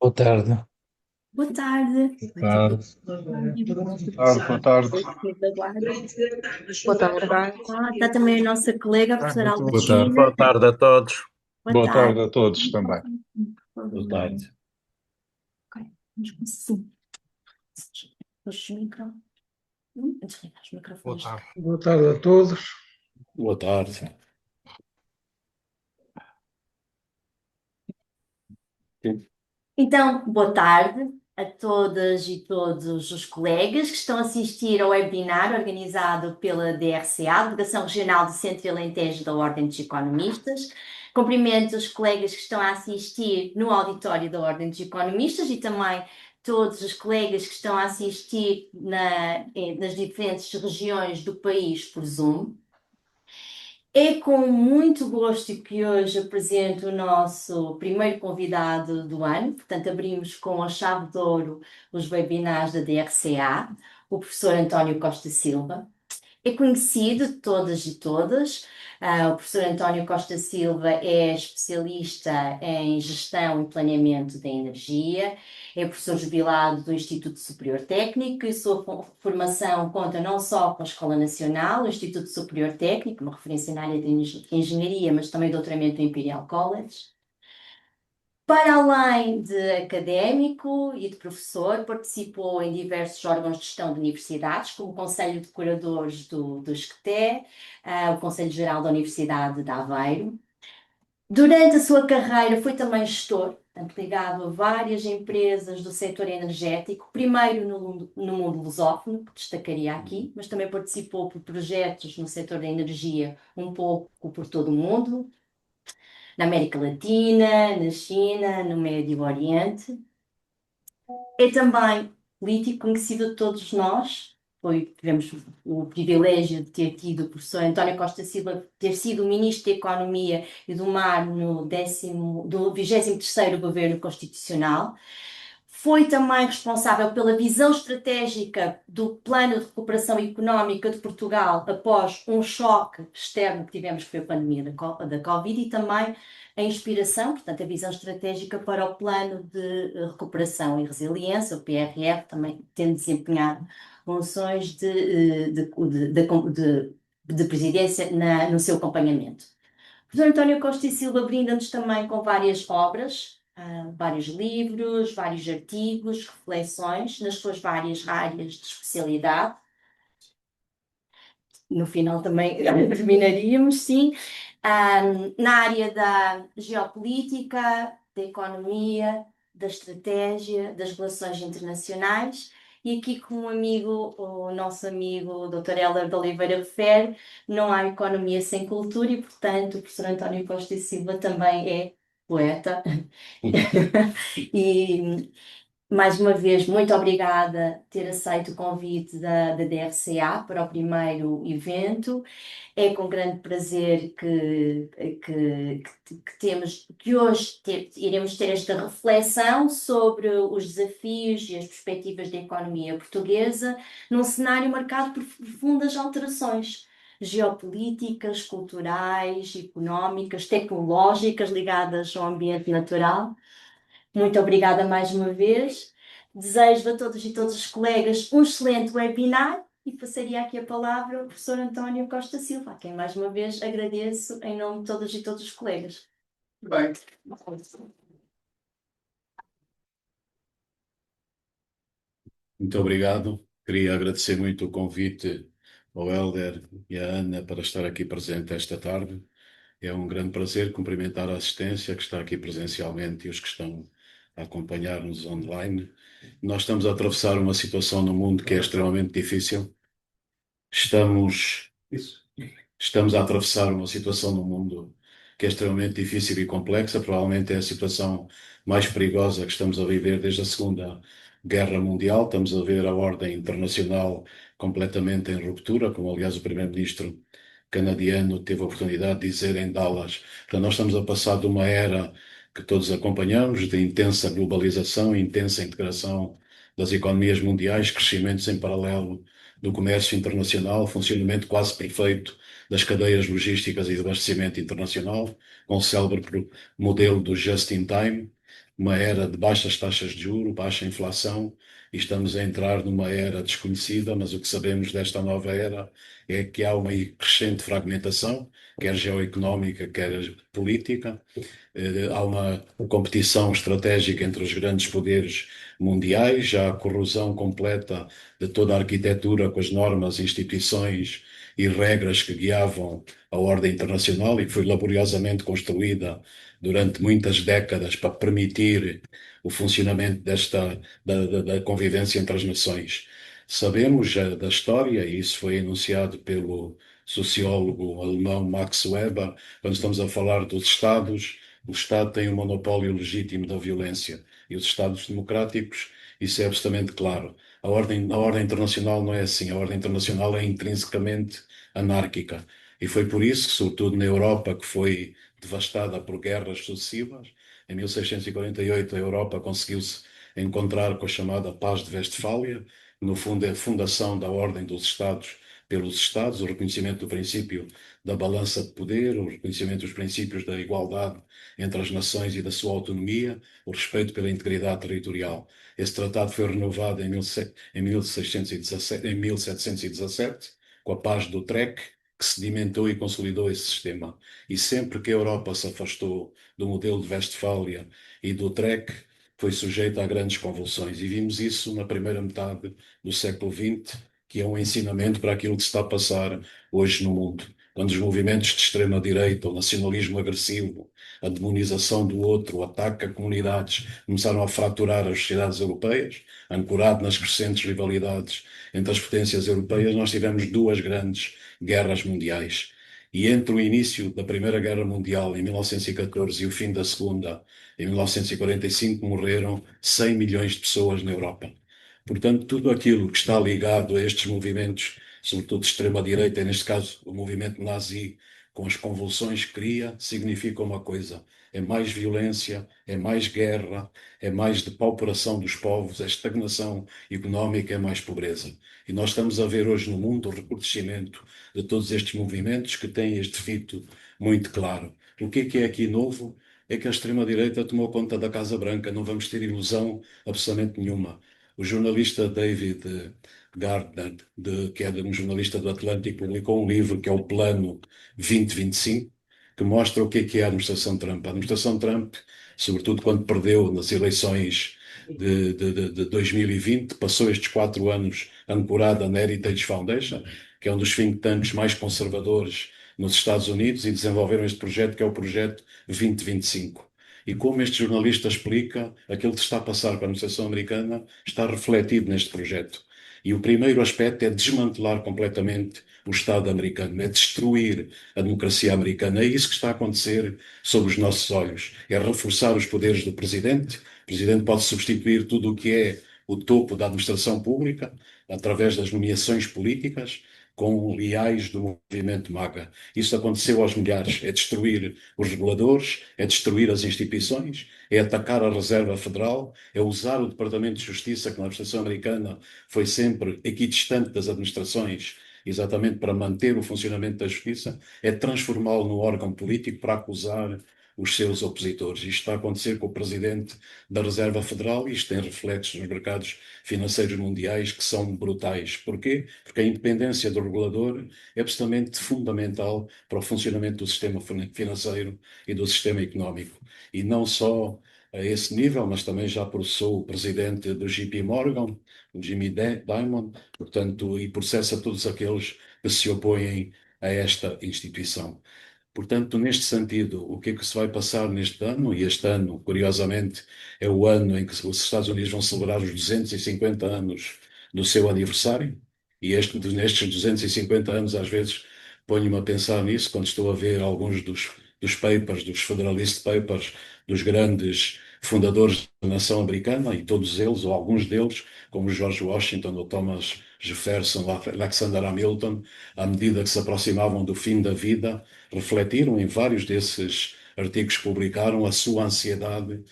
Boa tarde. Boa tarde. Muito Tarde, boa tarde. obrigada. Boa tarde. Está também a nossa colega, a professora Boa tarde. Albertina. Boa tarde a todos. Boa Boa tarde. tarde a todos também. Boa tarde. Ok, vamos começar. Os micro... Desligar os Boa microfones. tarde. Boa tarde a todos. Boa tarde. Então, boa tarde a todas e todos os colegas que estão a assistir ao webinar organizado pela DRCA, Delegação Regional do Centro e Alentejo da Ordem dos Economistas. Cumprimento os colegas que estão a assistir no auditório da Ordem dos Economistas e também todos os colegas que estão a assistir nas diferentes regiões do país por Zoom. É com muito gosto que hoje apresento o nosso primeiro convidado do ano. Portanto, abrimos com a chave de ouro os webinars da DRCA, o professor António Costa Silva. É conhecido de todas e todas. O professor António Costa Silva é especialista em gestão e planeamento da energia, é professor jubilado do Instituto Superior Técnico e sua formação conta não só com a Escola Nacional, o Instituto Superior Técnico, uma referência na área de engenharia, mas também doutoramento no Imperial College. Para além de académico e de professor, participou em diversos órgãos de gestão de universidades, como o Conselho de Curadores do SCTE, o Conselho Geral da Universidade de Aveiro. Durante a sua carreira foi também gestor, portanto, ligado a várias empresas do setor energético, primeiro no mundo lusófono, que destacaria aqui, mas também participou por projetos no setor da energia um pouco por todo o mundo, na América Latina, na China, no Médio Oriente. É também político conhecido de todos nós. Tivemos o privilégio de ter tido o professor António Costa Silva ter sido o Ministro da Economia e do Mar do 23º Governo Constitucional. Foi também responsável pela visão estratégica do Plano de Recuperação Económica de Portugal após um choque externo que tivemos, que foi a pandemia da Covid, e também a inspiração, portanto, a visão estratégica para o Plano de Recuperação e Resiliência, o PRR, também tendo desempenhado funções de presidência no seu acompanhamento. O professor António Costa e Silva brinda-nos também com várias obras, vários livros, vários artigos, reflexões nas suas várias áreas de especialidade. No final também terminaríamos, sim, na área da geopolítica, da economia, da estratégia, das relações internacionais. E aqui, como o nosso amigo Dr. Hélder de Oliveira refere, não há economia sem cultura e, portanto, o professor António Costa e Silva também é poeta. E, mais uma vez, muito obrigada por ter aceito o convite da DRCA para o primeiro evento. É com grande prazer que hoje iremos ter esta reflexão sobre os desafios e as perspectivas da economia portuguesa num cenário marcado por profundas alterações geopolíticas, culturais, económicas, tecnológicas ligadas ao ambiente natural. Muito obrigada mais uma vez. Desejo a todos e todos os colegas um excelente webinar e passaria aqui a palavra ao professor António Costa Silva, a quem mais uma vez agradeço em nome de todas e todos os colegas. Bem, Muito obrigado. Queria agradecer muito o convite ao Hélder e à Ana para estar aqui presente esta tarde. É um grande prazer cumprimentar a assistência que está aqui presencialmente e os que estão a acompanhar-nos online. Nós estamos a atravessar uma situação no mundo que é extremamente difícil. Estamos a atravessar uma situação no mundo que é extremamente difícil e complexa. Provavelmente é a situação mais perigosa que estamos a viver desde a Segunda Guerra Mundial. Estamos a ver a ordem internacional completamente em ruptura, como aliás o primeiro-ministro canadiano teve a oportunidade de dizer em Dallas. Portanto, nós estamos a passar de uma era que todos acompanhamos, de intensa globalização, intensa integração das economias mundiais, crescimento sem paralelo do comércio internacional, funcionamento quase perfeito das cadeias logísticas e de abastecimento internacional, com o célebre modelo do just-in-time, uma era de baixas taxas de juros, baixa inflação, e estamos a entrar numa era desconhecida, mas o que sabemos desta nova era é que há uma crescente fragmentação, quer geoeconómica, quer política. Há uma competição estratégica entre os grandes poderes mundiais, já a corrosão completa de toda a arquitetura com as normas, instituições e regras que guiavam a ordem internacional e que foi laboriosamente construída durante muitas décadas para permitir o funcionamento da convivência entre as nações. Sabemos já da história, e isso foi enunciado pelo sociólogo alemão Max Weber, quando estamos a falar dos Estados, o Estado tem o monopólio legítimo da violência e os Estados democráticos, isso é absolutamente claro. A ordem internacional não é assim, a ordem internacional é intrinsecamente anárquica. E foi por isso que, sobretudo na Europa, que foi devastada por guerras sucessivas, em 1648 a Europa conseguiu-se encontrar com a chamada Paz de Westfália, que no fundo é a fundação da ordem dos Estados pelos Estados, o reconhecimento do princípio da balança de poder, o reconhecimento dos princípios da igualdade entre as nações e da sua autonomia, o respeito pela integridade territorial. Esse tratado foi renovado em 1717, com a Paz de Utrecht, que sedimentou e consolidou esse sistema. E sempre que a Europa se afastou do modelo de Westfália e do Utrecht, foi sujeita a grandes convulsões. E vimos isso na primeira metade do século XX, que é um ensinamento para aquilo que se está a passar hoje no mundo. Quando os movimentos de extrema-direita, o nacionalismo agressivo, a demonização do outro, o ataque a comunidades, começaram a fraturar as sociedades europeias, ancorado nas crescentes rivalidades entre as potências europeias, nós tivemos duas grandes guerras mundiais. E entre o início da Primeira Guerra Mundial, em 1914, e o fim da Segunda, em 1945, morreram 100 milhões de pessoas na Europa. Portanto, tudo aquilo que está ligado a estes movimentos, sobretudo de extrema-direita, neste caso o movimento nazi, com as convulsões que cria, significa uma coisa: é mais violência, é mais guerra, é mais depauperação dos povos, é estagnação económica, é mais pobreza. E nós estamos a ver hoje no mundo o recrudescimento de todos estes movimentos que têm este fito muito claro. O que é aqui novo? É que a extrema-direita tomou conta da Casa Branca, não vamos ter ilusão absolutamente nenhuma. O jornalista David Gardner, que é um jornalista do Atlântico, publicou um livro que é o Plano 2025, que mostra o que é a administração Trump. A administração Trump, sobretudo quando perdeu nas eleições de 2020, passou estes 4 anos ancorada na Heritage Foundation, que é um dos think tanks mais conservadores nos Estados Unidos, e desenvolveram este projeto, que é o Projeto 2025. E como este jornalista explica, aquilo que está a passar com a administração americana está refletido neste projeto. E o primeiro aspecto é desmantelar completamente o Estado americano, é destruir a democracia americana. É isso que está a acontecer sob os nossos olhos. É reforçar os poderes do presidente. O presidente pode substituir tudo o que é o topo da administração pública, através das nomeações políticas, com leais do movimento MAGA. Isso aconteceu aos milhares. É destruir os reguladores, é destruir as instituições, é atacar a Reserva Federal, é usar o Departamento de Justiça, que na administração americana foi sempre equidistante das administrações, exatamente para manter o funcionamento da justiça, é transformá-lo num órgão político para acusar os seus opositores. Isto está a acontecer com o presidente da Reserva Federal e isto tem reflexos nos mercados financeiros mundiais que são brutais. Porquê? Porque a independência do regulador é absolutamente fundamental para o funcionamento do sistema financeiro e do sistema económico. E não só a esse nível, mas também já processou o presidente do JP Morgan, o Jimmy Dimon, portanto, e processa todos aqueles que se opõem a esta instituição. Portanto, neste sentido, o que é que se vai passar neste ano? E este ano, curiosamente, é o ano em que os Estados Unidos vão celebrar os 250 anos do seu aniversário. E nestes 250 anos, às vezes, ponho-me a pensar nisso, quando estou a ver alguns dos papers, dos Federalist Papers, dos grandes fundadores da nação americana, e todos eles, ou alguns deles, como George Washington ou Thomas Jefferson, Alexander Hamilton, à medida que se aproximavam do fim da vida, refletiram em vários desses artigos que publicaram a sua ansiedade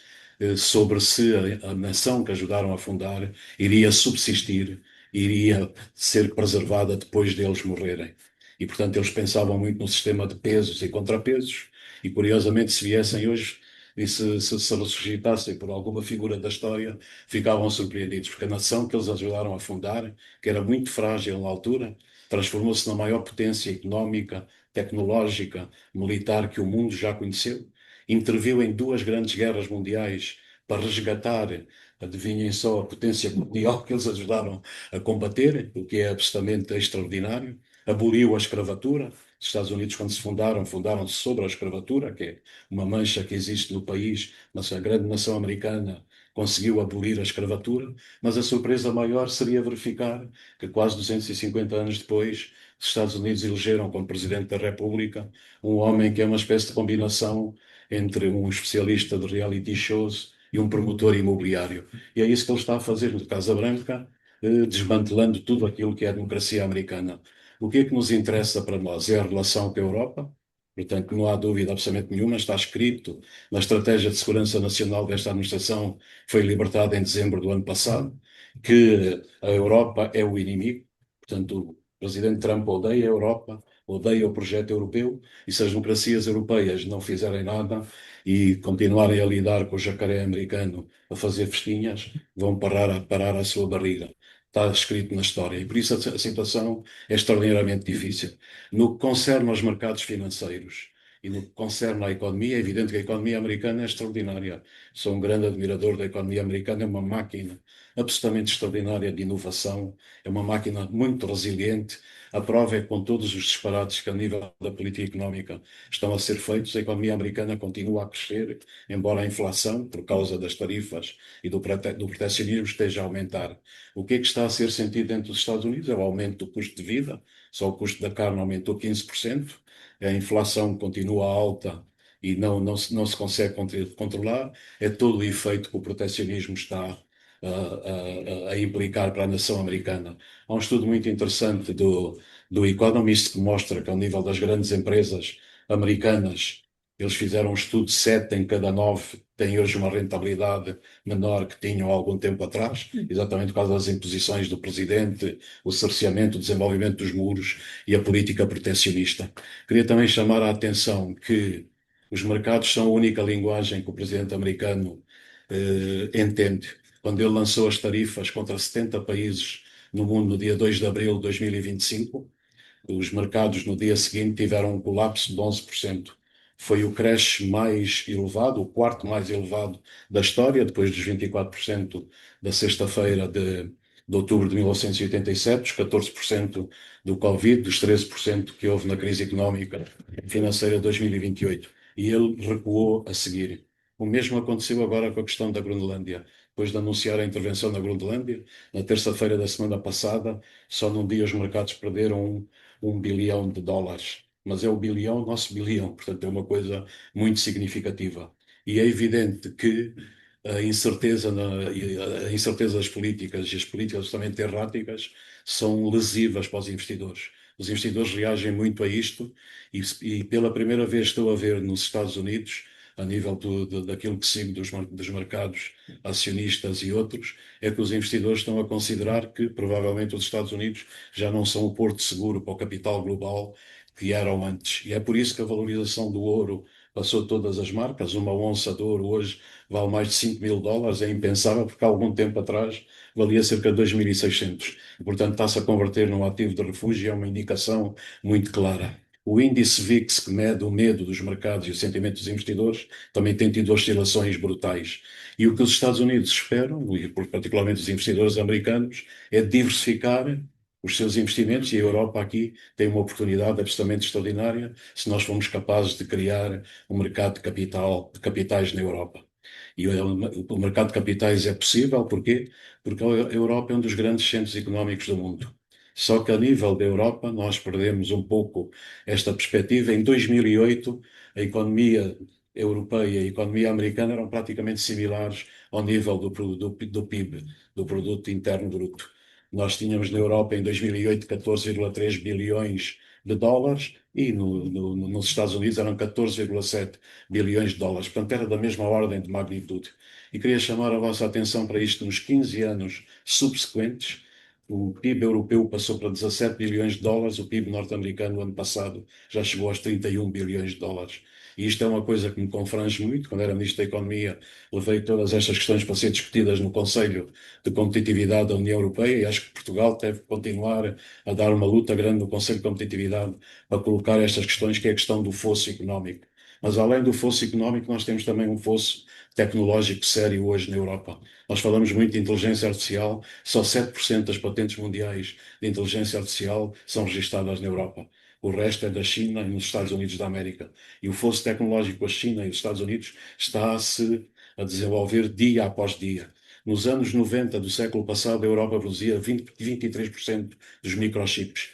sobre se a nação que ajudaram a fundar iria subsistir, iria ser preservada depois deles morrerem. E, portanto, eles pensavam muito no sistema de pesos e contrapesos, e, curiosamente, se viessem hoje e se ressuscitassem por alguma figura da história, ficavam surpreendidos, porque a nação que eles ajudaram a fundar, que era muito frágil na altura, transformou-se na maior potência económica, tecnológica, militar que o mundo já conheceu. Interviu em duas grandes guerras mundiais para resgatar, adivinhem só, a potência mundial que eles ajudaram a combater, o que é absolutamente extraordinário. Aboliu a escravatura. Os Estados Unidos, quando se fundaram, fundaram-se sobre a escravatura, que é uma mancha que existe no país, mas a grande nação americana conseguiu abolir a escravatura, mas a surpresa maior seria verificar que quase 250 anos depois, os Estados Unidos elegeram como Presidente da República um homem que é uma espécie de combinação entre um especialista de reality shows e um promotor imobiliário. E é isso que ele está a fazer na Casa Branca, desmantelando tudo aquilo que é a democracia americana. O que é que nos interessa para nós? É a relação com a Europa. Portanto, não há dúvida absolutamente nenhuma, está escrito na Estratégia de Segurança Nacional desta administração, que foi libertada em dezembro do ano passado, que a Europa é o inimigo. Portanto, o presidente Trump odeia a Europa, odeia o projeto europeu, e se as democracias europeias não fizerem nada e continuarem a lidar com o jacaré americano a fazer festinhas, vão parar a sua barriga. Está escrito na história. E por isso a situação é extraordinariamente difícil. No que concerne aos mercados financeiros e no que concerne à economia, é evidente que a economia americana é extraordinária. Sou um grande admirador da economia americana, é uma máquina absolutamente extraordinária de inovação, é uma máquina muito resiliente. A prova é que, com todos os disparates que a nível da política económica estão a ser feitos, a economia americana continua a crescer, embora a inflação, por causa das tarifas e do protecionismo, esteja a aumentar. O que é que está a ser sentido dentro dos Estados Unidos? É o aumento do custo de vida, só o custo da carne aumentou 15%, a inflação continua alta e não se consegue controlar, é todo o efeito que o protecionismo está a implicar para a nação americana. Há um estudo muito interessante do Economist que mostra que, ao nível das grandes empresas americanas, eles fizeram um estudo, 7 em cada 9 têm hoje uma rentabilidade menor que tinham há algum tempo atrás, exatamente por causa das imposições do presidente, o cerceamento, o desenvolvimento dos muros e a política protecionista. Queria também chamar a atenção que os mercados são a única linguagem que o presidente americano entende. Quando ele lançou as tarifas contra 70 países no mundo no dia 2 de abril de 2025, os mercados no dia seguinte tiveram um colapso de 11%. Foi o crash mais elevado, o quarto mais elevado da história, depois dos 24% da sexta-feira de outubro de 1987, os 14% do Covid, dos 13% que houve na crise económica e financeira de 2028. E ele recuou a seguir. O mesmo aconteceu agora com a questão da Groenlândia. Depois de anunciar a intervenção na Groenlândia, na terça-feira da semana passada, só num dia os mercados perderam 1 bilhão de dólares. Mas é o bilhão, nosso bilhão, portanto é uma coisa muito significativa. E é evidente que a incerteza das políticas e as políticas absolutamente erráticas são lesivas para os investidores. Os investidores reagem muito a isto e pela primeira vez estou a ver nos Estados Unidos, a nível daquilo que sigo dos mercados acionistas e outros, é que os investidores estão a considerar que provavelmente os Estados Unidos já não são o porto seguro para o capital global que eram antes. E é por isso que a valorização do ouro passou todas as marcas. Uma onça de ouro hoje vale mais de 5 mil dólares, é impensável, porque há algum tempo atrás valia cerca de 2.600. Portanto, está-se a converter num ativo de refúgio e é uma indicação muito clara. O índice VIX, que mede o medo dos mercados e o sentimento dos investidores, também tem tido oscilações brutais. E o que os Estados Unidos esperam, e particularmente os investidores americanos, é diversificar os seus investimentos, e a Europa aqui tem uma oportunidade absolutamente extraordinária se nós formos capazes de criar um mercado de capitais na Europa. E o mercado de capitais é possível, porquê? Porque a Europa é um dos grandes centros económicos do mundo. Só que a nível da Europa nós perdemos um pouco esta perspectiva. Em 2008, a economia europeia e a economia americana eram praticamente similares ao nível do PIB, do Produto Interno Bruto. Nós tínhamos na Europa em 2008 14,3 bilhões de dólares e nos Estados Unidos eram 14,7 bilhões de dólares. Portanto, era da mesma ordem de magnitude. E queria chamar a vossa atenção para isto. Nos 15 anos subsequentes, o PIB europeu passou para 17 bilhões de dólares, o PIB norte-americano no ano passado já chegou aos 31 bilhões de dólares. E isto é uma coisa que me confrange muito. Quando era Ministro da Economia, levei todas estas questões para ser discutidas no Conselho de Competitividade da União Europeia e acho que Portugal deve continuar a dar uma luta grande no Conselho de Competitividade para colocar estas questões, que é a questão do fosso económico. Mas além do fosso económico, nós temos também um fosso tecnológico sério hoje na Europa. Nós falamos muito de inteligência artificial, só 7% das patentes mundiais de inteligência artificial são registradas na Europa. O resto é da China e nos Estados Unidos da América. E o fosso tecnológico com a China e os Estados Unidos está-se a desenvolver dia após dia. Nos anos 90 do século passado, a Europa produzia 23% dos microchips.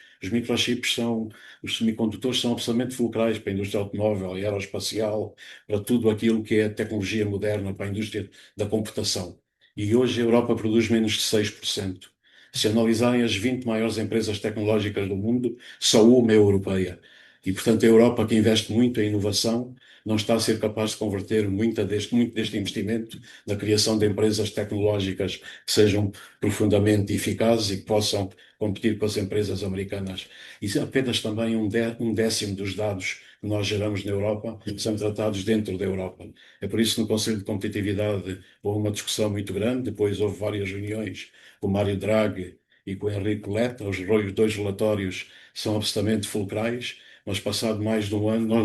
Os semicondutores são absolutamente fulcrais para a indústria automóvel e aeroespacial, para tudo aquilo que é tecnologia moderna, para a indústria da computação. E hoje a Europa produz menos de 6%. Se analisarem as 20 maiores empresas tecnológicas do mundo, só uma é europeia. E, portanto, a Europa, que investe muito em inovação, não está a ser capaz de converter muito deste investimento na criação de empresas tecnológicas que sejam profundamente eficazes e que possam competir com as empresas americanas. E apenas também um décimo dos dados que nós geramos na Europa são tratados dentro da Europa. É por isso que no Conselho de Competitividade houve uma discussão muito grande, depois houve várias reuniões com o Mário Draghi e com o Enrique Letta. Os dois relatórios são absolutamente fulcrais, mas passado mais de um ano nós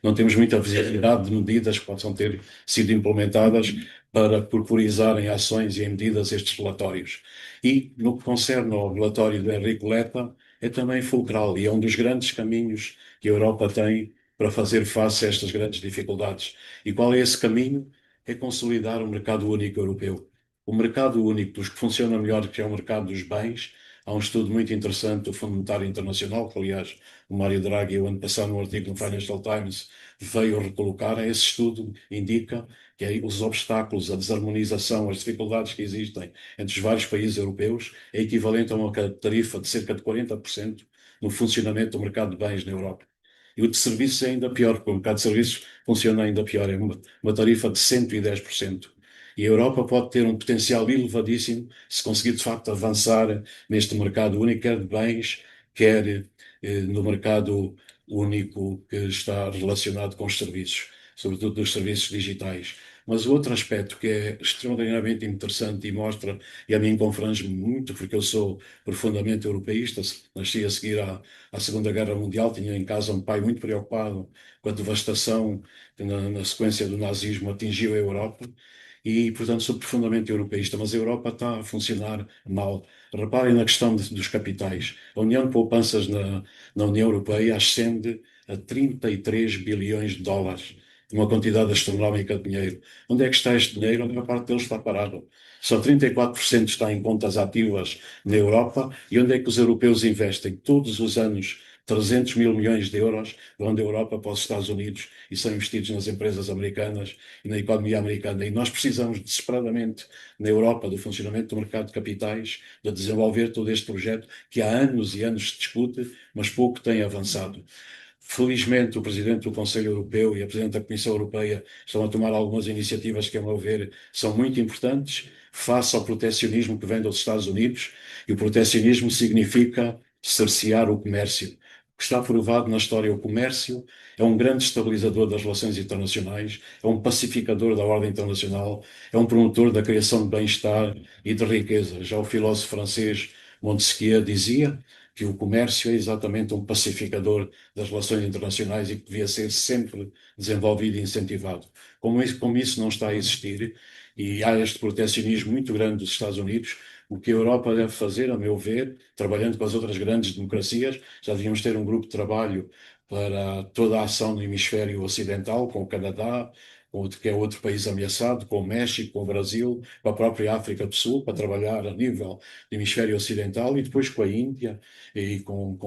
não temos muita visibilidade de medidas que possam ter sido implementadas para corporizarem ações e em medidas estes relatórios. E no que concerne ao relatório do Enrique Letta, é também fulcral e é um dos grandes caminhos que a Europa tem para fazer face a estas grandes dificuldades. E qual é esse caminho? É consolidar o mercado único europeu. O mercado único dos que funciona melhor, que é o mercado dos bens. Há um estudo muito interessante do Fundo Monetário Internacional, que aliás o Mário Draghi, o ano passado, num artigo no Financial Times, veio recolocar. Esse estudo indica que os obstáculos, a desarmonização, as dificuldades que existem entre os vários países europeus é equivalente a uma tarifa de cerca de 40% no funcionamento do mercado de bens na Europa. E o de serviços é ainda pior, porque o mercado de serviços funciona ainda pior, é uma tarifa de 110%. E a Europa pode ter um potencial elevadíssimo se conseguir, de facto, avançar neste mercado único, quer de bens, quer no mercado único que está relacionado com os serviços, sobretudo dos serviços digitais. Mas o outro aspecto que é extraordinariamente interessante e mostra, e a mim confrange muito, porque eu sou profundamente europeísta, nasci a seguir à Segunda Guerra Mundial, tinha em casa um pai muito preocupado com a devastação que na sequência do nazismo atingiu a Europa, e, portanto, sou profundamente europeísta, mas a Europa está a funcionar mal. Reparem na questão dos capitais. A União de Poupanças na União Europeia ascende a 33 bilhões de dólares, uma quantidade astronómica de dinheiro. Onde é que está este dinheiro? A maior parte deles está parado. Só 34% está em contas ativas na Europa. E onde é que os europeus investem? Todos os anos 300 mil milhões de euros vão da Europa para os Estados Unidos e são investidos nas empresas americanas e na economia americana. E nós precisamos desesperadamente, na Europa, do funcionamento do mercado de capitais, de desenvolver todo este projeto que há anos e anos se discute, mas pouco tem avançado. Felizmente, o Presidente do Conselho Europeu e a Presidente da Comissão Europeia estão a tomar algumas iniciativas que, a meu ver, são muito importantes face ao protecionismo que vem dos Estados Unidos. E o protecionismo significa cercear o comércio. O que está provado na história, o comércio é um grande estabilizador das relações internacionais, é um pacificador da ordem internacional, é um promotor da criação de bem-estar e de riqueza. Já o filósofo francês Montesquieu dizia que o comércio é exatamente um pacificador das relações internacionais e que devia ser sempre desenvolvido e incentivado. Como isso não está a existir, e há este protecionismo muito grande dos Estados Unidos, o que a Europa deve fazer, a meu ver, trabalhando com as outras grandes democracias, já devíamos ter um grupo de trabalho para toda a ação no hemisfério ocidental, com o Canadá, que é outro país ameaçado, com o México, com o Brasil, com a própria África do Sul, para trabalhar a nível do hemisfério ocidental, e depois com a Índia e com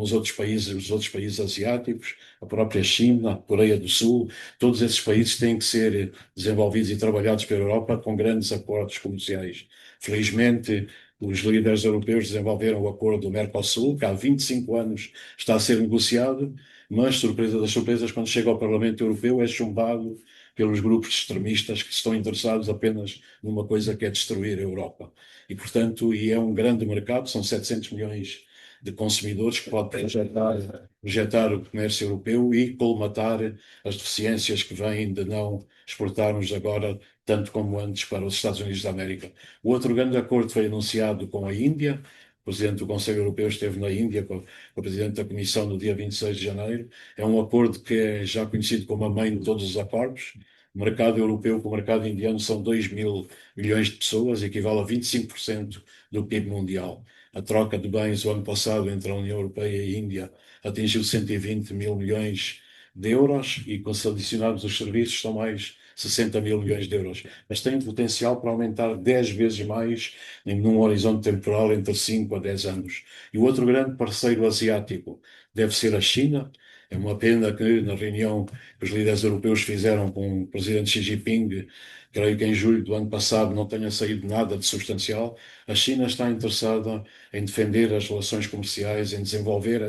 os outros países asiáticos, a própria China, a Coreia do Sul. Todos esses países têm que ser desenvolvidos e trabalhados pela Europa com grandes acordos comerciais. Felizmente, os líderes europeus desenvolveram o acordo do Mercosul, que há 25 anos está a ser negociado, mas, surpresa das surpresas, quando chega ao Parlamento Europeu é chumbado pelos grupos extremistas que estão interessados apenas numa coisa que é destruir a Europa. E, portanto, é um grande mercado, são 700 milhões de consumidores que pode projetar o comércio europeu e colmatar as deficiências que vêm de não exportarmos agora tanto como antes para os Estados Unidos da América. O outro grande acordo foi anunciado com a Índia. O Presidente do Conselho Europeu esteve na Índia com o Presidente da Comissão no dia 26 de janeiro. É um acordo que é já conhecido como a mãe de todos os acordos. O mercado europeu com o mercado indiano são 2.000 milhões de pessoas, equivale a 25% do PIB mundial. A troca de bens o ano passado entre a União Europeia e a Índia atingiu 120 mil milhões de euros e, se adicionarmos os serviços, são mais 60 mil milhões de euros. Mas tem potencial para aumentar 10 vezes mais num horizonte temporal entre 5 a 10 anos. E o outro grande parceiro asiático deve ser a China. É uma pena que na reunião que os líderes europeus fizeram com o presidente Xi Jinping, creio que em julho do ano passado, não tenha saído nada de substancial. A China está interessada em defender as relações comerciais, em desenvolver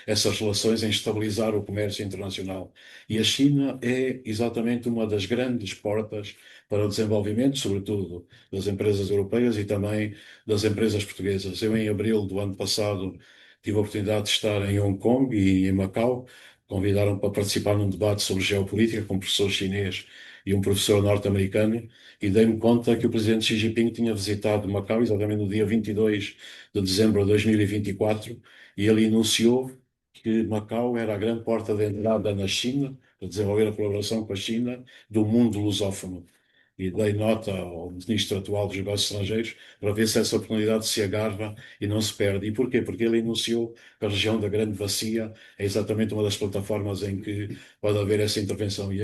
essas relações, em estabilizar o comércio internacional. E a China é exatamente uma das grandes portas para o desenvolvimento, sobretudo das empresas europeias e também das empresas portuguesas. Eu, em abril do ano passado, tive a oportunidade de estar em Hong Kong e em Macau. Convidaram para participar num debate sobre geopolítica com um professor chinês e um professor norte-americano, e dei-me conta que o presidente Xi Jinping tinha visitado Macau exatamente no dia 22 de dezembro de 2024, e ele anunciou que Macau era a grande porta de entrada na China, para desenvolver a colaboração com a China, do mundo lusófono. E dei nota ao ministro atual dos Negócios Estrangeiros para ver se essa oportunidade se agarra e não se perde. E porquê? Porque ele anunciou que a região da Grande Bacia é exatamente uma das plataformas em que pode haver essa intervenção. E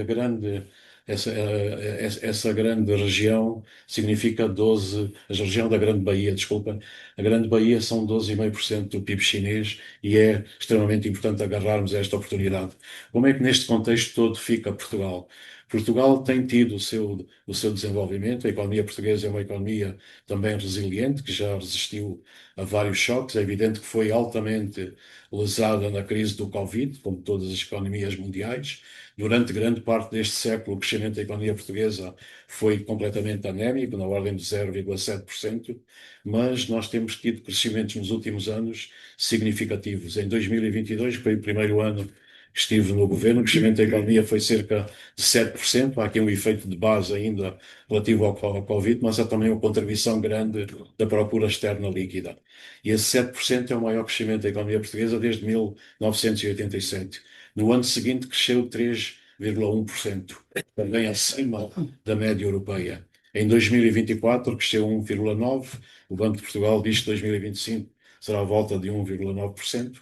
essa grande região significa 12, a região da Grande Baía, desculpa, a Grande Baía são 12,5% do PIB chinês e é extremamente importante agarrarmos a esta oportunidade. Como é que neste contexto todo fica Portugal? Portugal tem tido o seu desenvolvimento. A economia portuguesa é uma economia também resiliente, que já resistiu a vários choques. É evidente que foi altamente lesada na crise do Covid, como todas as economias mundiais. Durante grande parte deste século, o crescimento da economia portuguesa foi completamente anémico, na ordem de 0,7%, mas nós temos tido crescimentos nos últimos anos significativos. Em 2022, que foi o primeiro ano que estive no governo, o crescimento da economia foi cerca de 7%. Há aqui um efeito de base ainda relativo ao Covid, mas há também uma contribuição grande da procura externa líquida. E esse 7% é o maior crescimento da economia portuguesa desde 1987. No ano seguinte cresceu 3,1%, também acima da média europeia. Em 2024 cresceu 1,9%. O Banco de Portugal diz que 2025 será à volta de 1,9%.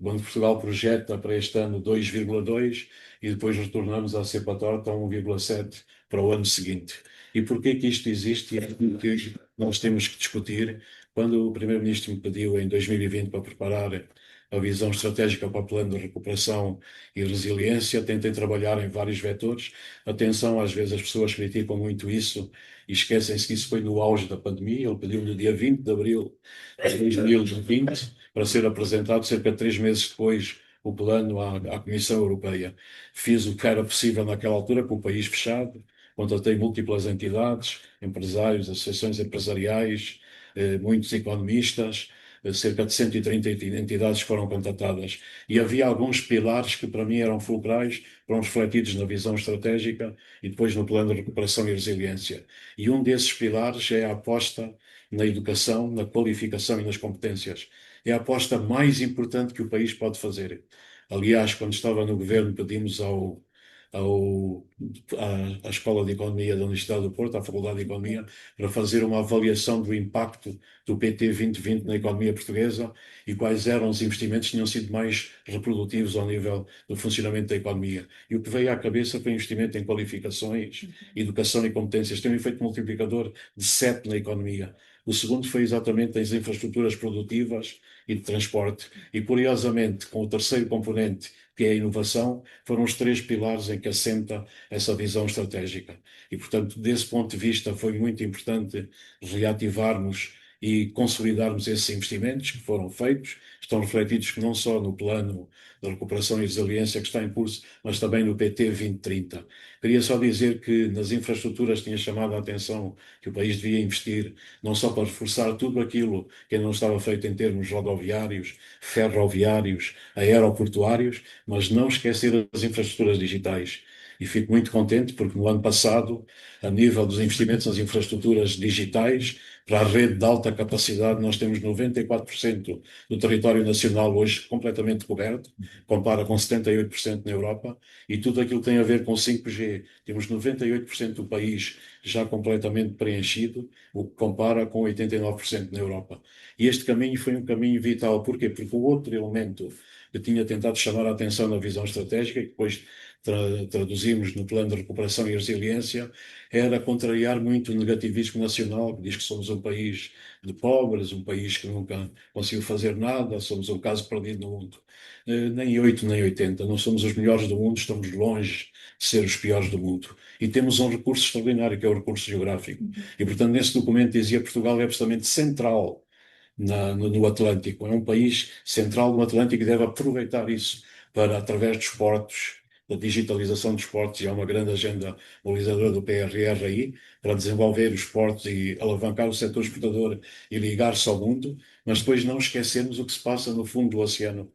O Banco de Portugal projeta para este ano 2,2% e depois retornamos à cepa torta a 1,7% para o ano seguinte. E porquê que isto existe e é aquilo que nós temos que discutir? Quando o Primeiro-Ministro me pediu em 2020 para preparar a visão estratégica para o plano de recuperação e resiliência, tentei trabalhar em vários vetores. Atenção, às vezes as pessoas criticam muito isso e esquecem-se que isso foi no auge da pandemia. Ele pediu no dia 20 de abril de 2020 para ser apresentado cerca de 3 meses depois o plano à Comissão Europeia. Fiz o que era possível naquela altura, com o país fechado, contratei múltiplas entidades, empresários, associações empresariais, muitos economistas, cerca de 130 entidades foram contatadas. E havia alguns pilares que para mim eram fulcrais, foram refletidos na visão estratégica e depois no plano de recuperação e resiliência. E um desses pilares é a aposta na educação, na qualificação e nas competências. É a aposta mais importante que o país pode fazer. Aliás, quando estava no governo, pedimos à Escola de Economia da Universidade do Porto, à Faculdade de Economia, para fazer uma avaliação do impacto do PT 2020 na economia portuguesa e quais eram os investimentos que tinham sido mais reprodutivos ao nível do funcionamento da economia. E o que veio à cabeça foi investimento em qualificações, educação e competências. Tem um efeito multiplicador de 7 na economia. O segundo foi exatamente as infraestruturas produtivas e de transporte. E, curiosamente, com o terceiro componente, que é a inovação, foram os 3 pilares em que assenta essa visão estratégica. E, portanto, desse ponto de vista, foi muito importante reativarmos e consolidarmos esses investimentos que foram feitos, estão refletidos não só no plano de recuperação e resiliência que está em curso, mas também no PT 2030. Queria só dizer que nas infraestruturas tinha chamado a atenção que o país devia investir não só para reforçar tudo aquilo que ainda não estava feito em termos rodoviários, ferroviários, aeroportuários, mas não esquecer as infraestruturas digitais. E fico muito contente porque no ano passado, a nível dos investimentos nas infraestruturas digitais, para a rede de alta capacidade, nós temos 94% do território nacional hoje completamente coberto, compara com 78% na Europa, e tudo aquilo que tem a ver com 5G, temos 98% do país já completamente preenchido, o que compara com 89% na Europa. E este caminho foi um caminho vital. Porquê? Porque o outro elemento que tinha tentado chamar a atenção na visão estratégica, que depois traduzimos no plano de recuperação e resiliência, era contrariar muito o negativismo nacional, que diz que somos um país de pobres, um país que nunca conseguiu fazer nada, somos um caso perdido no mundo. Nem 8 nem 80, não somos os melhores do mundo, estamos longe de ser os piores do mundo. E temos um recurso extraordinário, que é o recurso geográfico. E, portanto, nesse documento dizia que Portugal é absolutamente central no Atlântico. É um país central no Atlântico e deve aproveitar isso para, através dos portos, da digitalização dos portos, e há uma grande agenda mobilizadora do PRR aí, para desenvolver os portos e alavancar o setor exportador e ligar-se ao mundo, mas depois não esquecermos o que se passa no fundo do oceano.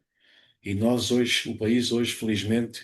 E nós hoje, o país hoje, felizmente,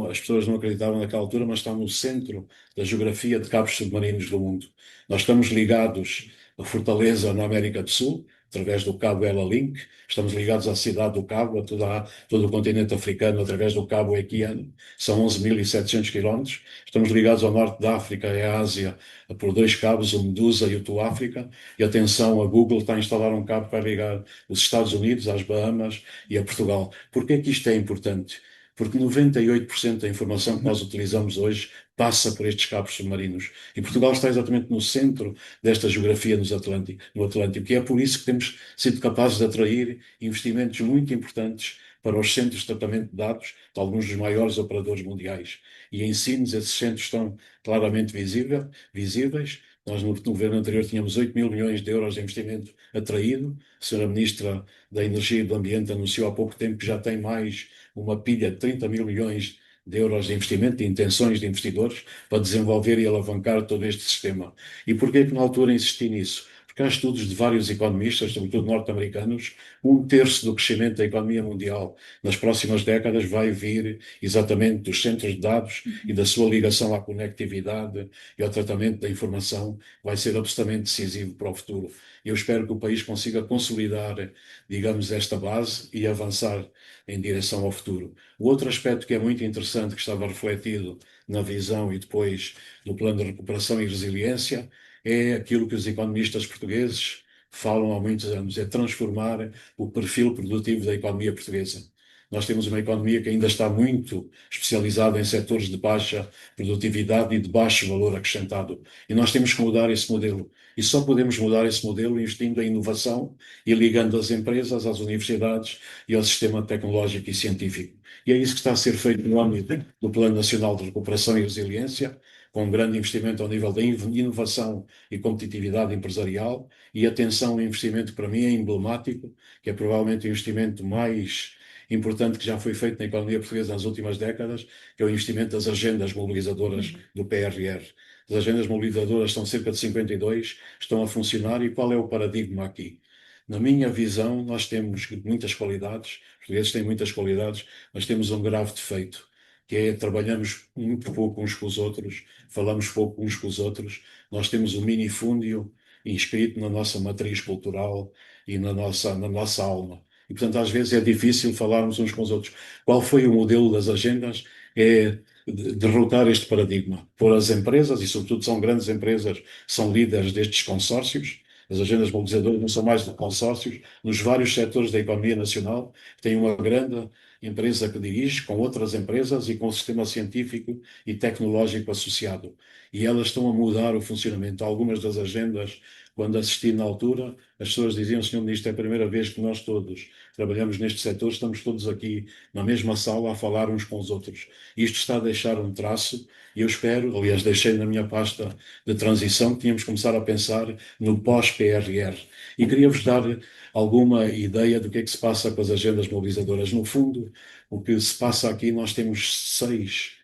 as pessoas não acreditavam naquela altura, mas está no centro da geografia de cabos submarinos do mundo. Nós estamos ligados a Fortaleza, na América do Sul, através do cabo Ela Link, estamos ligados à cidade do Cabo, todo o continente africano, através do cabo Equiano, são 11.700 quilómetros. Estamos ligados ao norte da África e à Ásia por dois cabos, o Medusa e o Tu-África, e atenção, a Google está a instalar um cabo para ligar os Estados Unidos às Bahamas e a Portugal. Porquê é que isto é importante? Porque 98% da informação que nós utilizamos hoje passa por estes cabos submarinos. E Portugal está exatamente no centro desta geografia no Atlântico. E é por isso que temos sido capazes de atrair investimentos muito importantes para os centros de tratamento de dados de alguns dos maiores operadores mundiais. E em Sines, esses centros estão claramente visíveis. Nós, no governo anterior, tínhamos 8 mil milhões de euros de investimento atraído. A senhora Ministra da Energia e do Ambiente anunciou há pouco tempo que já tem mais uma pilha de 30 mil milhões de euros de investimento, de intenções de investidores, para desenvolver e alavancar todo este sistema. E porquê que na altura insisti nisso? Porque há estudos de vários economistas, sobretudo norte-americanos, 1/3 do crescimento da economia mundial nas próximas décadas vai vir exatamente dos centros de dados e da sua ligação à conectividade e ao tratamento da informação, vai ser absolutamente decisivo para o futuro. Eu espero que o país consiga consolidar, digamos, esta base e avançar em direção ao futuro. O outro aspecto que é muito interessante, que estava refletido na visão e depois no plano de recuperação e resiliência, é aquilo que os economistas portugueses falam há muitos anos, é transformar o perfil produtivo da economia portuguesa. Nós temos uma economia que ainda está muito especializada em setores de baixa produtividade e de baixo valor acrescentado. E nós temos que mudar esse modelo. E só podemos mudar esse modelo investindo em inovação e ligando as empresas às universidades e ao sistema tecnológico e científico. E é isso que está a ser feito no âmbito do Plano Nacional de Recuperação e Resiliência, com um grande investimento ao nível da inovação e competitividade empresarial, e atenção, o investimento para mim é emblemático, que é provavelmente o investimento mais importante que já foi feito na economia portuguesa nas últimas décadas, que é o investimento das agendas mobilizadoras do PRR. As agendas mobilizadoras são cerca de 52, estão a funcionar, e qual é o paradigma aqui? Na minha visão, nós temos muitas qualidades, os portugueses têm muitas qualidades, mas temos um grave defeito, que é trabalhamos muito pouco uns com os outros, falamos pouco uns com os outros, nós temos um minifúndio inscrito na nossa matriz cultural e na nossa alma. E, portanto, às vezes é difícil falarmos uns com os outros. Qual foi o modelo das agendas? É derrotar este paradigma. Por as empresas, e sobretudo são grandes empresas, são líderes destes consórcios. As agendas mobilizadoras não são mais de consórcios, nos vários setores da economia nacional, tem uma grande empresa que dirige, com outras empresas e com o sistema científico e tecnológico associado. e elas estão a mudar o funcionamento. Algumas das agendas, quando assisti na altura, as pessoas diziam: Senhor Ministro, é a primeira vez que nós todos trabalhamos neste setor, estamos todos aqui na mesma sala a falar uns com os outros. Isto está a deixar um traço, e eu espero, aliás, deixei na minha pasta de transição, que tínhamos que começar a pensar no pós-PRR. E queria-vos dar alguma ideia do que é que se passa com as agendas mobilizadoras. No fundo, o que se passa aqui, nós temos 6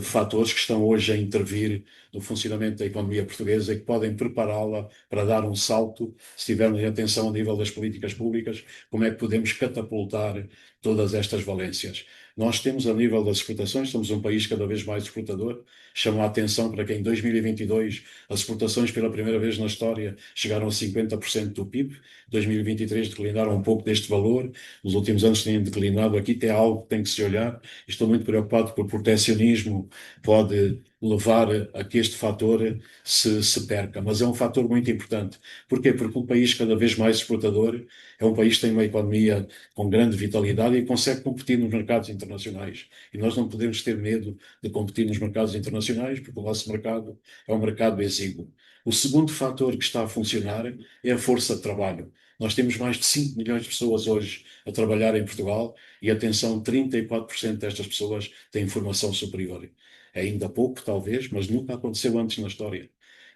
fatores que estão hoje a intervir no funcionamento da economia portuguesa e que podem prepará-la para dar um salto, se tivermos atenção a nível das políticas públicas, como é que podemos catapultar todas estas valências. Nós temos, a nível das exportações, somos um país cada vez mais exportador. Chama a atenção para que em 2022 as exportações pela primeira vez na história chegaram a 50% do PIB. 2023 declinaram um pouco deste valor. Nos últimos anos têm declinado. Aqui tem algo que tem que se olhar. Estou muito preocupado porque o proteccionismo pode levar a que este fator se perca. Mas é um fator muito importante. Porquê? Porque um país cada vez mais exportador é um país que tem uma economia com grande vitalidade e consegue competir nos mercados internacionais. E nós não podemos ter medo de competir nos mercados internacionais, porque o nosso mercado é um mercado exíguo. O segundo fator que está a funcionar é a força de trabalho. Nós temos mais de 5 milhões de pessoas hoje a trabalhar em Portugal e, atenção, 34% destas pessoas têm formação superior. É ainda pouco, talvez, mas nunca aconteceu antes na história.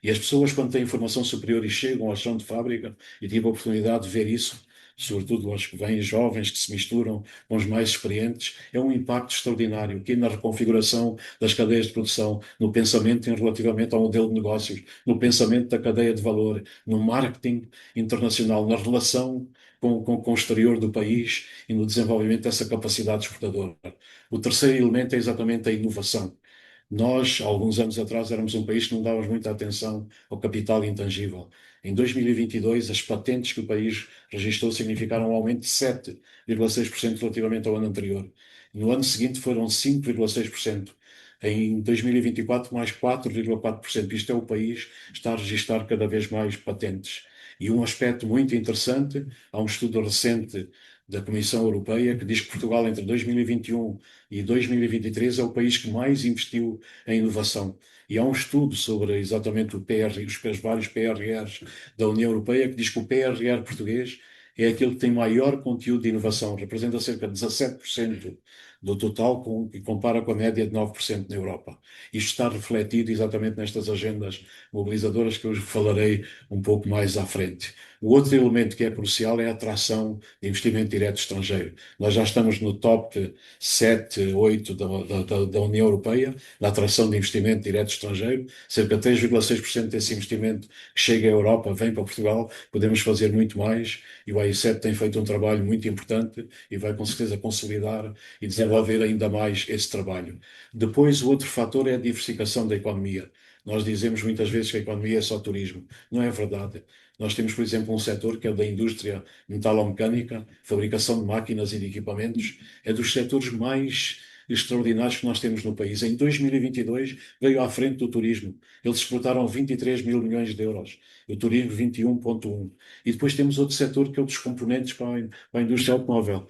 E as pessoas, quando têm formação superior e chegam ao chão de fábrica, e tive a oportunidade de ver isso, sobretudo os que vêm jovens, que se misturam com os mais experientes, é um impacto extraordinário, aqui na reconfiguração das cadeias de produção, no pensamento relativamente ao modelo de negócios, no pensamento da cadeia de valor, no marketing internacional, na relação com o exterior do país e no desenvolvimento dessa capacidade exportadora. O terceiro elemento é exatamente a inovação. Nós, alguns anos atrás, éramos um país que não dávamos muita atenção ao capital intangível. Em 2022, as patentes que o país registrou significaram um aumento de 7,6% relativamente ao ano anterior. No ano seguinte foram 5,6%. Em 2024, mais 4,4%. Isto é, o país está a registrar cada vez mais patentes. E um aspecto muito interessante, há um estudo recente da Comissão Europeia que diz que Portugal, entre 2021 e 2023, é o país que mais investiu em inovação. E há um estudo sobre exatamente o PRR, os vários PRRs da União Europeia, que diz que o PRR português é aquele que tem maior conteúdo de inovação, representa cerca de 17% do total, e compara com a média de 9% na Europa. Isto está refletido exatamente nestas agendas mobilizadoras que eu falarei um pouco mais à frente. O outro elemento que é crucial é a atração de investimento direto estrangeiro. Nós já estamos no top 7, 8 da União Europeia, na atração de investimento direto estrangeiro. Cerca de 3,6% desse investimento que chega à Europa vem para Portugal. Podemos fazer muito mais e o AICEP tem feito um trabalho muito importante e vai com certeza consolidar e desenvolver ainda mais esse trabalho. Depois, o outro fator é a diversificação da economia. Nós dizemos muitas vezes que a economia é só turismo. Não é verdade. Nós temos, por exemplo, um setor que é o da indústria metalomecânica, fabricação de máquinas e de equipamentos. É dos setores mais extraordinários que nós temos no país. Em 2022 veio à frente do turismo. Eles exportaram 23 mil milhões de euros. O turismo 21,1. E depois temos outro setor que é o dos componentes para a indústria automóvel.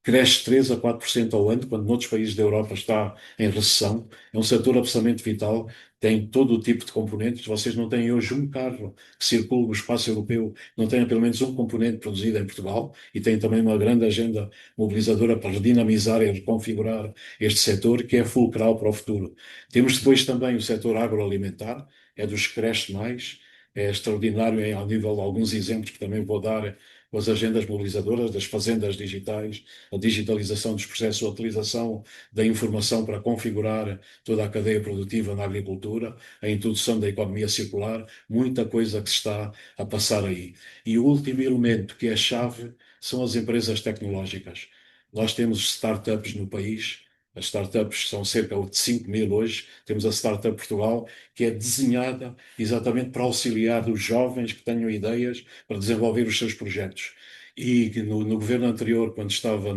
Cresce 3 a 4% ao ano, quando noutros países da Europa está em recessão. É um setor absolutamente vital, tem todo o tipo de componentes. Vocês não têm hoje um carro que circule no espaço europeu, não tenha pelo menos um componente produzido em Portugal, e tem também uma grande agenda mobilizadora para redinamizar e reconfigurar este setor, que é fulcral para o futuro. Temos depois também o setor agroalimentar, é dos que cresce mais, é extraordinário ao nível de alguns exemplos que também vou dar com as agendas mobilizadoras das fazendas digitais, a digitalização dos processos, a utilização da informação para configurar toda a cadeia produtiva na agricultura, a introdução da economia circular, muita coisa que se está a passar aí. E o último elemento que é chave são as empresas tecnológicas. Nós temos startups no país. As startups são cerca de 5 mil hoje. Temos a Startup Portugal, que é desenhada exatamente para auxiliar os jovens que tenham ideias para desenvolver os seus projetos. E que no governo anterior, quando estava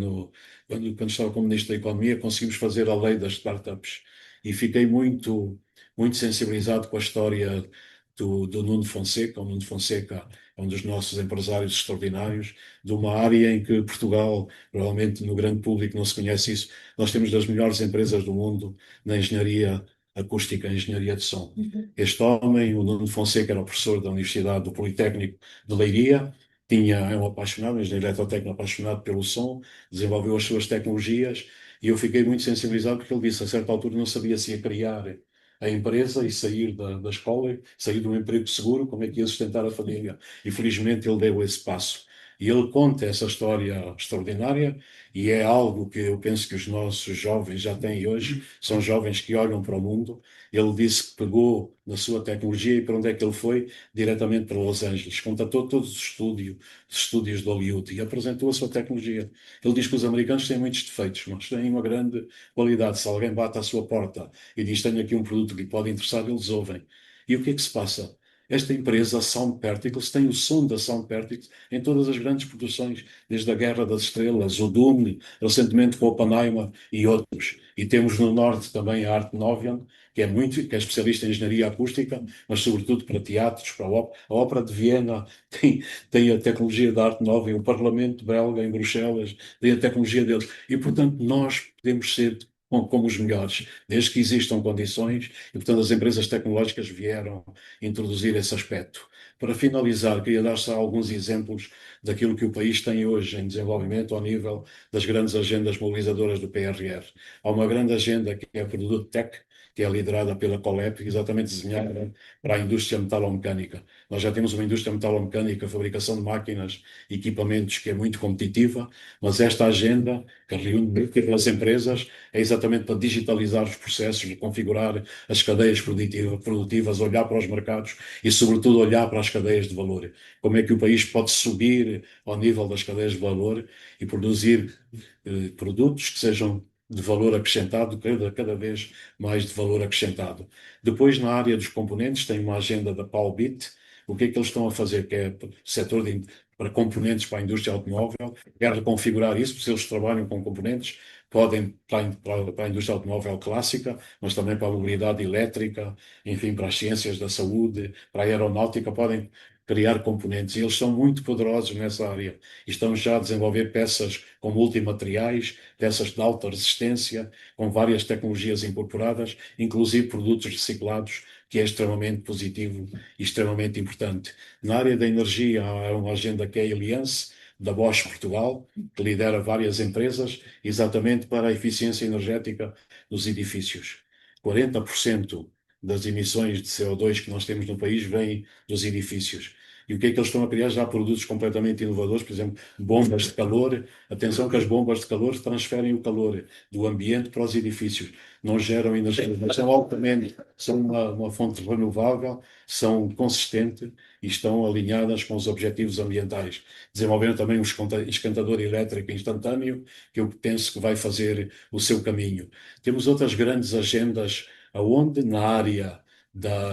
como Ministro da Economia, conseguimos fazer a lei das startups. E fiquei muito, muito sensibilizado com a história do Nuno Fonseca. O Nuno Fonseca é um dos nossos empresários extraordinários, de uma área em que Portugal, provavelmente no grande público não se conhece isso. Nós temos das melhores empresas do mundo na engenharia acústica e engenharia de som. Este homem, o Nuno Fonseca, era o professor da Universidade do Politécnico de Leiria, é um apaixonado, um engenheiro eletrotécnico apaixonado pelo som, desenvolveu as suas tecnologias e eu fiquei muito sensibilizado porque ele disse, a certa altura não sabia se ia criar a empresa e sair da escola, sair de um emprego seguro, como é que ia sustentar a família. E felizmente ele deu esse passo. E ele conta essa história extraordinária e é algo que eu penso que os nossos jovens já têm hoje, são jovens que olham para o mundo. Ele disse que pegou na sua tecnologia e para onde é que ele foi? Diretamente para Los Angeles. Contatou todos os estúdios de Hollywood e apresentou a sua tecnologia. Ele diz que os americanos têm muitos defeitos, mas têm uma grande qualidade. Se alguém bate à sua porta e diz, tenho aqui um produto que lhe pode interessar, eles ouvem. E o que é que se passa? Esta empresa, a Sound Particles, tem o som da Sound Particles em todas as grandes produções, desde a Guerra das Estrelas, o Doom, recentemente com o Oppenheimer e outros. E temos no Norte também a Art Novian, que é especialista em engenharia acústica, mas sobretudo para teatros, para a ópera. A Ópera de Viena tem a tecnologia da Art Novian, o Parlamento belga em Bruxelas tem a tecnologia deles. E, portanto, nós podemos ser como os melhores, desde que existam condições, e, portanto, as empresas tecnológicas vieram introduzir esse aspecto. Para finalizar, queria dar só alguns exemplos daquilo que o país tem hoje em desenvolvimento ao nível das grandes agendas mobilizadoras do PRR. Há uma grande agenda que é a Produto Tech, que é liderada pela Colep, exatamente desenhada para a indústria metalomecânica. Nós já temos uma indústria metalomecânica, fabricação de máquinas e equipamentos que é muito competitiva, mas esta agenda, que reúne múltiplas empresas, é exatamente para digitalizar os processos, configurar as cadeias produtivas, olhar para os mercados e, sobretudo, olhar para as cadeias de valor. Como é que o país pode subir ao nível das cadeias de valor e produzir produtos que sejam de valor acrescentado, cada vez mais de valor acrescentado. Depois, na área dos componentes, tem uma agenda da Paulbit. O que é que eles estão a fazer? Que é setor para componentes para a indústria automóvel, quer reconfigurar isso, porque eles trabalham com componentes, podem para a indústria automóvel clássica, mas também para a mobilidade elétrica, enfim, para as ciências da saúde, para a aeronáutica, podem criar componentes. E eles são muito poderosos nessa área. E estão já a desenvolver peças com multimateriais, peças de alta resistência, com várias tecnologias incorporadas, inclusive produtos reciclados, que é extremamente positivo e extremamente importante. Na área da energia, há uma agenda que é a Aliança, da Bosch Portugal, que lidera várias empresas, exatamente para a eficiência energética dos edifícios. 40% das emissões de CO2 que nós temos no país vêm dos edifícios. E o que é que eles estão a criar? Já produtos completamente inovadores, por exemplo, bombas de calor. Atenção que as bombas de calor transferem o calor do ambiente para os edifícios. Não geram energia, mas são altamente, são uma fonte renovável, são consistentes e estão alinhadas com os objetivos ambientais. Desenvolveram também um esquentador elétrico instantâneo, que eu penso que vai fazer o seu caminho. Temos outras grandes agendas aonde, na área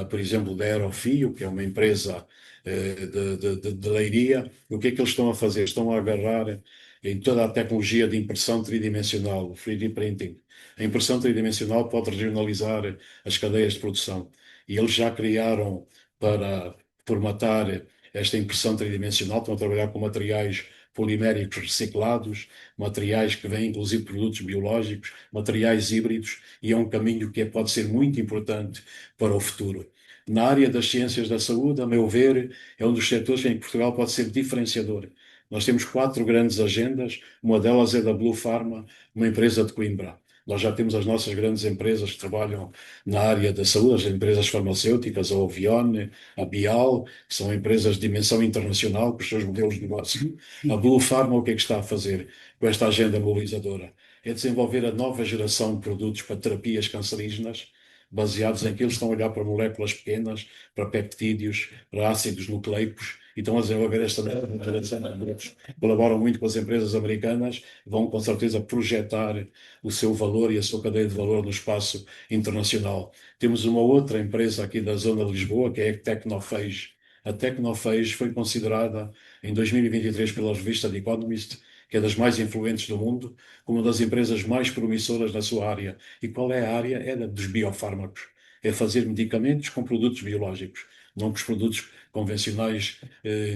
por exemplo, da Aerofio, que é uma empresa de Leiria, o que é que eles estão a fazer? Estão a agarrar em toda a tecnologia de impressão tridimensional, 3D printing. A impressão tridimensional pode regionalizar as cadeias de produção. E eles já criaram para formatar esta impressão tridimensional, estão a trabalhar com materiais poliméricos reciclados, materiais que vêm inclusive produtos biológicos, materiais híbridos, e é um caminho que pode ser muito importante para o futuro. Na área das ciências da saúde, a meu ver, é um dos setores em que Portugal pode ser diferenciador. Nós temos 4 grandes agendas, uma delas é da Blue Pharma, uma empresa de Coimbra. Nós já temos as nossas grandes empresas que trabalham na área da saúde, as empresas farmacêuticas, a Ovione, a Bial, que são empresas de dimensão internacional, com os seus modelos de negócio. A Blue Pharma, o que é que está a fazer com esta agenda mobilizadora? É desenvolver a nova geração de produtos para terapias cancerígenas, baseados em que eles estão a olhar para moléculas pequenas, para peptídeos, para ácidos nucleicos, e estão a desenvolver esta nova geração de produtos. Colaboram muito com as empresas americanas, vão com certeza projetar o seu valor e a sua cadeia de valor no espaço internacional. Temos uma outra empresa aqui da zona de Lisboa, que é a Tecnofage. A Tecnofage foi considerada em 2023 pela revista The Economist, que é das mais influentes do mundo, como uma das empresas mais promissoras na sua área. E qual é a área? É a dos biofármacos. É fazer medicamentos com produtos biológicos, não com os produtos convencionais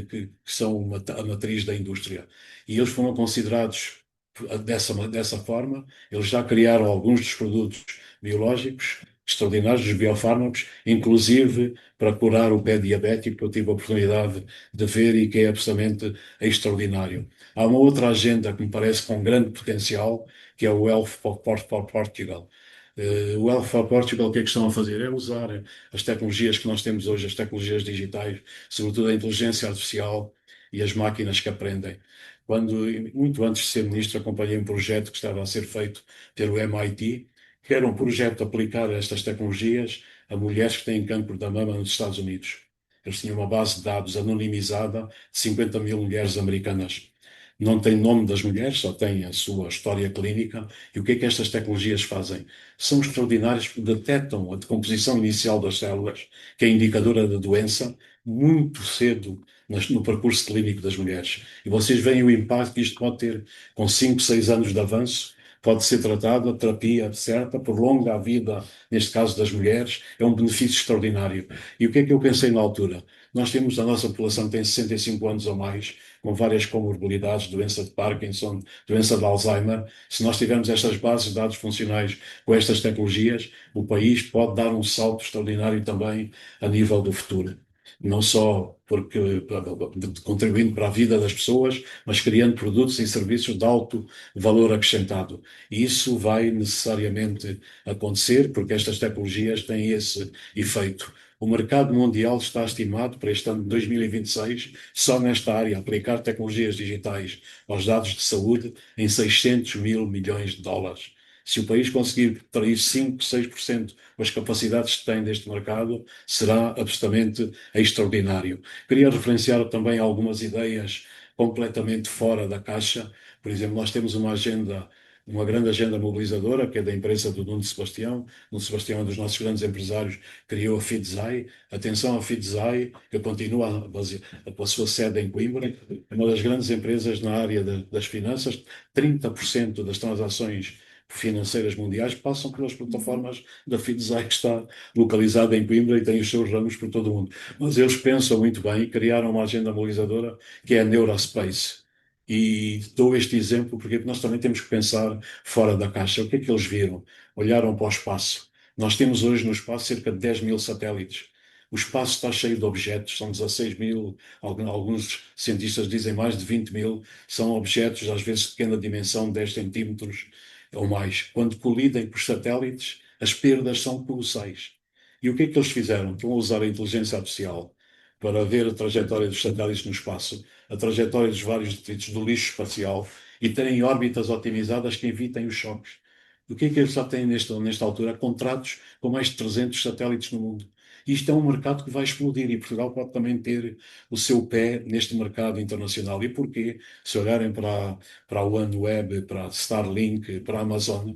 que são a matriz da indústria. E eles foram considerados dessa forma, eles já criaram alguns dos produtos biológicos extraordinários dos biofármacos, inclusive para curar o pé diabético, que eu tive a oportunidade de ver e que é absolutamente extraordinário. Há uma outra agenda que me parece com grande potencial, que é o Health for Portugal. O Health for Portugal, o que é que estão a fazer? É usar as tecnologias que nós temos hoje, as tecnologias digitais, sobretudo a inteligência artificial e as máquinas que aprendem. Quando, muito antes de ser ministro, acompanhei um projeto que estava a ser feito pelo MIT, que era um projeto de aplicar estas tecnologias a mulheres que têm câncer da mama nos Estados Unidos. Eles tinham uma base de dados anonimizada de 50 mil mulheres americanas. Não tem nome das mulheres, só tem a sua história clínica. E o que é que estas tecnologias fazem? São extraordinárias porque detectam a decomposição inicial das células, que é indicadora da doença, muito cedo no percurso clínico das mulheres. E vocês veem o impacto que isto pode ter com 5, 6 anos de avanço. Pode ser tratado, a terapia certa, prolonga a vida, neste caso das mulheres, é um benefício extraordinário. E o que é que eu pensei na altura? Nós temos a nossa população que tem 65 anos ou mais, com várias comorbilidades, doença de Parkinson, doença de Alzheimer. Se nós tivermos estas bases de dados funcionais com estas tecnologias, o país pode dar um salto extraordinário também a nível do futuro. Não só porque contribuindo para a vida das pessoas, mas criando produtos e serviços de alto valor acrescentado. E isso vai necessariamente acontecer, porque estas tecnologias têm esse efeito. O mercado mundial está estimado para este ano de 2026, só nesta área, aplicar tecnologias digitais aos dados de saúde, em 600 mil milhões de dólares. Se o país conseguir trair 5, 6% das capacidades que tem deste mercado, será absolutamente extraordinário. Queria referenciar também algumas ideias completamente fora da caixa. Por exemplo, nós temos uma agenda, uma grande agenda mobilizadora, que é da empresa do Nuno Sebastião. Nuno Sebastião é um dos nossos grandes empresários, criou a FIDESAI. Atenção à FIDESAI, que continua com a sua sede em Coimbra, é uma das grandes empresas na área das finanças. 30% das transações financeiras mundiais passam pelas plataformas da FIDESAI, que está localizada em Coimbra e tem os seus ramos por todo o mundo. Mas eles pensam muito bem e criaram uma agenda mobilizadora que é a Neurospace. E dou este exemplo porque nós também temos que pensar fora da caixa. O que é que eles viram? Olharam para o espaço. Nós temos hoje no espaço cerca de 10 mil satélites. O espaço está cheio de objetos, são 16 mil, alguns cientistas dizem mais de 20 mil, são objetos às vezes de pequena dimensão, 10 centímetros ou mais. Quando colidem com os satélites, as perdas são colossais. E o que é que eles fizeram? Estão a usar a inteligência artificial para ver a trajetória dos satélites no espaço, a trajetória dos vários detritos do lixo espacial e terem órbitas otimizadas que evitem os choques. O que é que eles já têm nesta altura? Contratos com mais de 300 satélites no mundo. Isto é um mercado que vai explodir e Portugal pode também ter o seu pé neste mercado internacional. E porquê? Se olharem para a OneWeb, para a Starlink, para a Amazon,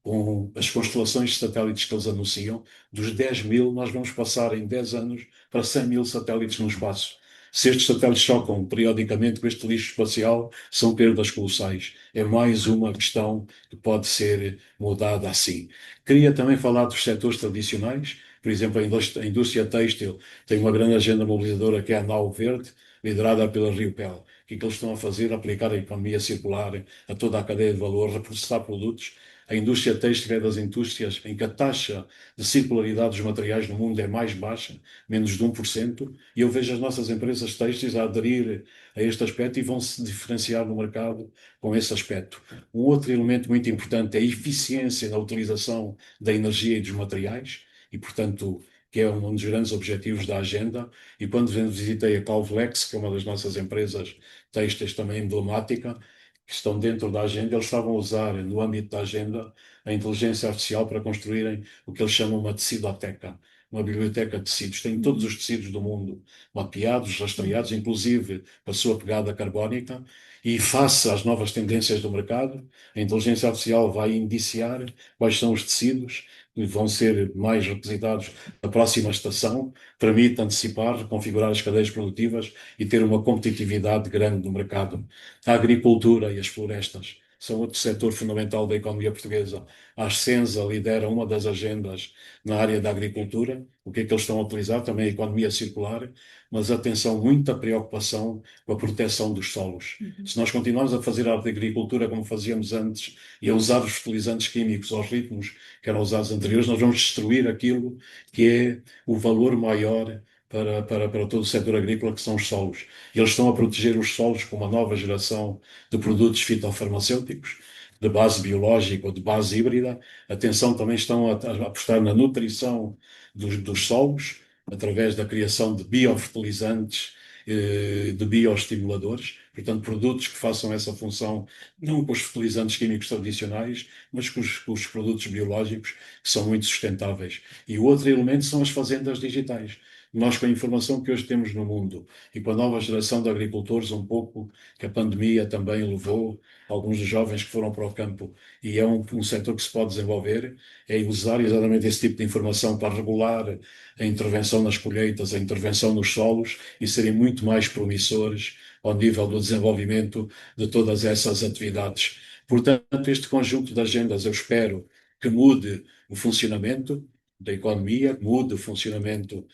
com as constelações de satélites que eles anunciam, dos 10 mil, nós vamos passar em 10 anos para 100 mil satélites no espaço. Se estes satélites chocam periodicamente com este lixo espacial, são perdas colossais. É mais uma questão que pode ser mudada assim. Queria também falar dos setores tradicionais. Por exemplo, a indústria têxtil tem uma grande agenda mobilizadora que é a Nau Verde, liderada pela Riopel. O que é que eles estão a fazer? Aplicar a economia circular a toda a cadeia de valor, reprocessar produtos. A indústria têxtil é das indústrias em que a taxa de circularidade dos materiais no mundo é mais baixa, menos de 1%, e eu vejo as nossas empresas têxteis a aderir a este aspecto e vão se diferenciar no mercado com esse aspecto. Um outro elemento muito importante é a eficiência na utilização da energia e dos materiais, e, portanto, que é um dos grandes objetivos da agenda. E quando visitei a Calvlex, que é uma das nossas empresas têxteis também emblemática, que estão dentro da agenda, eles estavam a usar, no âmbito da agenda, a inteligência artificial para construírem o que eles chamam uma tecidoteca, uma biblioteca de tecidos. Tem todos os tecidos do mundo mapeados, rastreados, inclusive a sua pegada carbónica, e face às novas tendências do mercado, a inteligência artificial vai indiciar quais são os tecidos que vão ser mais requisitados na próxima estação, permite antecipar, reconfigurar as cadeias produtivas e ter uma competitividade grande no mercado. A agricultura e as florestas. são outro setor fundamental da economia portuguesa. A Ascensa lidera uma das agendas na área da agricultura. O que é que eles estão a utilizar? Também a economia circular, mas atenção, muita preocupação com a proteção dos solos. Se nós continuarmos a fazer a agricultura como fazíamos antes e a usar os fertilizantes químicos aos ritmos que eram usados anteriores, nós vamos destruir aquilo que é o valor maior para todo o setor agrícola, que são os solos. E eles estão a proteger os solos com uma nova geração de produtos fitofarmacêuticos, de base biológica ou de base híbrida. Atenção, também estão a apostar na nutrição dos solos, através da criação de biofertilizantes, de bioestimuladores, portanto, produtos que façam essa função, não com os fertilizantes químicos tradicionais, mas com os produtos biológicos, que são muito sustentáveis. E o outro elemento são as fazendas digitais. Nós, com a informação que hoje temos no mundo e com a nova geração de agricultores, um pouco que a pandemia também levou alguns dos jovens que foram para o campo, e é um setor que se pode desenvolver, é usar exatamente esse tipo de informação para regular a intervenção nas colheitas, a intervenção nos solos e serem muito mais promissores ao nível do desenvolvimento de todas essas atividades. Portanto, este conjunto de agendas eu espero que mude o funcionamento da economia, mude o funcionamento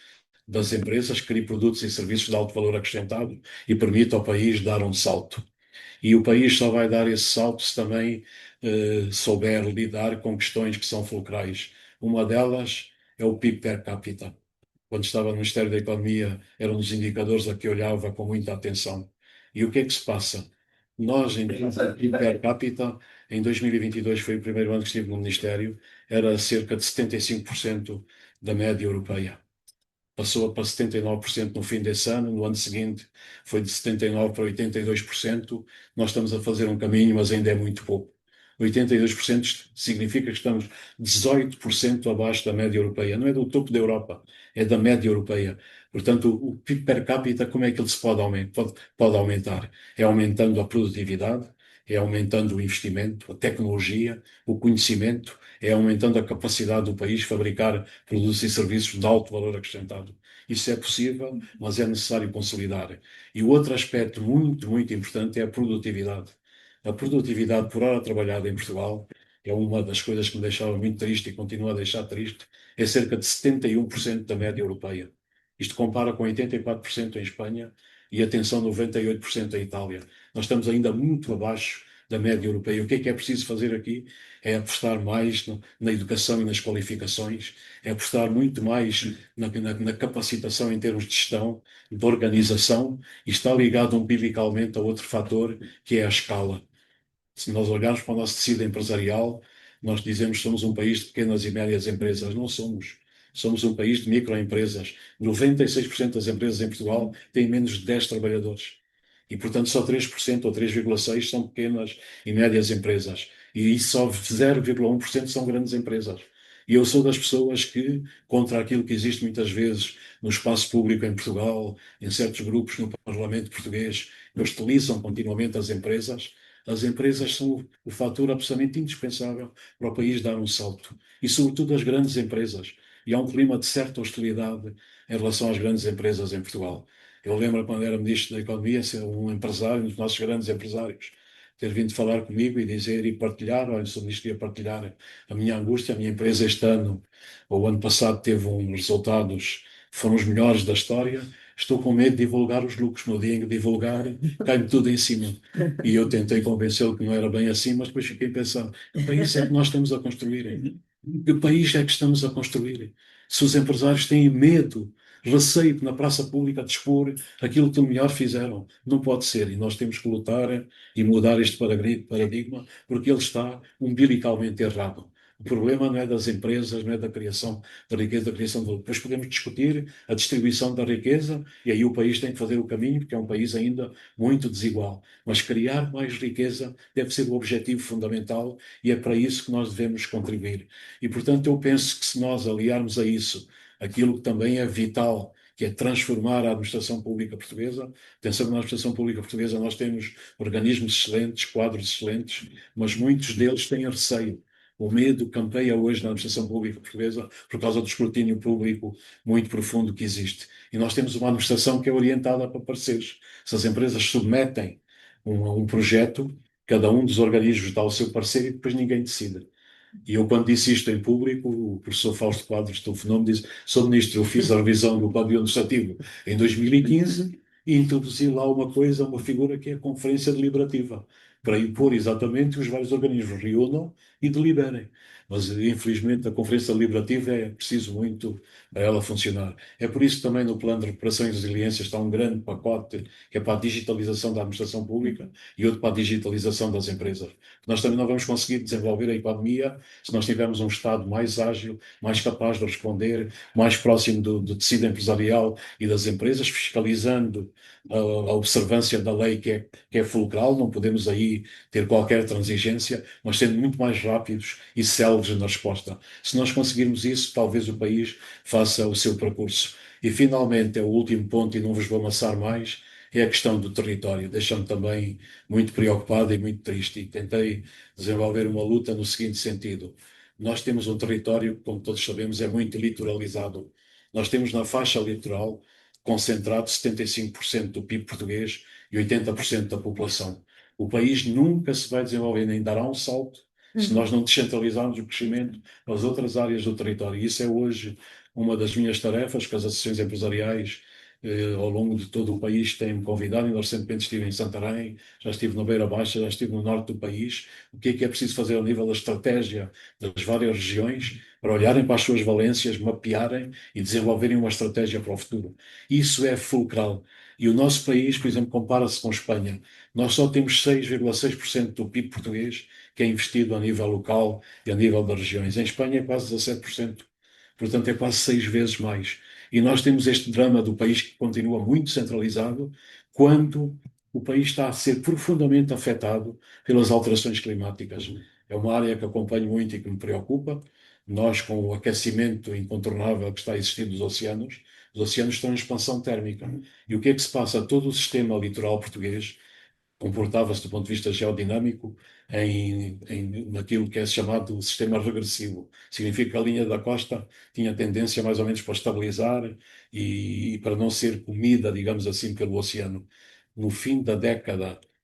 das empresas, crie produtos e serviços de alto valor acrescentado e permita ao país dar um salto. E o país só vai dar esse salto se também souber lidar com questões que são fulcrais. Uma delas é o PIB per capita. Quando estava no Ministério da Economia, era um dos indicadores a que olhava com muita atenção. E o que é que se passa? Nós, em termos de PIB per capita, em 2022 foi o primeiro ano que estive no Ministério, era cerca de 75% da média europeia. Passou para 79% no fim desse ano, no ano seguinte foi de 79% para 82%. Nós estamos a fazer um caminho, mas ainda é muito pouco. 82% significa que estamos 18% abaixo da média europeia. Não é do topo da Europa, é da média europeia. Portanto, o PIB per capita, como é que ele se pode aumentar? É aumentando a produtividade, é aumentando o investimento, a tecnologia, o conhecimento, é aumentando a capacidade do país de fabricar produtos e serviços de alto valor acrescentado. Isso é possível, mas é necessário consolidar. E o outro aspecto muito, muito importante é a produtividade. A produtividade por hora trabalhada em Portugal é uma das coisas que me deixava muito triste e continua a deixar triste. É cerca de 71% da média europeia. Isto compara com 84% em Espanha e, atenção, 98% em Itália. Nós estamos ainda muito abaixo da média europeia. O que é preciso fazer aqui? É apostar mais na educação e nas qualificações, é apostar muito mais na capacitação em termos de gestão, de organização, e está ligado umbilicalmente a outro fator, que é a escala. Se nós olharmos para o nosso tecido empresarial, nós dizemos que somos um país de pequenas e médias empresas. Não somos. Somos um país de microempresas. 96% das empresas em Portugal têm menos de 10 trabalhadores. E, portanto, só 3% ou 3,6% são pequenas e médias empresas. E só 0,1% são grandes empresas. E eu sou das pessoas que, contra aquilo que existe muitas vezes no espaço público em Portugal, em certos grupos no Parlamento português, que hostilizam continuamente as empresas são o fator absolutamente indispensável para o país dar um salto. E, sobretudo, as grandes empresas. E há um clima de certa hostilidade em relação às grandes empresas em Portugal. Eu lembro, quando era Ministro da Economia, ser um empresário, um dos nossos grandes empresários, ter vindo falar comigo e dizer e partilhar, olha, Sr. Ministro, ia partilhar a minha angústia. A minha empresa este ano, ou o ano passado, teve uns resultados que foram os melhores da história. Estou com medo de divulgar os lucros. No dia em que divulgar, cai-me tudo em cima. E eu tentei convencê-lo que não era bem assim, mas depois fiquei pensando, que país é que nós estamos a construir? Que país é que estamos a construir? Se os empresários têm medo, receio na praça pública de expor aquilo que de melhor fizeram, não pode ser. E nós temos que lutar e mudar este paradigma, porque ele está umbilicalmente errado. O problema não é das empresas, não é da criação da riqueza, da criação de valor. Depois podemos discutir a distribuição da riqueza e aí o país tem que fazer o caminho, porque é um país ainda muito desigual. Mas criar mais riqueza deve ser o objetivo fundamental e é para isso que nós devemos contribuir. E, portanto, eu penso que se nós aliarmos a isso aquilo que também é vital, que é transformar a administração pública portuguesa. Atenção que na administração pública portuguesa nós temos organismos excelentes, quadros excelentes, mas muitos deles têm receio. O medo campeia hoje na administração pública portuguesa por causa do escrutínio público muito profundo que existe. E nós temos uma administração que é orientada para parceiros. Se as empresas submetem um projeto, cada um dos organismos dá o seu parecer e depois ninguém decide. E eu, quando disse isto em público, o professor Fausto Quadros telefonou-me e disse: Sr. Ministro, eu fiz a revisão do Código Administrativo em 2015 e introduzi lá uma coisa, uma figura que é a Conferência Deliberativa, para impor exatamente que os vários organismos reúnam e deliberem. Mas, infelizmente, a Conferência Deliberativa é preciso muito a ela funcionar. É por isso que também no Plano de Recuperação e Resiliência está um grande pacote que é para a digitalização da administração pública e outro para a digitalização das empresas. Nós também não vamos conseguir desenvolver a economia se nós tivermos um Estado mais ágil, mais capaz de responder, mais próximo do tecido empresarial e das empresas, fiscalizando a observância da lei que é fulcral, não podemos aí ter qualquer transigência, mas sendo muito mais rápidos e céleres na resposta. Se nós conseguirmos isso, talvez o país faça o seu percurso. E finalmente, é o último ponto, e não vos vou amassar mais, é a questão do território. Deixa-me também muito preocupado e muito triste. E tentei desenvolver uma luta no seguinte sentido. Nós temos um território que, como todos sabemos, é muito litoralizado. Nós temos na faixa litoral concentrado 75% do PIB português e 80% da população. O país nunca se vai desenvolver nem dará um salto se nós não descentralizarmos o crescimento nas outras áreas do território. E isso é hoje uma das minhas tarefas, que as associações empresariais ao longo de todo o país têm-me convidado. Ainda recentemente estive em Santarém, já estive na Beira Baixa, já estive no norte do país. O que é preciso fazer ao nível da estratégia das várias regiões para olharem para as suas valências, mapearem e desenvolverem uma estratégia para o futuro. Isso é fulcral. E o nosso país, por exemplo, compara-se com Espanha. Nós só temos 6,6% do PIB português que é investido a nível local e a nível das regiões. Em Espanha é quase 17%. Portanto, é quase 6 vezes mais. E nós temos este drama do país que continua muito centralizado, quando o país está a ser profundamente afetado pelas alterações climáticas. É uma área que acompanho muito e que me preocupa. Nós, com o aquecimento incontornável que está a existir dos oceanos, os oceanos estão em expansão térmica. E o que é que se passa? Todo o sistema litoral português comportava-se do ponto de vista geodinâmico naquilo que é chamado sistema regressivo. Significa que a linha da costa tinha tendência mais ou menos para estabilizar e para não ser comida, digamos assim, pelo oceano. No fim da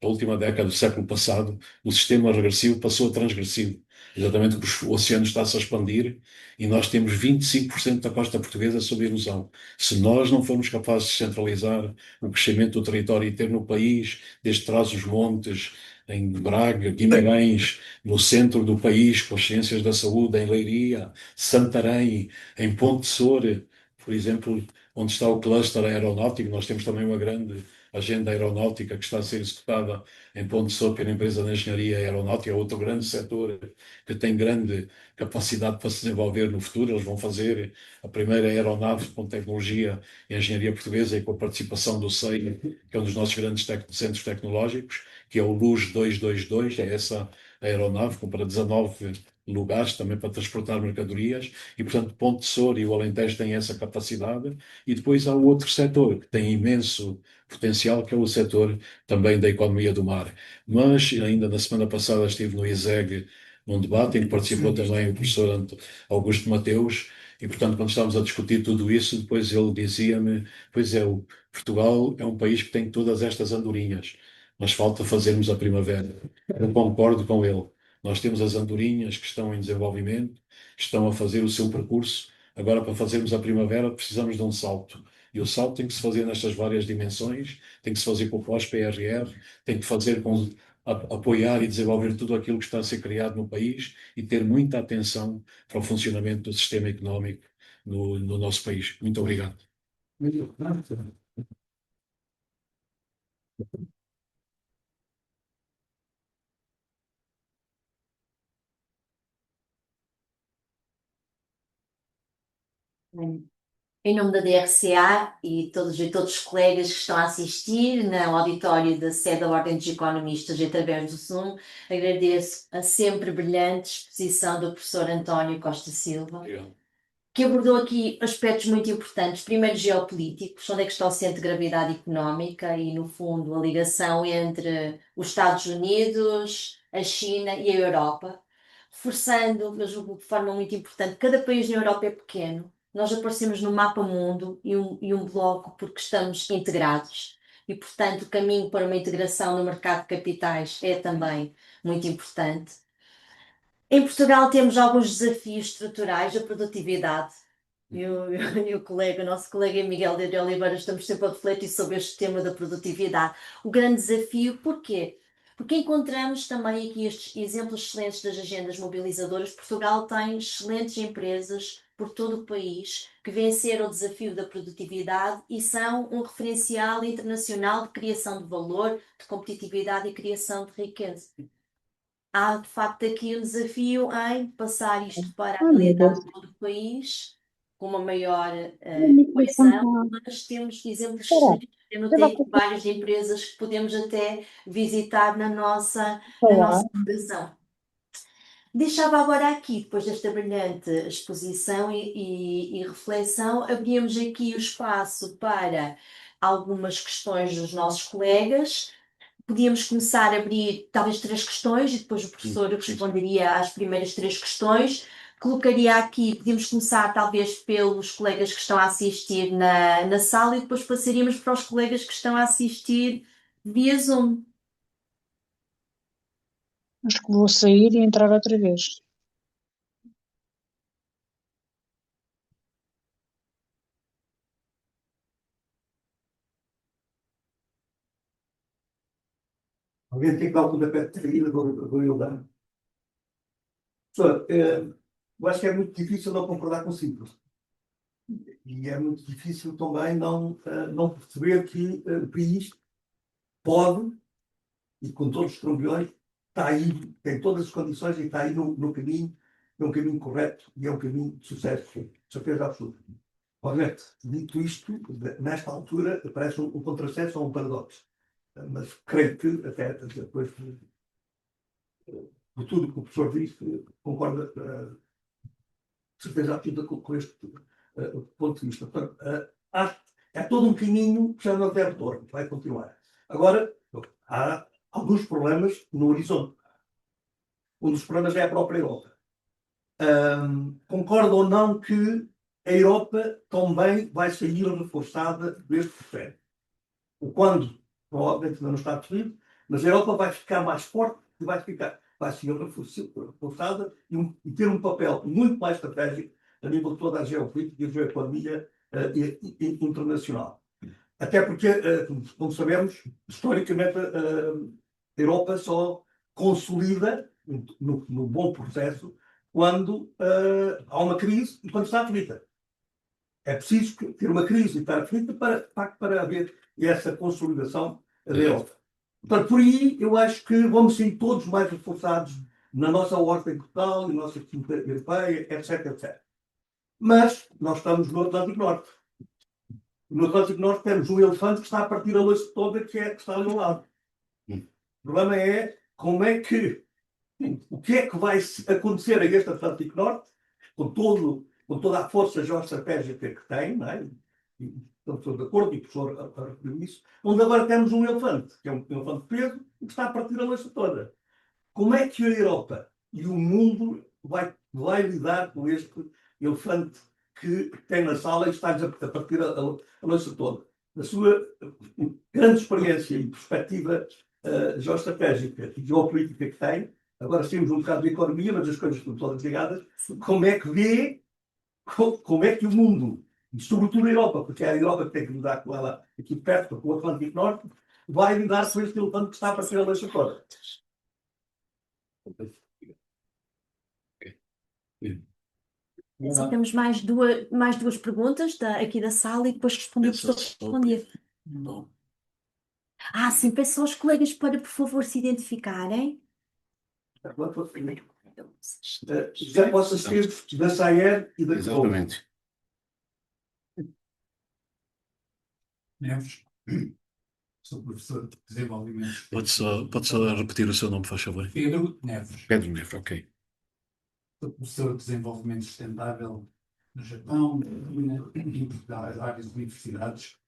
última década do século passado, o sistema regressivo passou a transgressivo. Exatamente porque o oceano está-se a expandir e nós temos 25% da costa portuguesa sob erosão. Se nós não formos capazes de centralizar o crescimento do território e ter no país, desde Trás-os-Montes, em Braga, Guimarães, no centro do país, com as ciências da saúde, em Leiria, Santarém, em Ponte de Soura, por exemplo, onde está o cluster aeronáutico, nós temos também uma grande agenda aeronáutica que está a ser executada em Ponte de Soura pela empresa de engenharia aeronáutica, outro grande setor que tem grande capacidade para se desenvolver no futuro. Eles vão fazer a primeira aeronave com tecnologia e engenharia portuguesa e com a participação do SEI, que é um dos nossos grandes centros tecnológicos, que é o Luz 222, é essa aeronave com para 19 lugares também para transportar mercadorias e, portanto, Ponte de Soura e o Alentejo têm essa capacidade. E depois há o outro setor que tem imenso potencial, que é o setor também da economia do mar. Mas ainda na semana passada estive no ISEG num debate em que participou também o professor Augusto Mateus e, portanto, quando estávamos a discutir tudo isso, depois ele dizia-me, pois é, o Portugal é um país que tem todas estas andorinhas, mas falta fazermos a primavera. Eu concordo com ele. Nós temos as andorinhas que estão em desenvolvimento, que estão a fazer o seu percurso. Agora, para fazermos a primavera, precisamos de um salto. E o salto tem que se fazer nestas várias dimensões, tem que se fazer com o pós-PRR, tem que fazer com apoiar e desenvolver tudo aquilo que está a ser criado no país e ter muita atenção para o funcionamento do sistema económico no nosso país. Muito obrigado. Em nome da DRCA e todos os colegas que estão a assistir no auditório da sede da Ordem dos Economistas e através do Zoom, agradeço a sempre brilhante exposição do professor António Costa Silva, Obrigado. que abordou aqui aspectos muito importantes. Primeiro, geopolíticos, onde é que está o centro de gravidade económica e, no fundo, a ligação entre os Estados Unidos, a China e a Europa, reforçando, eu julgo de forma muito importante, cada país na Europa é pequeno. Nós aparecemos no mapa mundo e um bloco porque estamos integrados. e, portanto, o caminho para uma integração no mercado de capitais é também muito importante. Em Portugal temos alguns desafios estruturais da produtividade. O nosso colega Miguel de Oliveira, estamos sempre a refletir sobre este tema da produtividade. O grande desafio, porquê? Porque encontramos também aqui estes exemplos excelentes das agendas mobilizadoras. Portugal tem excelentes empresas por todo o país que venceram o desafio da produtividade e são um referencial internacional de criação de valor, de competitividade e criação de riqueza. Há, de facto, aqui um desafio em passar isto para a realidade de todo o país, com uma maior coesão, mas temos exemplos excelentes. Eu notei aqui várias empresas que podemos até visitar na nossa operação. Deixava agora aqui, depois desta brilhante exposição e reflexão, abríamos aqui o espaço para algumas questões dos nossos colegas. Podíamos começar a abrir talvez 3 questões e depois o professor responderia às primeiras 3 questões. Colocaria aqui, podíamos começar talvez pelos colegas que estão a assistir na sala e depois passaríamos para os colegas que estão a assistir via Zoom. Acho que vou sair e entrar outra vez. Alguém tem cálculo da saída do Ildar? Professor, eu acho que é muito difícil não concordar consigo. E é muito difícil também não perceber que o país pode, e com todos os trambolhões, está aí, tem todas as condições e está aí no caminho, é um caminho correto e é um caminho de sucesso, de certeza absoluta. Obviamente, dito isto, nesta altura, parece um contrassenso ou um paradoxo. Mas creio que, até depois por tudo que o professor disse, concorda de certeza absoluta com este ponto de vista. Portanto, é todo um caminho que já não tem retorno, vai continuar. Agora, há alguns problemas no horizonte. Um dos problemas é a própria Europa. Concordo ou não que a Europa também vai sair reforçada deste processo. O quando, provavelmente ainda não está definido, mas a Europa vai ficar mais forte e vai ser reforçada e ter um papel muito mais estratégico a nível de toda a geopolítica e a geoeconomia internacional. Até porque, como sabemos, historicamente a Europa só consolida no bom processo quando há uma crise e quando está aflita. É preciso ter uma crise e estar aflita para haver essa consolidação da Europa. Portanto, por aí eu acho que vamos ser todos mais reforçados na nossa ordem total, na nossa quinta europeia, etc, etc. Mas nós estamos no Atlântico Norte. No Atlântico Norte temos um elefante que está a partir a luz toda, que está ali ao lado. O problema é o que é que vai acontecer a este Atlântico Norte, com toda a força geoestratégica que tem, não é? Estou de acordo, e o professor referiu isso, onde agora temos um elefante, que é um elefante preso, e que está a partir a lança toda. Como é que a Europa e o mundo vai lidar com este elefante que tem na sala e está a partir a lança toda? Na sua grande experiência e perspectiva geoestratégica e geopolítica que tem, agora temos um bocado de economia, mas as coisas estão todas ligadas, como é que vê, como é que o mundo, e sobretudo a Europa, porque é a Europa que tem que lidar com ela aqui perto, com o Atlântico Norte, vai lidar com este elefante que está a aparecer a lança toda. Sim, temos mais duas perguntas aqui da sala e depois responder o professor respondia. Sim, peço aos colegas para, por favor, se identificarem. Já posso assistir da SAER e da Exatamente. Neves, sou professor de desenvolvimento. Pode só repetir o seu nome, faz favor. Pedro Neves. Pedro Neves, ok. Sou professor de desenvolvimento sustentável no Japão, em Portugal, em várias universidades.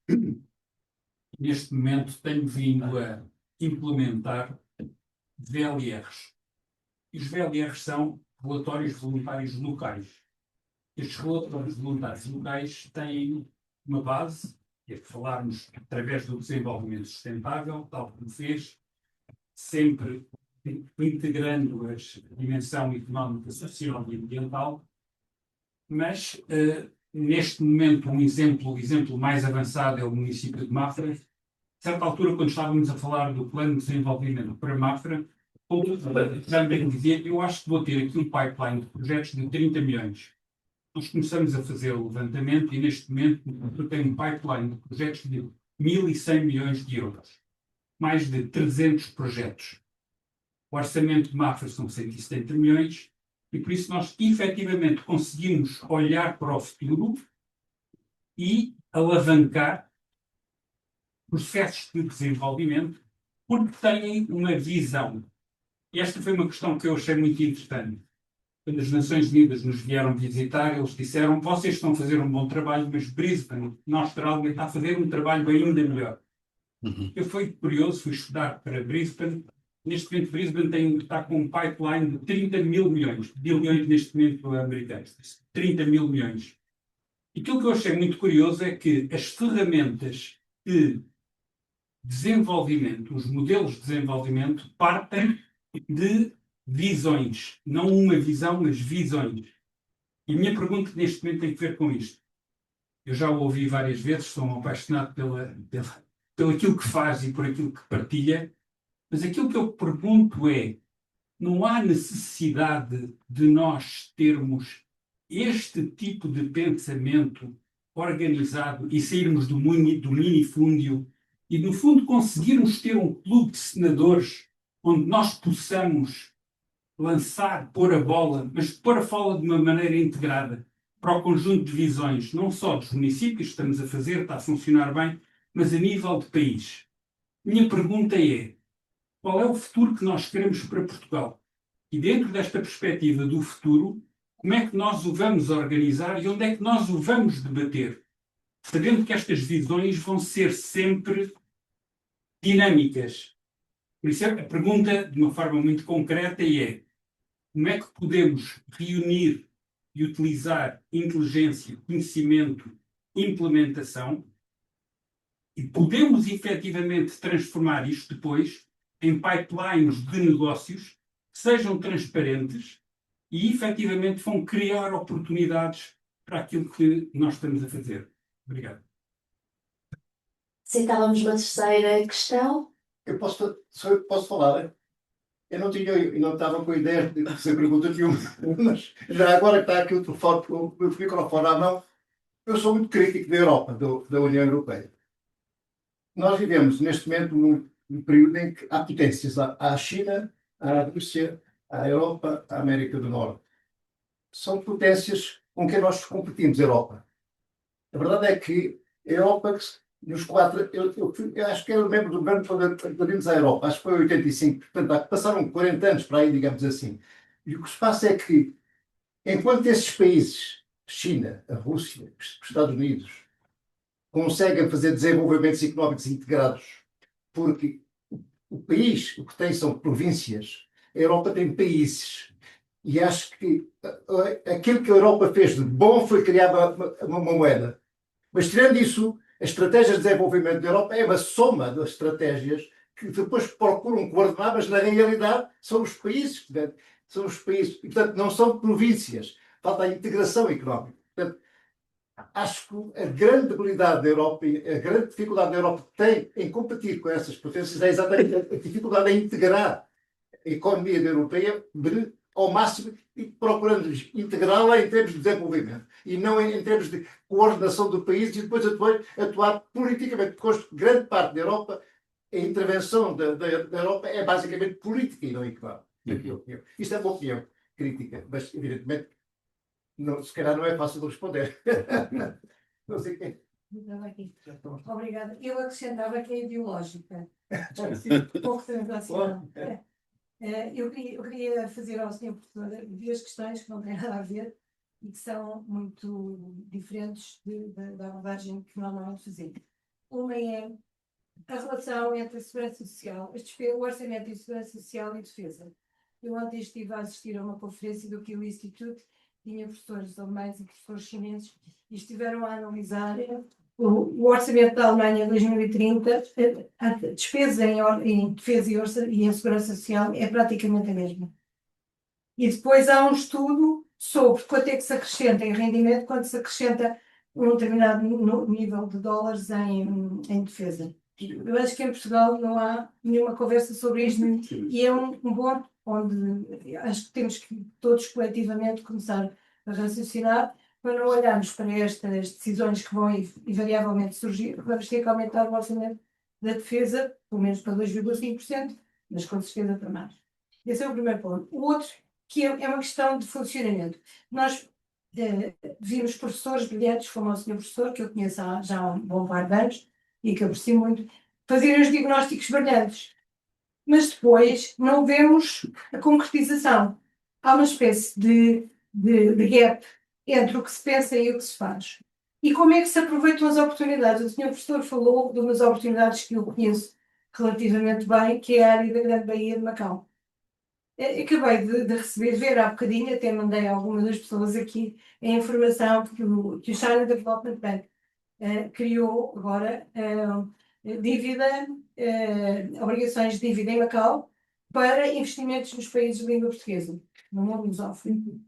Neste momento tenho vindo a implementar VLRs. E os VLRs são relatórios voluntários locais. Estes relatórios voluntários locais têm uma base, é falarmos através do desenvolvimento sustentável, tal como fez, sempre integrando a dimensão económica, social e ambiental, mas neste momento o exemplo mais avançado é o município de Mafra. A certa altura, quando estávamos a falar do plano de desenvolvimento para Mafra, também dizia, eu acho que vou ter aqui um pipeline de projetos de 30 milhões. Nós começamos a fazer o levantamento e neste momento eu tenho um pipeline de projetos de 1.100 milhões de euros. Mais de 300 projetos. O orçamento de Mafra são 170 milhões e por isso nós efetivamente conseguimos olhar para o futuro e alavancar processos de desenvolvimento porque têm uma visão. E esta foi uma questão que eu achei muito interessante. Quando as Nações Unidas nos vieram visitar, eles disseram: vocês estão a fazer um bom trabalho, mas Brisbane, na Austrália, está a fazer um trabalho ainda melhor. Eu fui curioso, fui estudar para Brisbane. Neste momento, Brisbane está com um pipeline de 30 mil milhões, bilhões neste momento americanos, 30 mil milhões. E aquilo que eu achei muito curioso é que as ferramentas de desenvolvimento, os modelos de desenvolvimento, partem de visões. Não uma visão, mas visões. E a minha pergunta neste momento tem que ver com isto. Eu já o ouvi várias vezes, sou um apaixonado pelo aquilo que faz e por aquilo que partilha, mas aquilo que eu pergunto é, não há necessidade de nós termos este tipo de pensamento organizado e sairmos do minifúndio e, no fundo, conseguirmos ter um clube de senadores onde nós possamos lançar, pôr a bola, mas pôr a bola de uma maneira integrada para o conjunto de visões, não só dos municípios, que estamos a fazer, está a funcionar bem, mas a nível de país. Minha pergunta é, qual é o futuro que nós queremos para Portugal? E dentro desta perspectiva do futuro, como é que nós o vamos organizar e onde é que nós o vamos debater? Sabendo que estas visões vão ser sempre dinâmicas. Por isso, a pergunta, de uma forma muito concreta, é como é que podemos reunir e utilizar inteligência, conhecimento, implementação e podemos efetivamente transformar isto depois em pipelines de negócios que sejam transparentes e efetivamente vão criar oportunidades para aquilo que nós estamos a fazer. Obrigado. Aceitávamos uma terceira questão. Eu posso falar, né? Eu não estava com a ideia de fazer pergunta nenhuma, mas já agora que está aqui o telefone, o microfone à mão, eu sou muito crítico da Europa, da União Europeia. Nós vivemos neste momento num período em que há potências, há a China, há a Rússia, há a Europa, a América do Norte. São potências com quem nós competimos, a Europa. A verdade é que a Europa, nos quatro, eu acho que era membro do governo quando vimos à Europa, acho que foi em 85, portanto, passaram 40 anos para aí, digamos assim. E o que se passa é que, enquanto esses países, China, a Rússia, os Estados Unidos, conseguem fazer desenvolvimentos económicos integrados, porque o país, o que tem são províncias, a Europa tem países. E acho que aquilo que a Europa fez de bom foi criar uma moeda. Mas, tirando isso, as estratégias de desenvolvimento da Europa é uma soma das estratégias que depois procuram coordenar, mas na realidade são os países. São os países. E, portanto, não são províncias. Falta a integração económica. Portanto, acho que a grande debilidade da Europa, a grande dificuldade da Europa tem em competir com essas potências é exatamente a dificuldade em integrar a economia da europeia ao máximo e procurando integrá-la em termos de desenvolvimento e não em termos de coordenação do país e depois atuar politicamente, porque grande parte da Europa, a intervenção da Europa é basicamente política e não económica. Isto é uma opinião crítica, mas evidentemente se calhar não é fácil de responder. Não sei quem. Obrigada. Eu acrescentava que é ideológica. Pouco transacional. Eu queria fazer ao Sr. Professor duas questões que não têm nada a ver e que são muito diferentes da abordagem que normalmente fazemos. Uma é a relação entre a segurança social, o orçamento de segurança social e defesa. Eu ontem estive a assistir a uma conferência do Kiel Institute, tinha professores alemães e professores chineses, e estiveram a analisar o orçamento da Alemanha 2030, a despesa em defesa e em segurança social é praticamente a mesma. E depois há um estudo sobre quanto é que se acrescenta em rendimento, quanto se acrescenta um determinado nível de dólares em defesa. Eu acho que em Portugal não há nenhuma conversa sobre isto e é um ponto onde acho que temos que todos coletivamente começar a raciocinar para não olharmos para estas decisões que vão invariavelmente surgir. Vamos ter que aumentar o orçamento da defesa, pelo menos para 2,5%, mas com certeza para mais. Esse é o primeiro ponto. O outro, que é uma questão de funcionamento. Nós vimos professores brilhantes, como o senhor professor, que eu conheço já há um bom par de anos e que aprecio muito, fazerem os diagnósticos brilhantes. Mas depois não vemos a concretização. Há uma espécie de gap entre o que se pensa e o que se faz. E como é que se aproveitam as oportunidades? O senhor professor falou de umas oportunidades que eu conheço relativamente bem, que é a área da Grande Baía de Macau. Acabei de receber, ver há bocadinho, até mandei a algumas das pessoas aqui a informação que o China Development Bank criou agora obrigações de dívida em Macau para investimentos nos países de língua portuguesa, no mundo lusófono.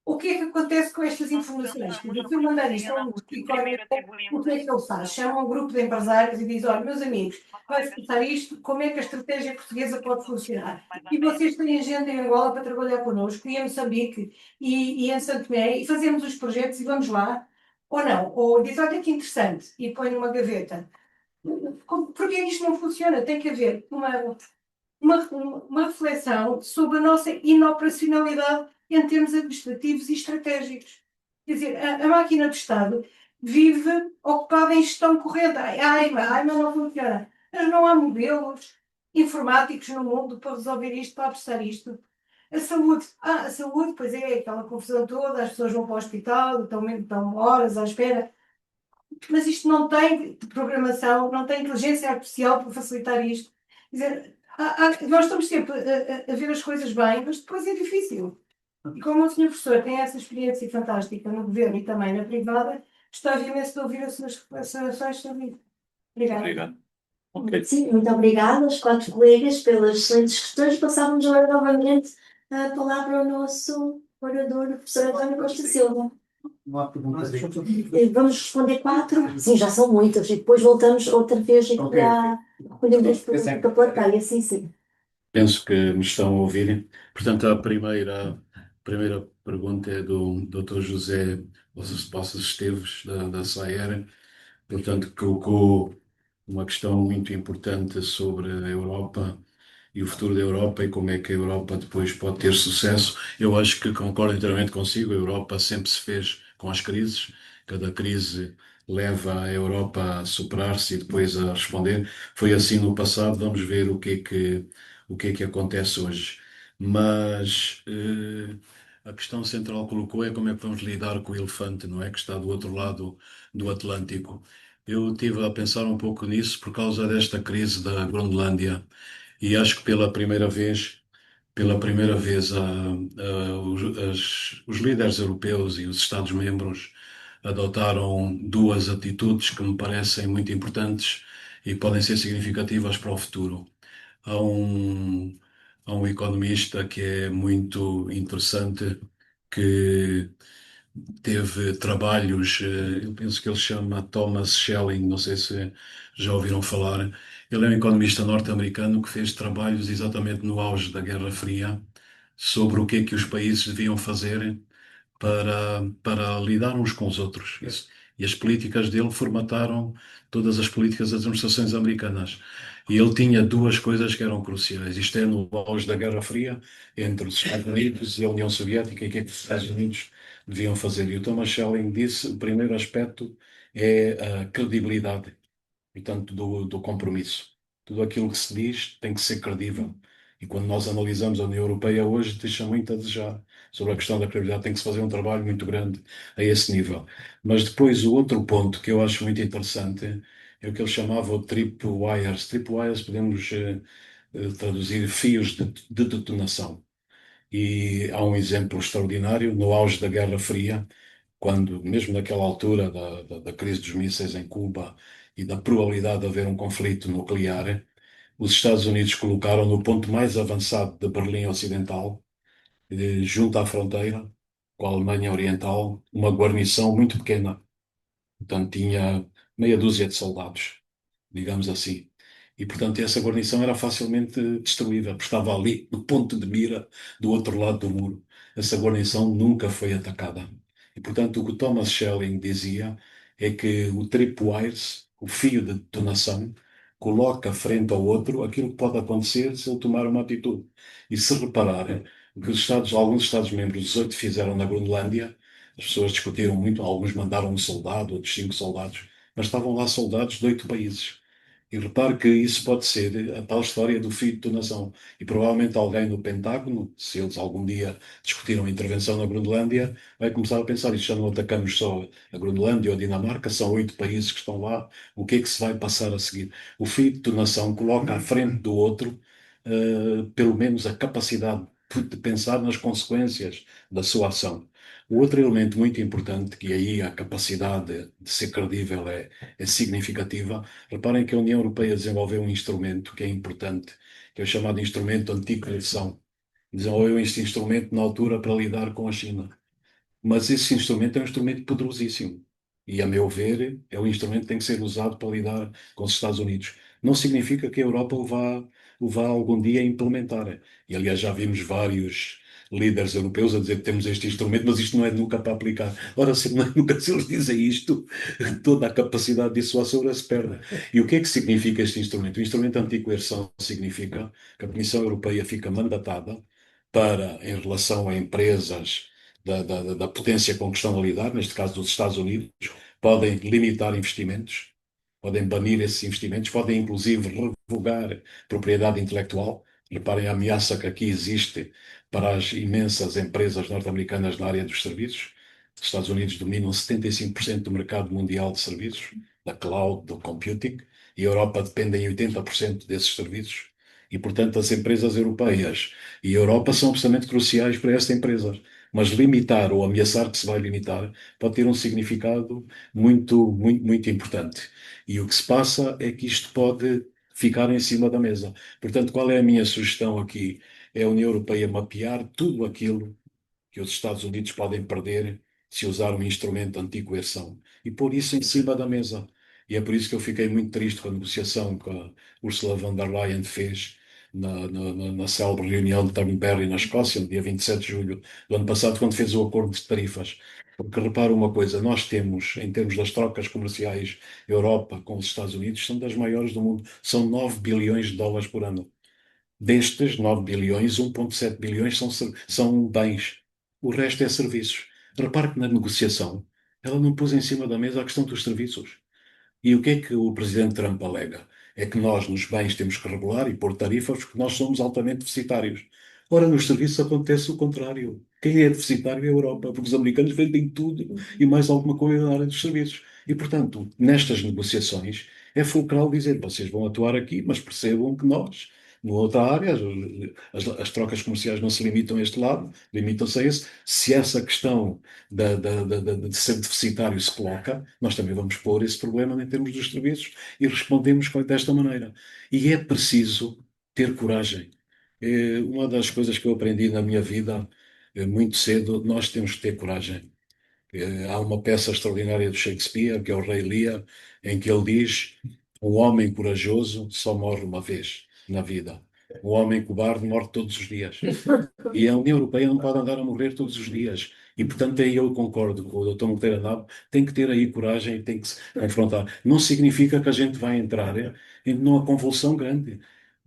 O que é que acontece com estas informações? Se eu mandar isto a um grupo de economia, o que é que ele faz? Chama um grupo de empresários e diz: olha, meus amigos, vai-se passar isto, como é que a estratégia portuguesa pode funcionar? E vocês têm agenda em Angola para trabalhar connosco, e em Moçambique, e em Santo Tomé, e fazemos os projetos e vamos lá, ou não? Ou diz: olha que interessante, e põe numa gaveta. Porque isto não funciona? Tem que haver uma reflexão sobre a nossa inoperacionalidade em termos administrativos e estratégicos. Quer dizer, a máquina do Estado vive ocupada em gestão corrente. A AIMA não funciona. Mas não há modelos informáticos no mundo para resolver isto, para apressar isto. A saúde, pois é, aquela confusão toda, as pessoas vão para o hospital, estão horas à espera. Mas isto não tem programação, não tem inteligência artificial para facilitar isto. Quer dizer, nós estamos sempre a ver as coisas bem, mas depois é difícil. E como o senhor professor tem essa experiência fantástica no governo e também na privada, gostava imenso de ouvir as suas reflexões sobre isso. Obrigada. Obrigado. Ok. Sim, muito obrigada aos quatro colegas pelas excelentes questões. Passávamos agora novamente a palavra ao nosso orador, o professor António Costa Silva. Não há perguntas. Vamos responder quatro? Sim, já são muitas. E depois voltamos outra vez e Ok. recolhemos as perguntas da plateia. Sim, sim. Penso que me estão a ouvir. Portanto, a primeira pergunta é do Dr. José Poços Esteves, da SAER. Portanto, colocou uma questão muito importante sobre a Europa e o futuro da Europa e como é que a Europa depois pode ter sucesso. Eu acho que concordo inteiramente consigo. A Europa sempre se fez com as crises. Cada crise leva a Europa a superar-se e depois a responder. Foi assim no passado. Vamos ver o que é que acontece hoje. Mas a questão central que colocou é como é que vamos lidar com o elefante, não é? Que está do outro lado do Atlântico. Eu estive a pensar um pouco nisso por causa desta crise da Groenlândia e acho que pela primeira vez os líderes europeus e os Estados-membros adotaram duas atitudes que me parecem muito importantes e podem ser significativas para o futuro. Há um, há um economista que é muito interessante que teve trabalhos, eu penso que ele chama Thomas Schelling, não sei se já ouviram falar. Ele é um economista norte-americano que fez trabalhos exatamente no auge da Guerra Fria sobre o que é que os países deviam fazer para lidar uns com os outros. E as políticas dele formataram todas as políticas das administrações americanas. E ele tinha duas coisas que eram cruciais. Isto é no auge da Guerra Fria, entre os Estados Unidos e a União Soviética, e o que é que os Estados Unidos deviam fazer. E o Thomas Schelling disse, o primeiro aspecto é a credibilidade, portanto, do compromisso. Tudo aquilo que se diz tem que ser credível. E quando nós analisamos a União Europeia hoje, deixa muito a desejar sobre a questão da credibilidade. Tem que se fazer um trabalho muito grande a esse nível. Mas depois o outro ponto que eu acho muito interessante é o que ele chamava o tripwires. Tripwires podemos traduzir fios de detonação. E há um exemplo extraordinário no auge da Guerra Fria, quando, mesmo naquela altura da crise dos mísseis em Cuba e da probabilidade de haver um conflito nuclear, os Estados Unidos colocaram no ponto mais avançado de Berlim Ocidental, junto à fronteira com a Alemanha Oriental, uma guarnição muito pequena. Portanto, tinha meia dúzia de soldados, digamos assim. E, portanto, essa guarnição era facilmente destruída, porque estava ali no ponto de mira do outro lado do muro. Essa guarnição nunca foi atacada. E, portanto, o que o Thomas Schelling dizia é que o tripwires, o fio de detonação, coloca frente ao outro aquilo que pode acontecer se ele tomar uma atitude. E se repararem, o que alguns Estados-membros, os 8 fizeram na Groenlândia, as pessoas discutiram muito, alguns mandaram um soldado, outros 5 soldados, mas estavam lá soldados de 8 países. E repare que isso pode ser a tal história do fio de detonação. E provavelmente alguém no Pentágono, se eles algum dia discutiram a intervenção na Groenlândia, vai começar a pensar, isto já não atacamos só a Groenlândia ou a Dinamarca, são 8 países que estão lá, o que é que se vai passar a seguir? O fio de detonação coloca à frente do outro, pelo menos a capacidade de pensar nas consequências da sua ação. O outro elemento muito importante, que aí a capacidade de ser credível é significativa. Reparem que a União Europeia desenvolveu um instrumento que é importante, que é o chamado instrumento anticorrupção. Desenvolveu este instrumento na altura para lidar com a China. Mas esse instrumento é um instrumento poderosíssimo. E, a meu ver, é um instrumento que tem que ser usado para lidar com os Estados Unidos. Não significa que a Europa o vá algum dia implementar. E, aliás, já vimos vários líderes europeus a dizer que temos este instrumento, mas isto não é nunca para aplicar. Ora, se nunca se eles dizem isto, toda a capacidade de dissuasora se perde. E o que é que significa este instrumento? O instrumento anticoerção significa que a Comissão Europeia fica mandatada para, em relação a empresas da potência com que estão a lidar, neste caso dos Estados Unidos, podem limitar investimentos, podem banir esses investimentos, podem inclusive revogar propriedade intelectual. Reparem a ameaça que aqui existe para as imensas empresas norte-americanas na área dos serviços. Os Estados Unidos dominam 75% do mercado mundial de serviços, da cloud, do computing, e a Europa depende em 80% desses serviços. E, portanto, as empresas europeias e a Europa são absolutamente cruciais para esta empresa. Mas limitar ou ameaçar que se vai limitar pode ter um significado muito, muito, muito importante. E o que se passa é que isto pode ficar em cima da mesa. Portanto, qual é a minha sugestão aqui? É a União Europeia mapear tudo aquilo que os Estados Unidos podem perder se usar um instrumento anti-coerção e pôr isso em cima da mesa. E é por isso que eu fiquei muito triste com a negociação que a Ursula von der Leyen fez na célebre reunião de Turnberry, na Escócia, no dia 27 de julho do ano passado, quando fez o acordo de tarifas. Porque repara uma coisa, nós temos, em termos das trocas comerciais, Europa com os Estados Unidos, são das maiores do mundo, são 9 bilhões de dólares por ano. Destes 9 bilhões, 1,7 bilhões são bens. O resto é serviços. Repare que na negociação ela não pôs em cima da mesa a questão dos serviços. E o que é que o presidente Trump alega? É que nós, nos bens, temos que regular e pôr tarifas porque nós somos altamente deficitários. Ora, nos serviços acontece o contrário. Quem é deficitário é a Europa, porque os americanos vendem tudo e mais alguma coisa na área dos serviços. E, portanto, nestas negociações, é fulcral dizer, vocês vão atuar aqui, mas percebam que nós, numa outra área, as trocas comerciais não se limitam a este lado, limitam-se a esse. Se essa questão de ser deficitário se coloca, nós também vamos pôr esse problema em termos dos serviços e respondemos desta maneira. E é preciso ter coragem. Uma das coisas que eu aprendi na minha vida, muito cedo, nós temos que ter coragem. Há uma peça extraordinária do Shakespeare, que é o Rei Lear, em que ele diz: um homem corajoso só morre uma vez na vida. Um homem cobarde morre todos os dias. E a União Europeia não pode andar a morrer todos os dias. E, portanto, aí eu concordo com o Dr. Monteiro Nabo, tem que ter aí coragem e tem que se confrontar. Não significa que a gente vai entrar numa convulsão grande.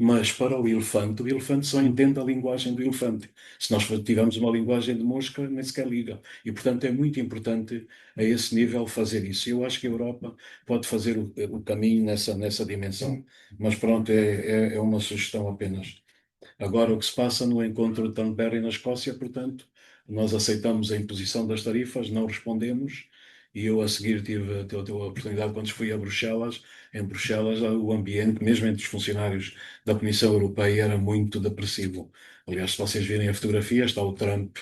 Mas para o elefante só entende a linguagem do elefante. Se nós tivermos uma linguagem de mosca, nem sequer liga. E, portanto, é muito importante a esse nível fazer isso. Eu acho que a Europa pode fazer o caminho nessa dimensão. Mas pronto, é uma sugestão apenas. Agora, o que se passa no encontro de Turnberry na Escócia, portanto, nós aceitamos a imposição das tarifas, não respondemos, e eu a seguir tive a oportunidade, quando fui a Bruxelas, em Bruxelas o ambiente, mesmo entre os funcionários da Comissão Europeia, era muito depressivo. Aliás, se vocês virem a fotografia, está o Trump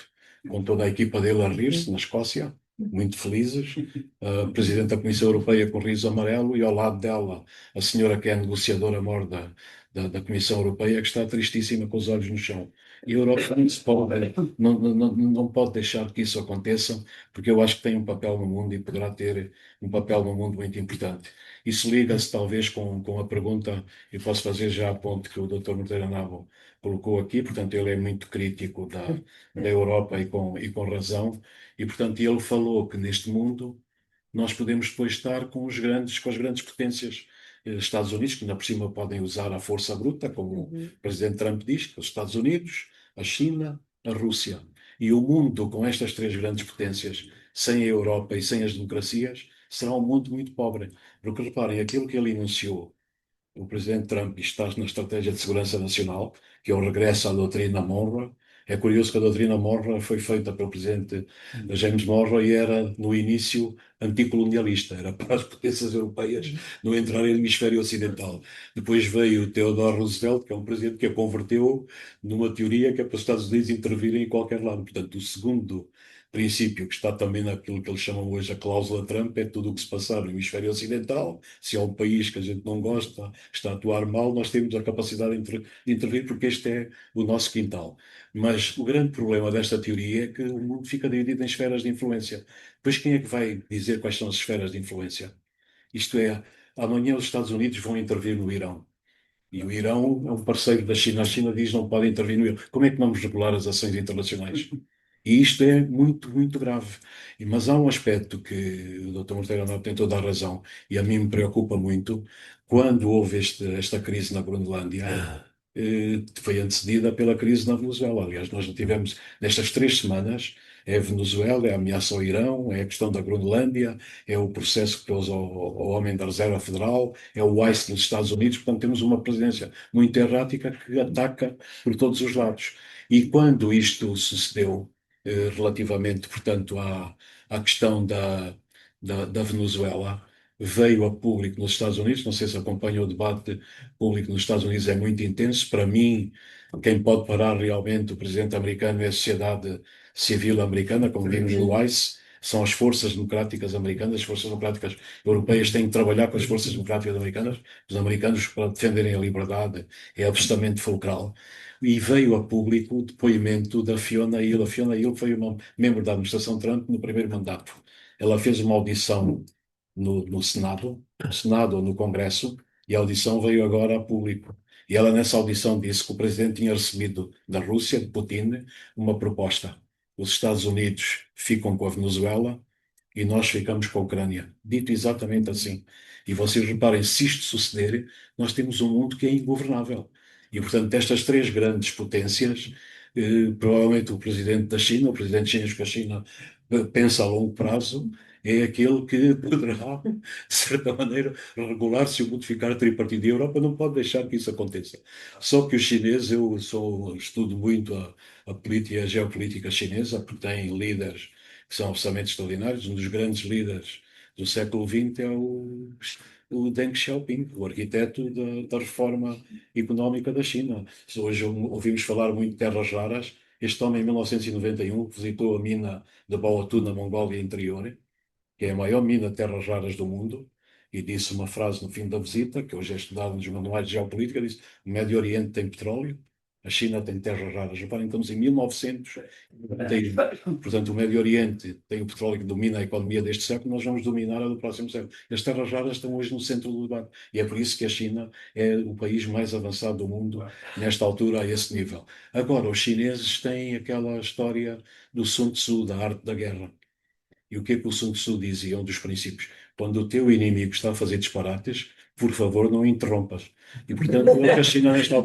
com toda a equipa dele a rir-se na Escócia, muito felizes. A Presidente da Comissão Europeia com riso amarelo e ao lado dela a senhora que é a negociadora mor da Comissão Europeia, que está tristíssima com os olhos no chão. E a Europa não pode deixar que isso aconteça, porque eu acho que tem um papel no mundo e poderá ter um papel no mundo muito importante. Isso liga-se talvez com a pergunta, e posso fazer já a ponte que o Dr. Monteiro Nabo colocou aqui, portanto ele é muito crítico da Europa e com razão, e portanto ele falou que neste mundo nós podemos depois estar com as grandes potências, Estados Unidos, que ainda por cima podem usar a força bruta, como o Presidente Trump diz, que os Estados Unidos, a China, a Rússia. E o mundo com estas três grandes potências, sem a Europa e sem as democracias, será um mundo muito pobre. Porque reparem, aquilo que ele enunciou, o Presidente Trump, está na Estratégia de Segurança Nacional, que é o regresso à doutrina Monroe. É curioso que a doutrina Monroe foi feita pelo Presidente James Monroe e era, no início, anticolonialista. Era para as potências europeias não entrarem no hemisfério ocidental. Depois veio o Theodore Roosevelt, que é um presidente que a converteu numa teoria que é para os Estados Unidos intervirem em qualquer lado. Portanto, o segundo princípio, que está também naquilo que eles chamam hoje a cláusula Trump, é tudo o que se passar no hemisfério ocidental. Se há um país que a gente não gosta, está a atuar mal, nós temos a capacidade de intervir, porque este é o nosso quintal. Mas o grande problema desta teoria é que o mundo fica dividido em esferas de influência. Depois, quem é que vai dizer quais são as esferas de influência? Isto é, amanhã os Estados Unidos vão intervir no Irão. E o Irão é um parceiro da China. A China diz que não pode intervir no Irão. Como é que vamos regular as ações internacionais? E isto é muito grave. Mas há um aspecto que o Dr. Monteiro Lobato tem toda a razão, e a mim me preocupa muito. Quando houve esta crise na Groenlândia, foi antecedida pela crise na Venezuela. Aliás, nós tivemos, nestas 3 semanas, é a Venezuela, é a ameaça ao Irão, é a questão da Groenlândia, é o processo que pôs ao homem da Reserva Federal, é o ICE nos Estados Unidos. Portanto, temos uma presidência muito errática que ataca por todos os lados. E quando isto sucedeu, relativamente, portanto, à questão da Venezuela, veio a público nos Estados Unidos. Não sei se acompanha o debate público nos Estados Unidos, é muito intenso. Para mim, quem pode parar realmente o presidente americano é a sociedade civil americana, como vimos no ICE. São as forças democráticas americanas, as forças democráticas europeias têm que trabalhar com as forças democráticas americanas. Os americanos, para defenderem a liberdade, é absolutamente fulcral. E veio a público o depoimento da Fiona Hill. A Fiona Hill foi uma membro da administração Trump no primeiro mandato. Ela fez uma audição no Senado ou no Congresso, e a audição veio agora a público. E ela, nessa audição, disse que o presidente tinha recebido da Rússia, de Putin, uma proposta. Os Estados Unidos ficam com a Venezuela e nós ficamos com a Ucrânia. Dito exatamente assim. E vocês reparem, se isto suceder, nós temos um mundo que é ingovernável. E, portanto, destas três grandes potências, provavelmente o presidente da China, o presidente chinês, que a China pensa a longo prazo, é aquele que poderá, de certa maneira, regular se o mundo ficar tripartido. E a Europa não pode deixar que isso aconteça. Só que os chineses, estudo muito a política e a geopolítica chinesa, porque tem líderes que são absolutamente extraordinários. Um dos grandes líderes do século XX é o Deng Xiaoping, o arquiteto da reforma económica da China. Se hoje ouvimos falar muito de terras raras, este homem, em 1991, visitou a mina de Baotou, na Mongólia Interior, que é a maior mina de terras raras do mundo, e disse uma frase no fim da visita, que hoje é estudada nos manuais de geopolítica, disse: o Médio Oriente tem petróleo, a China tem terras raras. Reparem, estamos em 1991. Portanto, o Médio Oriente tem o petróleo que domina a economia deste século, nós vamos dominar a do próximo século. As terras raras estão hoje no centro do debate. E é por isso que a China é o país mais avançado do mundo, nesta altura, a esse nível. Agora, os chineses têm aquela história do Sun Tzu, da arte da guerra. E o que é que o Sun Tzu dizia? Um dos princípios: quando o teu inimigo está a fazer disparates, por favor, não interrompas. E, portanto, é o que a China nesta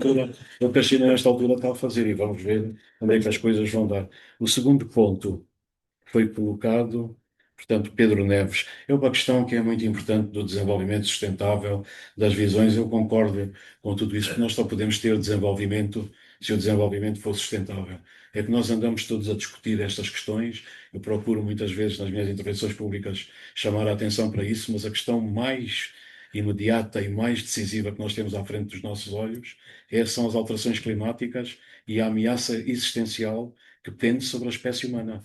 altura está a fazer, e vamos ver onde é que as coisas vão dar. O segundo ponto foi colocado, portanto, Pedro Neves. É uma questão que é muito importante do desenvolvimento sustentável, das visões. Eu concordo com tudo isso, que nós só podemos ter desenvolvimento se o desenvolvimento for sustentável. É que nós andamos todos a discutir estas questões. Eu procuro muitas vezes nas minhas intervenções públicas chamar a atenção para isso, mas a questão mais imediata e mais decisiva que nós temos à frente dos nossos olhos são as alterações climáticas e a ameaça existencial que pende sobre a espécie humana.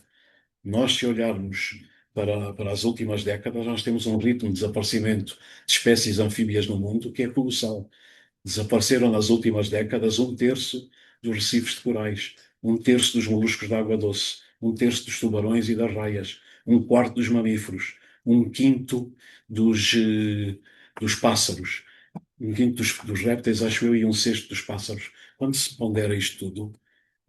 Nós, se olharmos para as últimas décadas, nós temos um ritmo de desaparecimento de espécies anfíbias no mundo que é colossal. Desapareceram nas últimas décadas um terço dos recifes de corais, um terço dos moluscos de água doce, um terço dos tubarões e das raias, um quarto dos mamíferos, um quinto dos pássaros, um quinto dos répteis, acho eu, e um sexto dos pássaros. Quando se pondera isto tudo,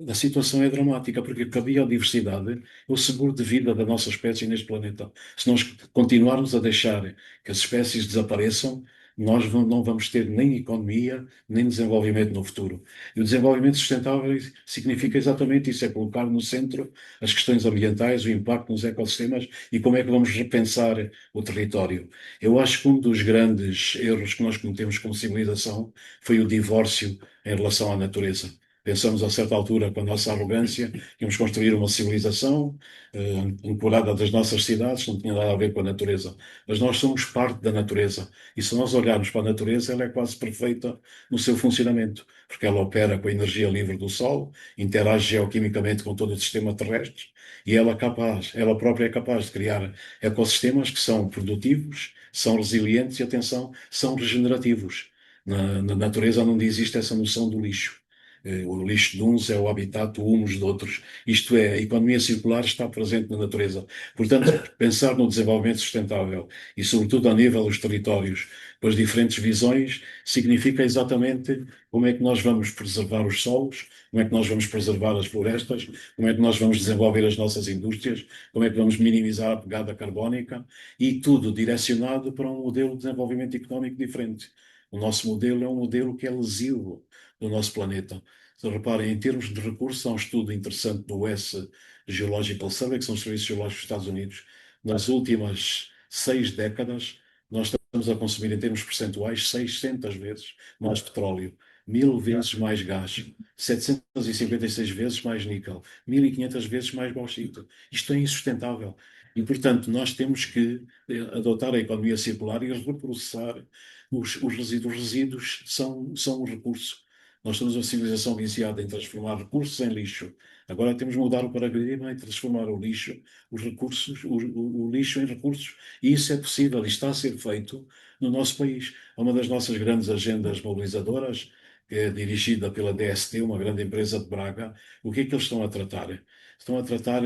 a situação é dramática, porque a biodiversidade é o seguro de vida da nossa espécie neste planeta. Se nós continuarmos a deixar que as espécies desapareçam, nós não vamos ter nem economia, nem desenvolvimento no futuro. E o desenvolvimento sustentável significa exatamente isso, é colocar no centro as questões ambientais, o impacto nos ecossistemas e como é que vamos repensar o território. Eu acho que um dos grandes erros que nós cometemos como civilização foi o divórcio em relação à natureza. Pensamos a certa altura, com a nossa arrogância, que íamos construir uma civilização ancorada das nossas cidades, não tinha nada a ver com a natureza. Mas nós somos parte da natureza. E se nós olharmos para a natureza, ela é quase perfeita no seu funcionamento, porque ela opera com a energia livre do Sol, interage geoquimicamente com todo o sistema terrestre, e ela própria é capaz de criar ecossistemas que são produtivos, são resilientes e, atenção, são regenerativos. Na natureza não existe essa noção do lixo. O lixo de uns é o habitat, o humus de outros. Isto é, a economia circular está presente na natureza. Portanto, pensar no desenvolvimento sustentável e, sobretudo, a nível dos territórios, com as diferentes visões, significa exatamente como é que nós vamos preservar os solos, como é que nós vamos preservar as florestas, como é que nós vamos desenvolver as nossas indústrias, como é que vamos minimizar a pegada carbónica e tudo direcionado para um modelo de desenvolvimento económico diferente. O nosso modelo é um modelo que é lesivo do nosso planeta. Se reparem, em termos de recursos, há um estudo interessante do US Geological Survey, que são os serviços geológicos dos Estados Unidos. Nas últimas 6 décadas, nós estamos a consumir, em termos percentuais, 600 vezes mais petróleo, 1000 vezes mais gás, 756 vezes mais níquel, 1500 vezes mais bauxito. Isto é insustentável. E, portanto, nós temos que adotar a economia circular e reprocessar os resíduos. Os resíduos são um recurso. Nós somos uma civilização viciada em transformar recursos em lixo. Agora temos de mudar o paradigma e transformar o lixo, os recursos, o lixo em recursos. E isso é possível e está a ser feito no nosso país. É uma das nossas grandes agendas mobilizadoras, que é dirigida pela DST, uma grande empresa de Braga. O que é que eles estão a tratar? Estão a tratar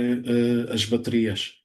as baterias.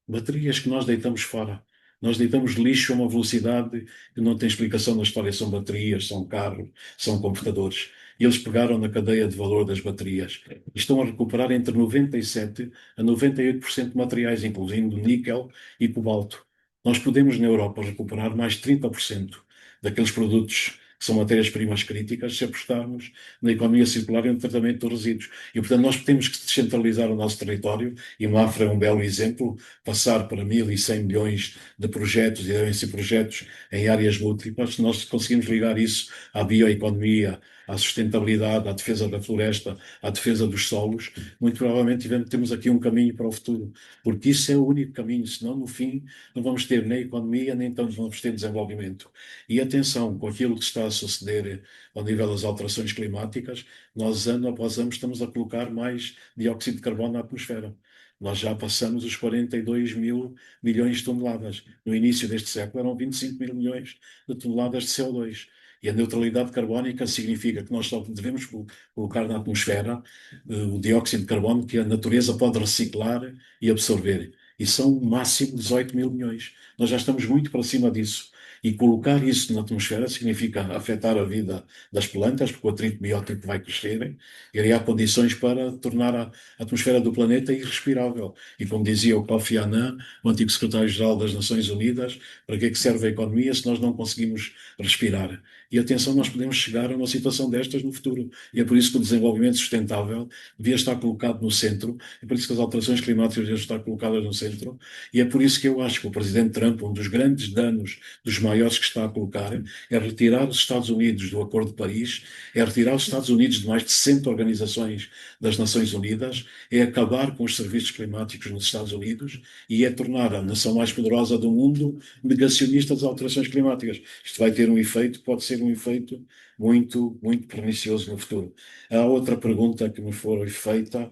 Baterias que nós deitamos fora. Nós deitamos lixo a uma velocidade que não tem explicação na história. São baterias, são carros, são computadores. E eles pegaram na cadeia de valor das baterias e estão a recuperar entre 97% a 98% de materiais, incluindo níquel e cobalto. Nós podemos, na Europa, recuperar mais 30% daqueles produtos que são matérias-primas críticas se apostarmos na economia circular e no tratamento dos resíduos. E, portanto, nós temos que descentralizar o nosso território, e Mafra é um belo exemplo, passar para 1.100 milhões de projetos, e devem ser projetos em áreas múltiplas. Se nós conseguimos ligar isso à bioeconomia, à sustentabilidade, à defesa da floresta, à defesa dos solos, muito provavelmente temos aqui um caminho para o futuro, porque isso é o único caminho, senão no fim não vamos ter nem economia, nem então vamos ter desenvolvimento. E atenção, com aquilo que está a suceder ao nível das alterações climáticas, nós ano após ano estamos a colocar mais dióxido de carbono na atmosfera. Nós já passamos os 42 mil milhões de toneladas. No início deste século eram 25 mil milhões de toneladas de CO2. E a neutralidade carbónica significa que nós só devemos colocar na atmosfera o dióxido de carbono que a natureza pode reciclar e absorver. E são o máximo 18 mil milhões. Nós já estamos muito para cima disso. E colocar isso na atmosfera significa afetar a vida das plantas, porque o atrito biótico vai crescer, e criar condições para tornar a atmosfera do planeta irrespirável. E como dizia o Kofi Annan, o antigo secretário-geral das Nações Unidas, para que é que serve a economia se nós não conseguimos respirar? E atenção, nós podemos chegar a uma situação destas no futuro. E é por isso que o desenvolvimento sustentável devia estar colocado no centro, é por isso que as alterações climáticas deviam estar colocadas no centro, e é por isso que eu acho que o presidente Trump, um dos grandes danos, dos maiores que está a colocar, é retirar os Estados Unidos do Acordo de Paris, é retirar os Estados Unidos de mais de 60 organizações das Nações Unidas, é acabar com os serviços climáticos nos Estados Unidos e é tornar a nação mais poderosa do mundo negacionista das alterações climáticas. Isto vai ter um efeito, pode ser um efeito muito, muito pernicioso no futuro. Há outra pergunta que me foi feita,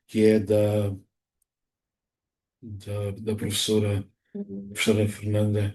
que é da professora Fernanda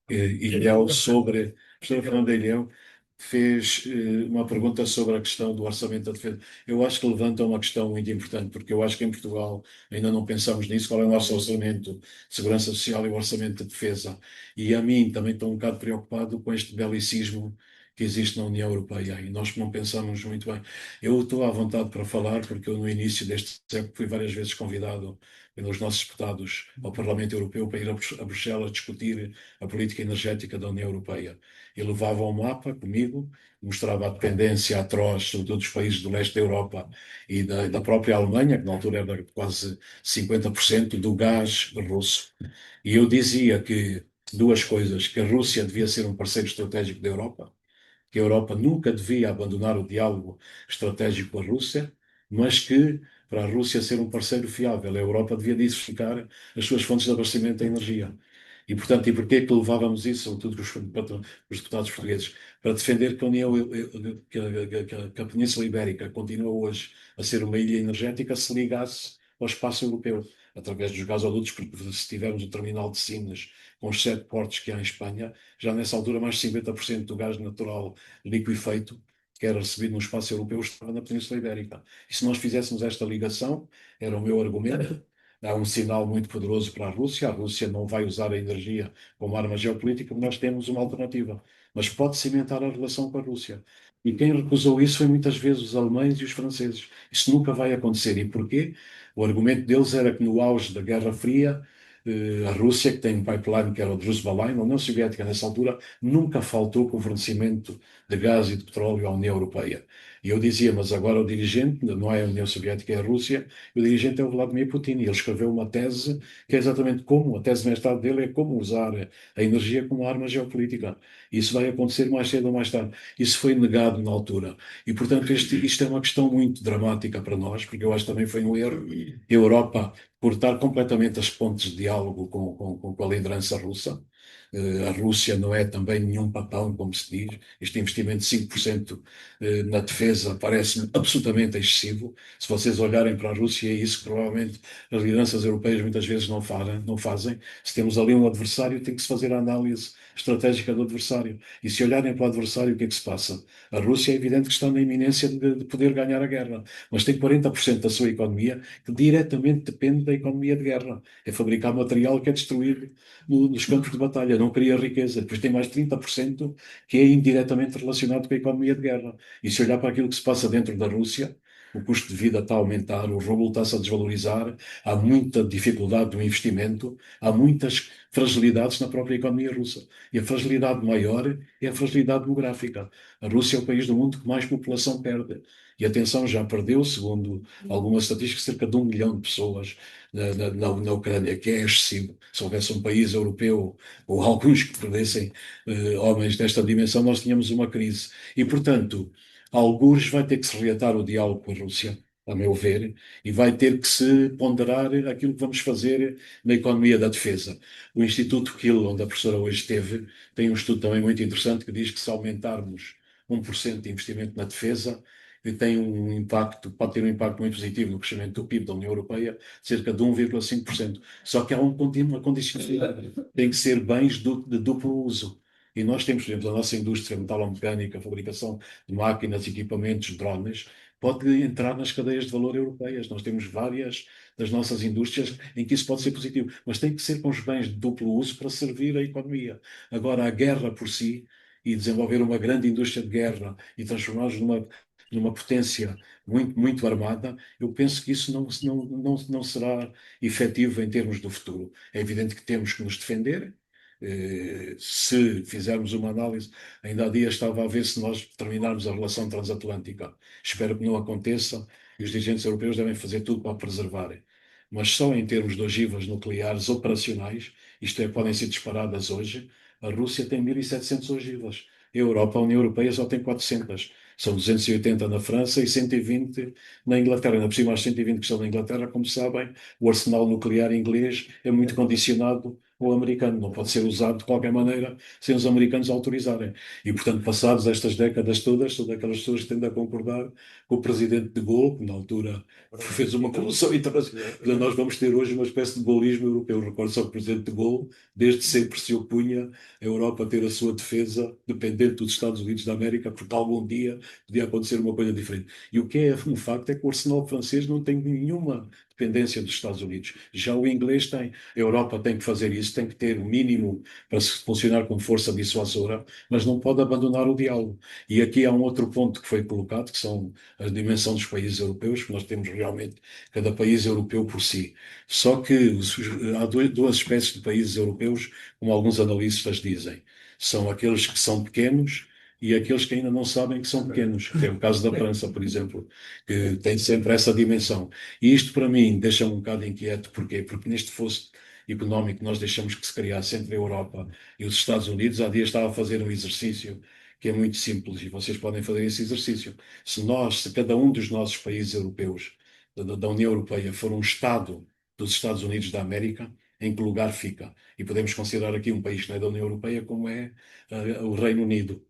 Ilhéu sobre. A professora Fernanda Ilhéu fez uma pergunta sobre a questão do orçamento da defesa. Eu acho que levanta uma questão muito importante, porque eu acho que em Portugal ainda não pensamos nisso, qual é o nosso orçamento de segurança social e o orçamento de defesa. E a mim também estou um bocado preocupado com este belicismo que existe na União Europeia, e nós não pensamos muito bem. Eu estou à vontade para falar, porque eu no início deste século fui várias vezes convidado pelos nossos deputados ao Parlamento Europeu para ir a Bruxelas discutir a política energética da União Europeia. E levava um mapa comigo, mostrava a dependência atroz, sobretudo dos países do leste da Europa e da própria Alemanha, que na altura era quase 50% do gás russo. E eu dizia que duas coisas: que a Rússia devia ser um parceiro estratégico da Europa, que a Europa nunca devia abandonar o diálogo estratégico com a Rússia, mas que, para a Rússia ser um parceiro fiável, a Europa devia diversificar as suas fontes de abastecimento de energia. E, portanto, e porquê que levávamos isso, sobretudo os deputados portugueses? Para defender que a, União, que a Península Ibérica continua hoje a ser uma ilha energética, se ligasse ao espaço europeu, através dos gasodutos, porque se tivermos o terminal de Sines, com os 7 portos que há em Espanha, já nessa altura mais de 50% do gás natural liquefeito que era recebido no espaço europeu estava na Península Ibérica. E se nós fizéssemos esta ligação, era o meu argumento, há um sinal muito poderoso para a Rússia. A Rússia não vai usar a energia como arma geopolítica, nós temos uma alternativa. Mas pode cimentar a relação com a Rússia. E quem recusou isso foi muitas vezes os alemães e os franceses. Isso nunca vai acontecer. E porquê? O argumento deles era que no auge da Guerra Fria, a Rússia, que tem um pipeline que era o Druzhba Line, a União Soviética nessa altura nunca faltou com o fornecimento de gás e de petróleo à União Europeia. E eu dizia, mas agora o dirigente, não é a União Soviética, é a Rússia, o dirigente é o Vladimir Putin, e ele escreveu uma tese que é exatamente como, a tese de mestrado dele é como usar a energia como arma geopolítica. Isso vai acontecer mais cedo ou mais tarde. Isso foi negado na altura. E, portanto, isto é uma questão muito dramática para nós, porque eu acho que também foi um erro. A Europa cortar completamente as pontes de diálogo com a liderança russa. A Rússia não é também nenhum papão, como se diz. Este investimento de 5% na defesa parece-me absolutamente excessivo. Se vocês olharem para a Rússia, é isso que provavelmente as lideranças europeias muitas vezes não fazem. Se temos ali um adversário, tem que se fazer a análise estratégica do adversário. E se olharem para o adversário, o que é que se passa? A Rússia é evidente que está na iminência de poder ganhar a guerra, mas tem 40% da sua economia que diretamente depende da economia de guerra. É fabricar material que é destruído nos campos de batalha, não cria riqueza. Depois tem mais 30% que é indiretamente relacionado com a economia de guerra. E se olhar para aquilo que se passa dentro da Rússia, o custo de vida está a aumentar, o rublo está-se a desvalorizar, há muita dificuldade no investimento, há muitas fragilidades na própria economia russa. E a fragilidade maior é a fragilidade demográfica. A Rússia é o país do mundo que mais população perde. E atenção, já perdeu, segundo algumas estatísticas, cerca de 1 milhão de pessoas na Ucrânia, que é excessivo. Se houvesse um país europeu ou alguns que perdessem homens desta dimensão, nós tínhamos uma crise. E, portanto, algures vai ter que se reatar o diálogo com a Rússia, a meu ver, e vai ter que se ponderar aquilo que vamos fazer na economia da defesa. O Instituto Kiel, onde a professora hoje esteve, tem um estudo também muito interessante que diz que se aumentarmos 1% de investimento na defesa, tem um impacto, pode ter um impacto muito positivo no crescimento do PIB da União Europeia, cerca de 1,5%. Só que há uma condicionalidade, tem que ser bens de duplo uso. E nós temos, por exemplo, a nossa indústria metalomecânica, a fabricação de máquinas, equipamentos, drones, pode entrar nas cadeias de valor europeias. Nós temos várias das nossas indústrias em que isso pode ser positivo, mas tem que ser com os bens de duplo uso para servir a economia. Agora, a guerra por si, e desenvolver uma grande indústria de guerra e transformá-los numa potência muito, muito armada, eu penso que isso não será efetivo em termos do futuro. É evidente que temos que nos defender. Se fizermos uma análise, ainda há dias estava a ver se nós terminarmos a relação transatlântica. Espero que não aconteça e os dirigentes europeus devem fazer tudo para a preservarem. Mas só em termos de ogivas nucleares operacionais, isto é, podem ser disparadas hoje, a Rússia tem 1.700 ogivas. A Europa, a União Europeia só tem 400. São 280 na França e 120 na Inglaterra. Ainda por cima, as 120 que estão na Inglaterra, como sabem, o arsenal nuclear inglês é muito condicionado o americano, não pode ser usado de qualquer maneira sem os americanos autorizarem. E, portanto, passadas estas décadas todas, são daquelas pessoas que tendem a concordar com o presidente de Gaulle, que na altura fez uma comoção internacional. Portanto, nós vamos ter hoje uma espécie de gaullismo europeu. Recordo só que o presidente de Gaulle, desde sempre se opunha a Europa ter a sua defesa dependente dos Estados Unidos da América, porque algum dia podia acontecer uma coisa diferente. E o que é um facto é que o arsenal francês não tem nenhuma dependência dos Estados Unidos. Já o inglês tem. A Europa tem que fazer isso, tem que ter o mínimo para se funcionar como força dissuasora, mas não pode abandonar o diálogo. E aqui há um outro ponto que foi colocado, que são a dimensão dos países europeus, que nós temos realmente cada país europeu por si. Só que há duas espécies de países europeus, como alguns analistas dizem. São aqueles que são pequenos e aqueles que ainda não sabem que são pequenos. Que é o caso da França, por exemplo, que tem sempre essa dimensão. E isto, para mim, deixa-me um bocado inquieto. Porquê? Porque neste fosso económico nós deixamos que se criasse entre a Europa e os Estados Unidos. Há dias estava a fazer um exercício que é muito simples e vocês podem fazer esse exercício. Se cada um dos nossos países europeus, da União Europeia, for um Estado dos Estados Unidos da América, em que lugar fica? E podemos considerar aqui um país que não é da União Europeia, como é o Reino Unido.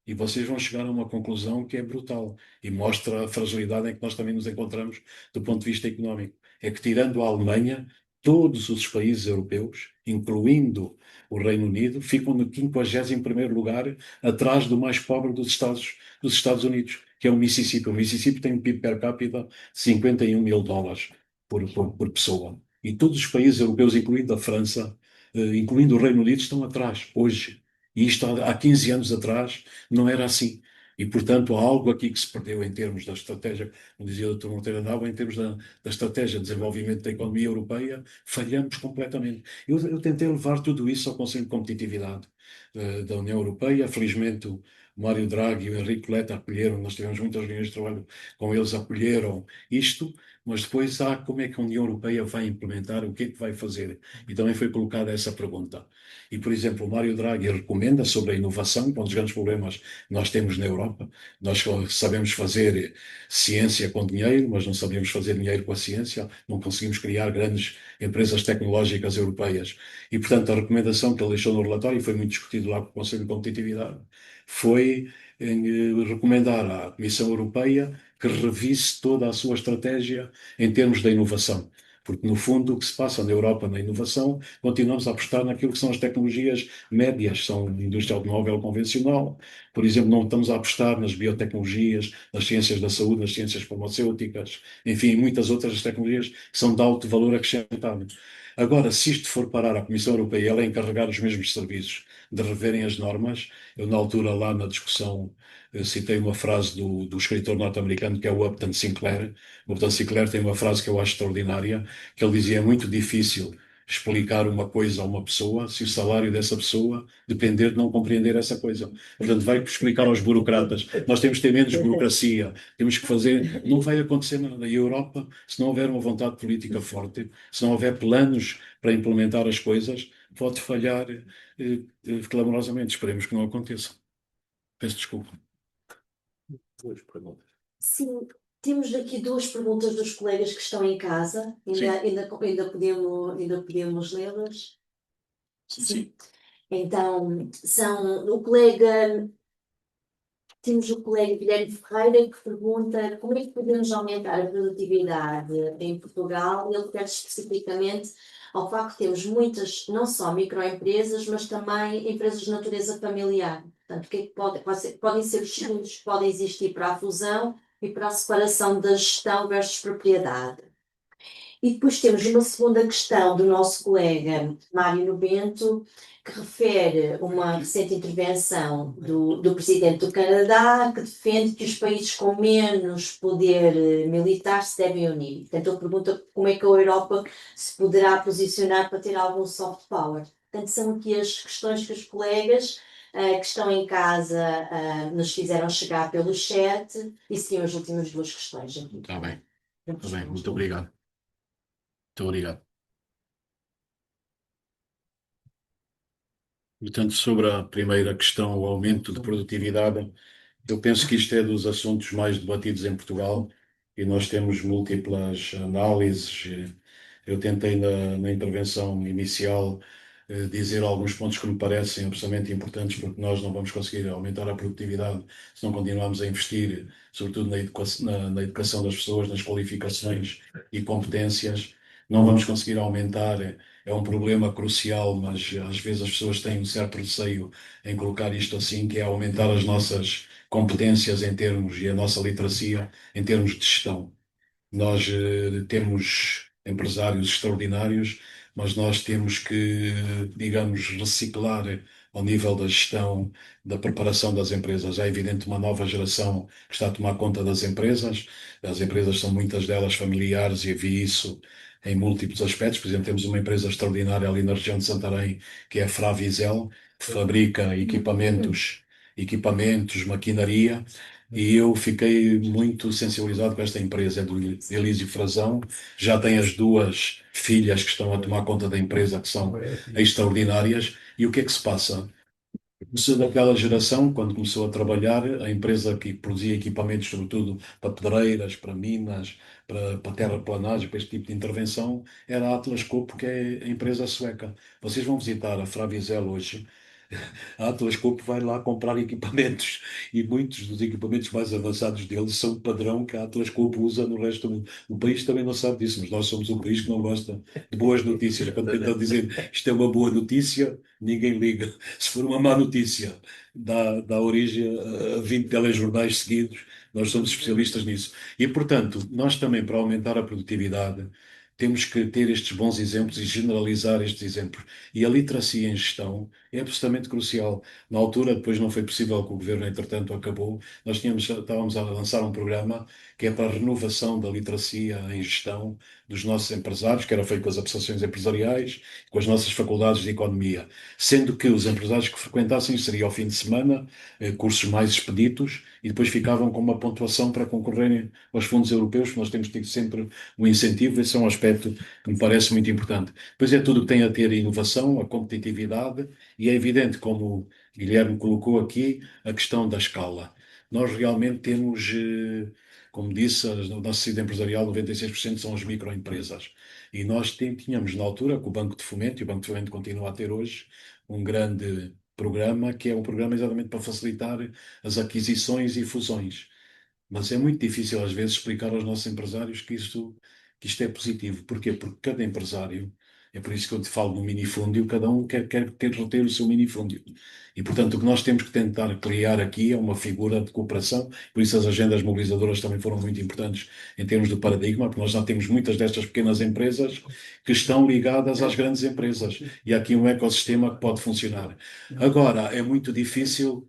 E vocês vão chegar a uma conclusão que é brutal e mostra a fragilidade em que nós também nos encontramos do ponto de vista económico. É que, tirando a Alemanha, todos os países europeus, incluindo o Reino Unido, ficam no 51º lugar, atrás do mais pobre dos Estados Unidos, que é o Mississippi. O Mississippi tem um PIB per capita de 51 mil dólares por pessoa. E todos os países europeus, incluindo a França, incluindo o Reino Unido, estão atrás, hoje. E isto há 15 anos atrás não era assim. E, portanto, há algo aqui que se perdeu em termos da estratégia, como dizia o Dr. Monteiro Dava, em termos da estratégia de desenvolvimento da economia europeia, falhamos completamente. Eu tentei levar tudo isso ao Conselho de Competitividade da União Europeia. Felizmente, o Mário Draghi e o Henrique Letta acolheram, nós tivemos muitas reuniões de trabalho com eles, acolheram isto, mas depois há como é que a União Europeia vai implementar, o que é que vai fazer. E também foi colocada essa pergunta. E, por exemplo, o Mário Draghi recomenda sobre a inovação, que é um dos grandes problemas que nós temos na Europa. Nós sabemos fazer ciência com dinheiro, mas não sabemos fazer dinheiro com a ciência, não conseguimos criar grandes empresas tecnológicas europeias. E, portanto, a recomendação que ele deixou no relatório, e foi muito discutido lá com o Conselho de Competitividade, foi recomendar à Comissão Europeia que revise toda a sua estratégia em termos da inovação. Porque, no fundo, o que se passa na Europa na inovação, continuamos a apostar naquilo que são as tecnologias médias, são a indústria automóvel convencional. Por exemplo, não estamos a apostar nas biotecnologias, nas ciências da saúde, nas ciências farmacêuticas, enfim, muitas outras tecnologias que são de alto valor acrescentado. Agora, se isto for parar à Comissão Europeia, ela é encarregar os mesmos serviços de reverem as normas. Eu, na altura, lá na discussão, citei uma frase do escritor norte-americano que é o Upton Sinclair. O Upton Sinclair tem uma frase que eu acho extraordinária, que ele dizia: é muito difícil explicar uma coisa a uma pessoa se o salário dessa pessoa depender de não compreender essa coisa. Portanto, vai explicar aos burocratas. Nós temos que ter menos burocracia, temos que fazer. Não vai acontecer nada. E a Europa, se não houver uma vontade política forte, se não houver planos para implementar as coisas, pode falhar clamorosamente. Esperemos que não aconteça. Peço desculpa. Duas perguntas. Sim, temos aqui duas perguntas dos colegas que estão em casa. Ainda podemos lê-las? Sim. Então, temos o colega Guilherme Ferreira que pergunta como é que podemos aumentar a produtividade em Portugal. Ele refere especificamente ao facto de termos muitas, não só microempresas, mas também empresas de natureza familiar. Portanto, o que é que podem ser os estudos que podem existir para a fusão e para a separação da gestão versus propriedade. E depois temos uma segunda questão do nosso colega Mário Nobento, que refere uma recente intervenção do presidente do Canadá, que defende que os países com menos poder militar se devem unir. Portanto, ele pergunta como é que a Europa se poderá posicionar para ter algum soft power. Portanto, são aqui as questões que os colegas que estão em casa nos fizeram chegar pelo chat, e seriam as últimas duas questões aqui. Está bem. Está bem. Muito obrigado. Muito obrigado. Portanto, sobre a primeira questão, o aumento de produtividade, eu penso que isto é dos assuntos mais debatidos em Portugal e nós temos múltiplas análises. Eu tentei na intervenção inicial dizer alguns pontos que me parecem absolutamente importantes, porque nós não vamos conseguir aumentar a produtividade se não continuarmos a investir, sobretudo na educação das pessoas, nas qualificações e competências. Não vamos conseguir aumentar, é um problema crucial, mas às vezes as pessoas têm um certo receio em colocar isto assim, que é aumentar as nossas competências em termos e a nossa literacia em termos de gestão. Nós temos empresários extraordinários, mas nós temos que, digamos, reciclar ao nível da gestão, da preparação das empresas. É evidente uma nova geração que está a tomar conta das empresas. As empresas são muitas delas familiares e vi isso em múltiplos aspectos. Por exemplo, temos uma empresa extraordinária ali na região de Santarém, que é a Fravisel, que fabrica equipamentos, maquinaria. E eu fiquei muito sensibilizado com esta empresa, é do Elísio Frazão. Já tem as duas filhas que estão a tomar conta da empresa, que são extraordinárias. E o que é que se passa? Começou daquela geração, quando começou a trabalhar, a empresa que produzia equipamentos, sobretudo para pedreiras, para minas, para terraplanagem, para este tipo de intervenção, era a Atlas Copco, que é a empresa sueca. Vocês vão visitar a Fravisel hoje, a Atlas Copco vai lá comprar equipamentos e muitos dos equipamentos mais avançados deles são o padrão que a Atlas Copco usa no resto do mundo. O país também não sabe disso, mas nós somos um país que não gosta de boas notícias. Quando tentam dizer isto é uma boa notícia, ninguém liga. Se for uma má notícia, dá origem a 20 telejornais seguidos. Nós somos especialistas nisso. E, portanto, nós também, para aumentar a produtividade, temos que ter estes bons exemplos e generalizar estes exemplos. E a literacia em gestão é absolutamente crucial. Na altura, depois não foi possível que o governo, entretanto, acabou. Estávamos a lançar um programa que é para a renovação da literacia em gestão dos nossos empresários, que era feito com as associações empresariais, com as nossas faculdades de economia, sendo que os empresários que frequentassem seria ao fim de semana, cursos mais expeditos, e depois ficavam com uma pontuação para concorrerem aos fundos europeus, que nós temos tido sempre um incentivo. Esse é um aspecto que me parece muito importante. Depois é tudo que tem a ter a inovação, a competitividade, e é evidente, como o Guilherme colocou aqui, a questão da escala. Nós realmente temos, como disse, o nosso tecido empresarial, 96% são as microempresas. E nós tínhamos na altura, com o Banco de Fomento, e o Banco de Fomento continua a ter hoje, um grande programa, que é um programa exatamente para facilitar as aquisições e fusões. Mas é muito difícil às vezes explicar aos nossos empresários que isto é positivo. Porquê? Porque cada empresário, é por isso que eu te falo no minifúndio, cada um quer ter o seu minifúndio. E, portanto, o que nós temos que tentar criar aqui é uma figura de cooperação. Por isso as agendas mobilizadoras também foram muito importantes em termos de paradigma, porque nós já temos muitas destas pequenas empresas que estão ligadas às grandes empresas. E há aqui um ecossistema que pode funcionar. Agora, é muito difícil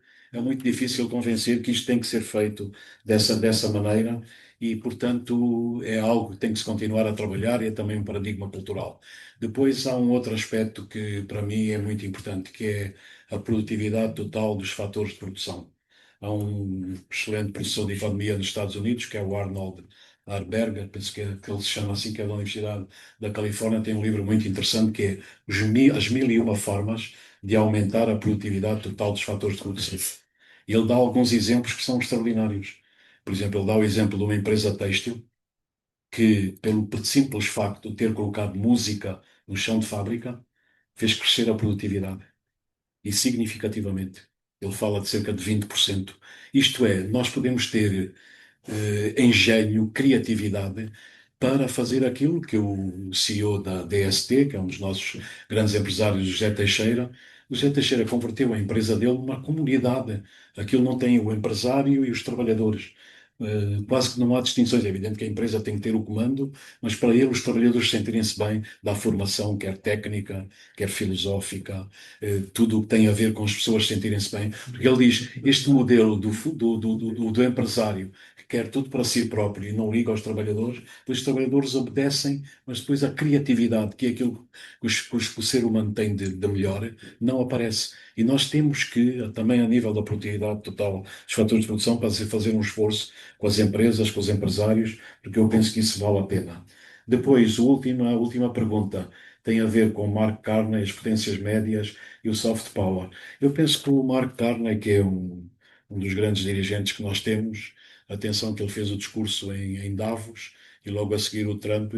convencer que isto tem que ser feito dessa maneira e, portanto, é algo que tem que se continuar a trabalhar e é também um paradigma cultural. Depois há um outro aspecto que para mim é muito importante, que é a produtividade total dos fatores de produção. Há um excelente professor de economia nos Estados Unidos, que é o Arnold Arberger, penso que ele se chama assim, que é da Universidade da Califórnia, tem um livro muito interessante que é As Mil e Uma Formas de Aumentar a Produtividade Total dos Fatores de Produção. Ele dá alguns exemplos que são extraordinários. Por exemplo, ele dá o exemplo de uma empresa têxtil que, pelo simples facto de ter colocado música no chão de fábrica, fez crescer a produtividade. E significativamente. Ele fala de cerca de 20%. Isto é, nós podemos ter engenho, criatividade para fazer aquilo que o CEO da DST, que é um dos nossos grandes empresários, o José Teixeira converteu a empresa dele numa comunidade. Aquilo não tem o empresário e os trabalhadores. Quase que não há distinções. É evidente que a empresa tem que ter o comando, mas para ele os trabalhadores sentirem-se bem da formação, quer técnica, quer filosófica, tudo o que tem a ver com as pessoas sentirem-se bem. Porque ele diz, este modelo do empresário que quer tudo para si próprio e não liga aos trabalhadores, depois os trabalhadores obedecem, mas depois a criatividade, que é aquilo que o ser humano tem de melhor, não aparece. E nós temos que, também a nível da produtividade total dos fatores de produção, fazer um esforço com as empresas, com os empresários, porque eu penso que isso vale a pena. Depois, a última pergunta tem a ver com o Mark Carney, as potências médias e o soft power. Eu penso que o Mark Carney, que é um dos grandes dirigentes que nós temos, atenção que ele fez o discurso em Davos e logo a seguir o Trump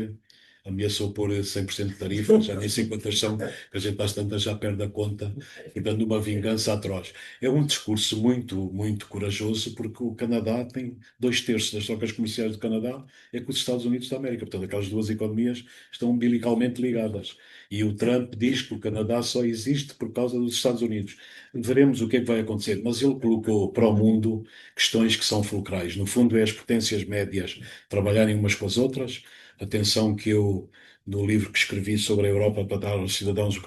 ameaçou pôr 100% de tarifa, já nem sei quantas são, que a gente às tantas já perde a conta, e dando uma vingança atroz. É um discurso muito, muito corajoso, porque o Canadá tem 2/3 das trocas comerciais do Canadá é com os Estados Unidos da América. Portanto, aquelas duas economias estão umbilicalmente ligadas. E o Trump diz que o Canadá só existe por causa dos Estados Unidos. Veremos o que é que vai acontecer, mas ele colocou para o mundo questões que são fulcrais. No fundo, é as potências médias trabalharem umas com as outras. Atenção que eu, no livro que escrevi sobre a Europa para dar aos cidadãos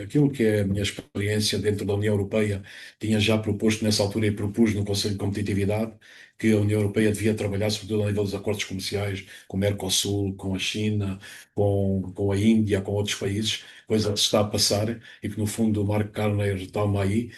aquilo que é a minha experiência dentro da União Europeia, tinha já proposto nessa altura e propus no Conselho de Competitividade que a União Europeia devia trabalhar sobretudo a nível dos acordos comerciais com o Mercosul, com a China, com a Índia, com outros países, coisa que se está a passar e que no fundo o Mark Carney retoma aí.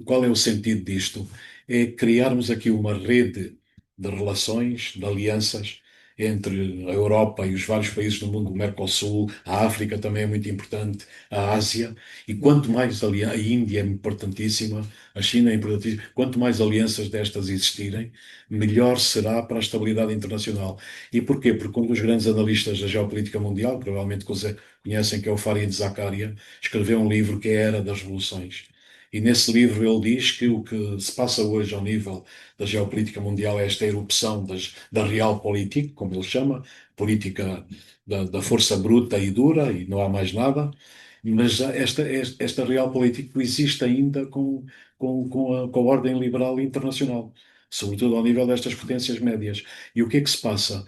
Qual é o sentido disto? É criarmos aqui uma rede de relações, de alianças entre a Europa e os vários países do mundo, o Mercosul, a África também é muito importante, a Ásia, e quanto mais a Índia é importantíssima, a China é importantíssima, quanto mais alianças destas existirem, melhor será para a estabilidade internacional. E porquê? Porque um dos grandes analistas da geopolítica mundial, provavelmente conhecem, que é o Fareed Zakaria, escreveu um livro que é a Era das Revoluções. E nesse livro ele diz que o que se passa hoje ao nível da geopolítica mundial é esta erupção da realpolitik, como ele chama, política da força bruta e dura, e não há mais nada, mas esta realpolitik existe ainda com a ordem liberal internacional, sobretudo ao nível destas potências médias. E o que é que se passa?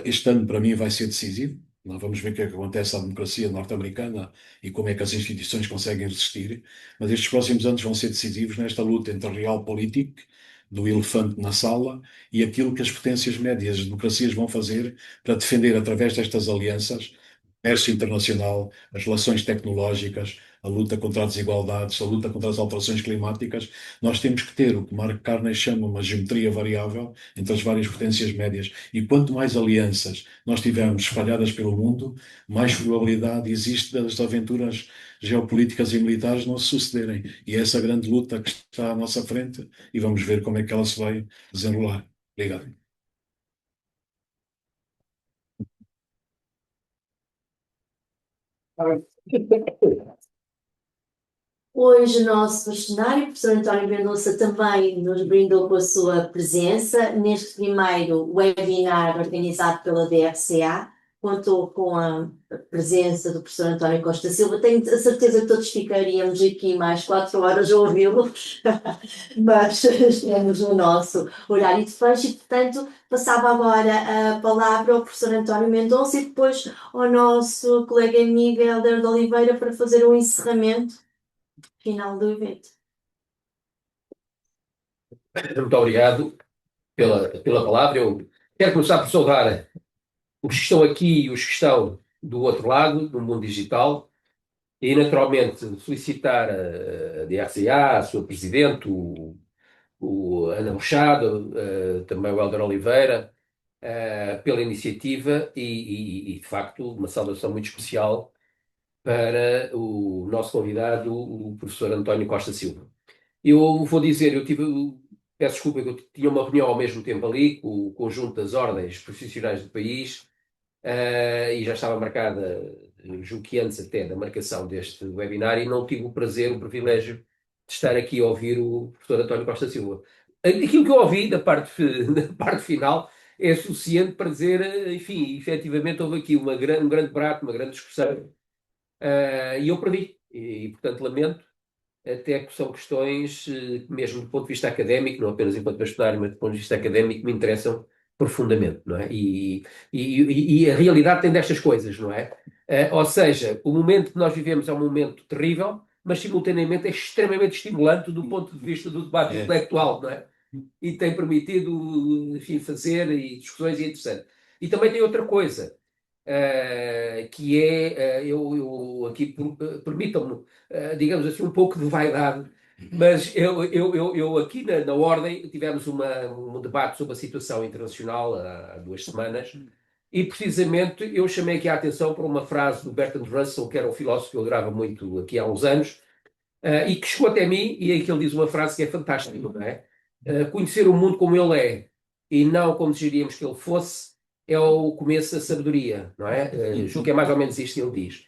Este ano, para mim, vai ser decisivo. Nós vamos ver o que é que acontece à democracia norte-americana e como é que as instituições conseguem resistir, mas estes próximos anos vão ser decisivos nesta luta entre a realpolitik, do elefante na sala, e aquilo que as potências médias, as democracias vão fazer para defender, através destas alianças, o comércio internacional, as relações tecnológicas, a luta contra as desigualdades, a luta contra as alterações climáticas. Nós temos que ter o que Mark Carney chama uma geometria variável entre as várias potências médias. E quanto mais alianças nós tivermos espalhadas pelo mundo, mais probabilidade existe das aventuras geopolíticas e militares não se sucederem. E é essa grande luta que está à nossa frente e vamos ver como é que ela se vai desenrolar. Obrigado. Hoje o nosso cenário, o professor António Mendonça, também nos brindou com a sua presença neste primeiro webinar organizado pela DRCA. Contou com a presença do professor António Costa Silva. Tenho a certeza que todos ficaríamos aqui mais 4 horas a ouvi-lo, mas estamos no nosso horário de fecho e, portanto, passava agora a palavra ao professor António Mendonça e depois ao nosso colega amigo Hélder de Oliveira para fazer o encerramento final do evento. Muito obrigado pela palavra. Eu quero começar por saudar os que estão aqui e os que estão do outro lado, no mundo digital, e naturalmente felicitar a DRCA, a sua presidente, o Ana Machado, também o Hélder Oliveira, pela iniciativa e, de facto, uma saudação muito especial para o nosso convidado, o professor António Costa Silva. Eu vou dizer, peço desculpa que eu tinha uma reunião ao mesmo tempo ali com o conjunto das ordens profissionais do país e já estava marcada, julgo que antes até da marcação deste webinar, e não tive o prazer, o privilégio de estar aqui a ouvir o professor António Costa Silva. Aquilo que eu ouvi da parte final é suficiente para dizer, enfim, efetivamente houve aqui um grande debate, uma grande discussão, e eu perdi. E, portanto, lamento, até que são questões, mesmo do ponto de vista académico, não apenas enquanto bastonário, mas do ponto de vista académico, me interessam profundamente, não é? E a realidade tem destas coisas, não é? Ou seja, o momento que nós vivemos é um momento terrível, mas simultaneamente é extremamente estimulante do ponto de vista do debate intelectual, não é? E tem permitido, enfim, fazer discussões interessantes. E também tem outra coisa, que é, eu aqui, permitam-me, digamos assim, um pouco de vaidade, mas eu aqui na Ordem tivemos um debate sobre a situação internacional há 2 semanas, e precisamente eu chamei aqui a atenção para uma frase do Bertrand Russell, que era um filósofo que eu adorava muito aqui há uns anos, e que chegou até mim, e aí que ele diz uma frase que é fantástica, não é? Conhecer o mundo como ele é, e não como desejaríamos que ele fosse, é o começo da sabedoria, não é? Julgo que é mais ou menos isto que ele diz.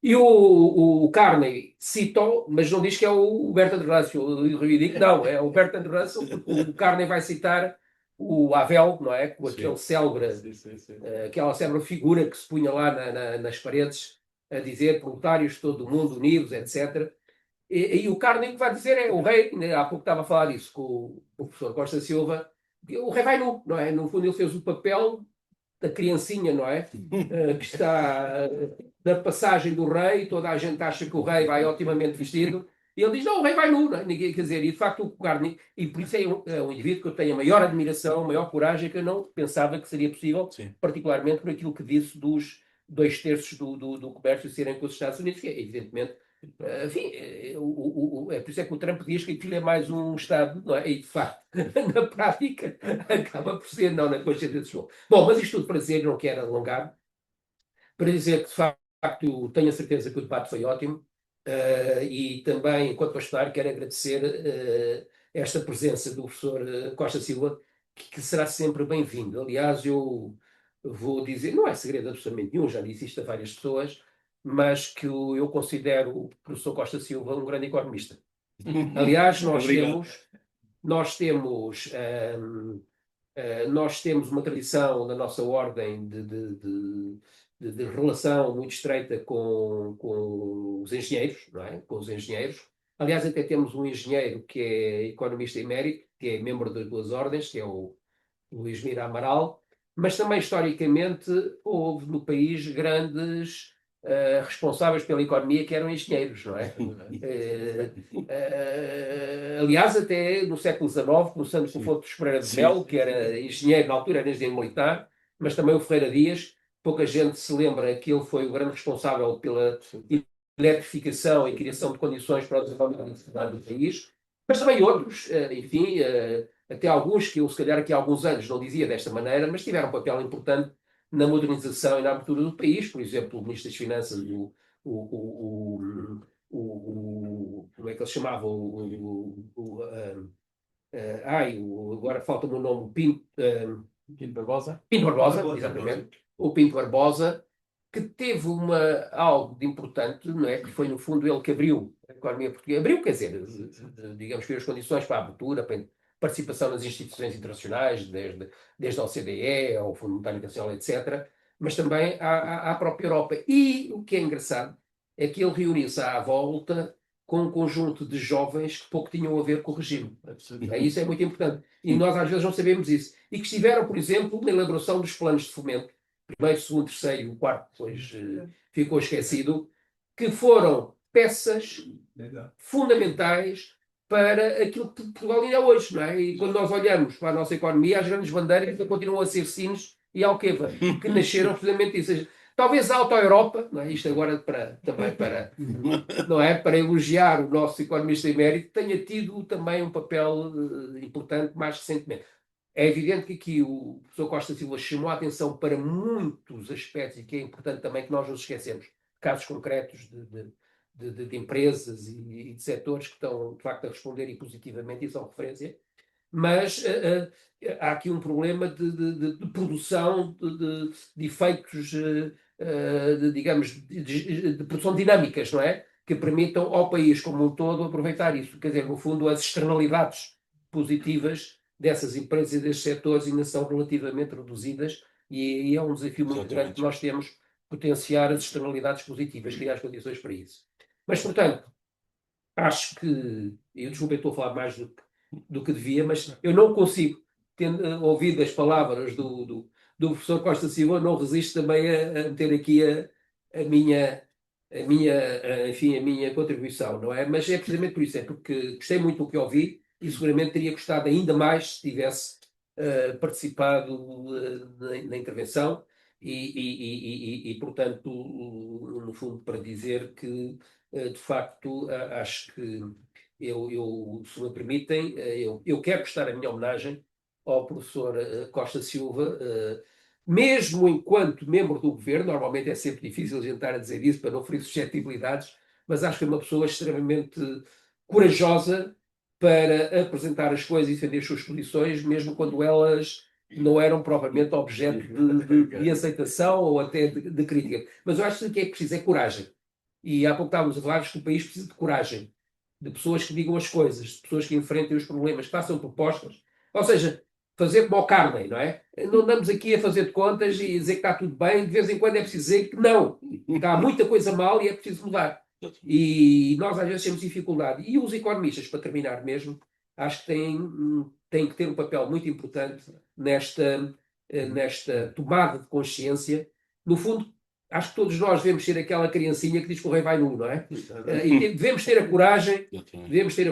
E o Carney cita-o, mas não diz que é o Bertrand Russell. Eu digo que não, é o Bertrand Russell, porque o Carney vai citar o Havel, não é? Com aquele célebre, aquela célebre figura que se punha lá nas paredes a dizer proletários de todo o mundo unidos, etc. E o Carney que vai dizer é o rei, né? Há pouco estava a falar isso com o professor Costa Silva, o rei vai nu, não é? No fundo ele fez o papel da criancinha, não é? Que está da passagem do rei, toda a gente acha que o rei vai otimamente vestido, e ele diz, não, o rei vai nu, não é? Ninguém quer dizer, e de facto o Carney, e por isso é um indivíduo que eu tenho a maior admiração, a maior coragem, que eu não pensava que seria possível, Sim. particularmente por aquilo que disse dos 2/3 do comércio serem com os Estados Unidos, que é evidentemente enfim, é por isso é que o Trump diz que aquilo é mais um Estado, não é? E de facto, na prática, acaba por ser, não na consciência de pessoa. Bom, mas isto tudo para dizer, não quero alongar, para dizer que de facto tenho a certeza que o debate foi ótimo e também, enquanto pastor, quero agradecer esta presença do professor Costa Silva, que será sempre bem-vindo. Aliás, eu vou dizer, não é segredo absolutamente nenhum, já disse isto a várias pessoas, mas que eu considero o professor Costa Silva um grande economista. Aliás, nós temos uma tradição na nossa ordem de relação muito estreita com os engenheiros, não é? Com os engenheiros. Aliás, até temos um engenheiro que é economista emérito, que é membro das duas ordens, que é o Luís Mira Amaral, mas também, historicamente, houve no país grandes responsáveis pela economia que eram engenheiros, não é? Aliás, até no século XIX, começando com o Fontes Pereira de Melo, que era engenheiro, na altura era engenheiro militar, mas também o Ferreira Dias, pouca gente se lembra que ele foi o grande responsável pela eletrificação e criação de condições para o desenvolvimento do país, mas também outros, enfim, até alguns que eu, se calhar, aqui há alguns anos não dizia desta maneira, mas tiveram um papel importante na modernização e na abertura do país. Por exemplo, o Ministro das Finanças, como é que ele se chamava? Agora falta-me o nome, Pinto Barbosa. Pinto Barbosa, exatamente. O Pinto Barbosa, que teve algo de importante, não é? Que foi, no fundo, ele que abriu a economia portuguesa. Abriu, quer dizer, digamos, fez as condições para a abertura, para a participação nas instituições internacionais, desde a OCDE, ao Fundo Monetário Internacional, etc., mas também à própria Europa. E o que é engraçado é que ele reuniu-se à volta com um conjunto de jovens que pouco tinham a ver com o regime. Isso é muito importante. E nós, às vezes, não sabemos isso. E que estiveram, por exemplo, na elaboração dos planos de fomento, primeiro, segundo, terceiro e o quarto, depois ficou esquecido, que foram peças fundamentais para aquilo que Portugal ainda é hoje, não é? E quando nós olhamos para a nossa economia, as grandes bandeiras continuam a ser Sines e Alqueva, que nasceram precisamente disso. Talvez a Auto-Europa, não é? Isto agora também não é? Para elogiar o nosso economista emérito, tenha tido também um papel importante mais recentemente. É evidente que aqui o professor Costa Silva chamou a atenção para muitos aspectos e que é importante também que nós nos esquecemos. Casos concretos de empresas e de setores que estão, de facto, a responderem positivamente e são referência. Mas há aqui um problema de produção de efeitos, digamos, de produção dinâmicas, não é? Que permitam ao país como um todo aproveitar isso. Quer dizer, no fundo, as externalidades positivas dessas empresas e desses setores ainda são relativamente reduzidas e é um desafio muito grande que nós temos potenciar as externalidades positivas, criar as condições para isso. Mas, portanto, acho que, eu desculpa, estou a falar mais do que devia, mas eu não consigo, tendo ouvido as palavras do professor Costa Silva, não resisto também a meter aqui a minha contribuição, não é? Mas é precisamente por isso, é porque gostei muito do que ouvi e seguramente teria gostado ainda mais se tivesse participado na intervenção e, portanto, no fundo, para dizer que, de facto, acho que se me permitem, eu quero prestar a minha homenagem ao professor Costa Silva, mesmo enquanto membro do governo. Normalmente é sempre difícil a gente estar a dizer isso para não ferir suscetibilidades, mas acho que é uma pessoa extremamente corajosa para apresentar as coisas e defender as suas posições, mesmo quando elas não eram propriamente objeto de aceitação ou até de crítica. Mas eu acho que o que é preciso é coragem. E há pouco estávamos a falar que o país precisa de coragem, de pessoas que digam as coisas, de pessoas que enfrentem os problemas, que façam propostas. Ou seja, fazer como o Carmen, não é? Não andamos aqui a fazer de contas e dizer que está tudo bem, de vez em quando é preciso dizer que não, que há muita coisa mal e é preciso mudar. E nós às vezes temos dificuldade. E os economistas, para terminar mesmo, acho que têm que ter um papel muito importante nesta tomada de consciência. No fundo, acho que todos nós devemos ser aquela criancinha que diz que o rei vai nu, não é? E devemos ter a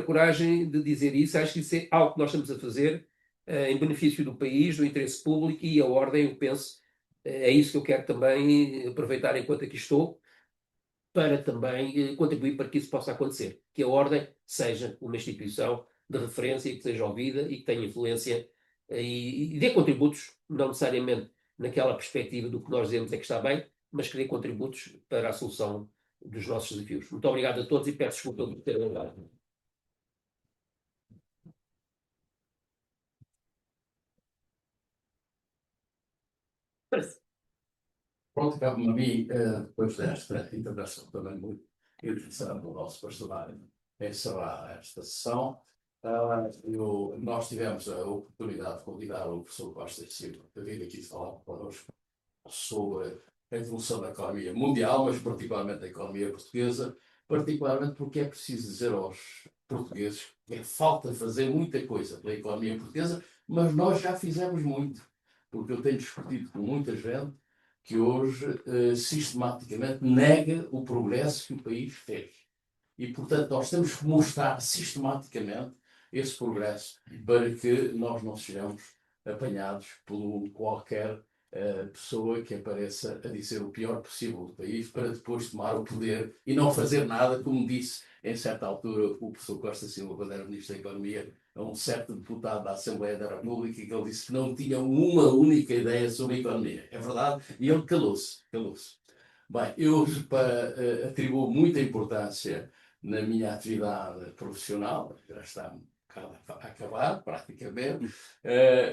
coragem de dizer isso. Acho que isso é algo que nós estamos a fazer em benefício do país, do interesse público e a ordem, eu penso, é isso que eu quero também aproveitar enquanto aqui estou, para também contribuir para que isso possa acontecer. Que a ordem seja uma instituição de referência e que seja ouvida e que tenha influência e dê contributos, não necessariamente naquela perspectiva do que nós dizemos é que está bem, mas que dê contributos para a solução dos nossos desafios. Muito obrigado a todos e peço desculpa por ter alongado. Pronto, cabe-me a mim, depois desta intervenção também muito interessante do nosso personagem, encerrar esta sessão. Nós tivemos a oportunidade de convidar o professor Costa Silva para vir aqui falar connosco sobre a evolução da economia mundial, mas particularmente da economia portuguesa, particularmente porque é preciso dizer aos portugueses que falta fazer muita coisa pela economia portuguesa, mas nós já fizemos muito, porque eu tenho discutido com muita gente que hoje sistematicamente nega o progresso que o país fez. E, portanto, nós temos que mostrar sistematicamente esse progresso para que nós não sejamos apanhados por qualquer pessoa que apareça a dizer o pior possível do país para depois tomar o poder e não fazer nada, como disse em certa altura o professor Costa Silva, quando era Ministro da Economia, a um certo deputado da Assembleia da República, que ele disse que não tinha uma única ideia sobre a economia. É verdade? E ele calou-se. Bem, eu atribuo muita importância na minha atividade profissional, já está a acabar praticamente,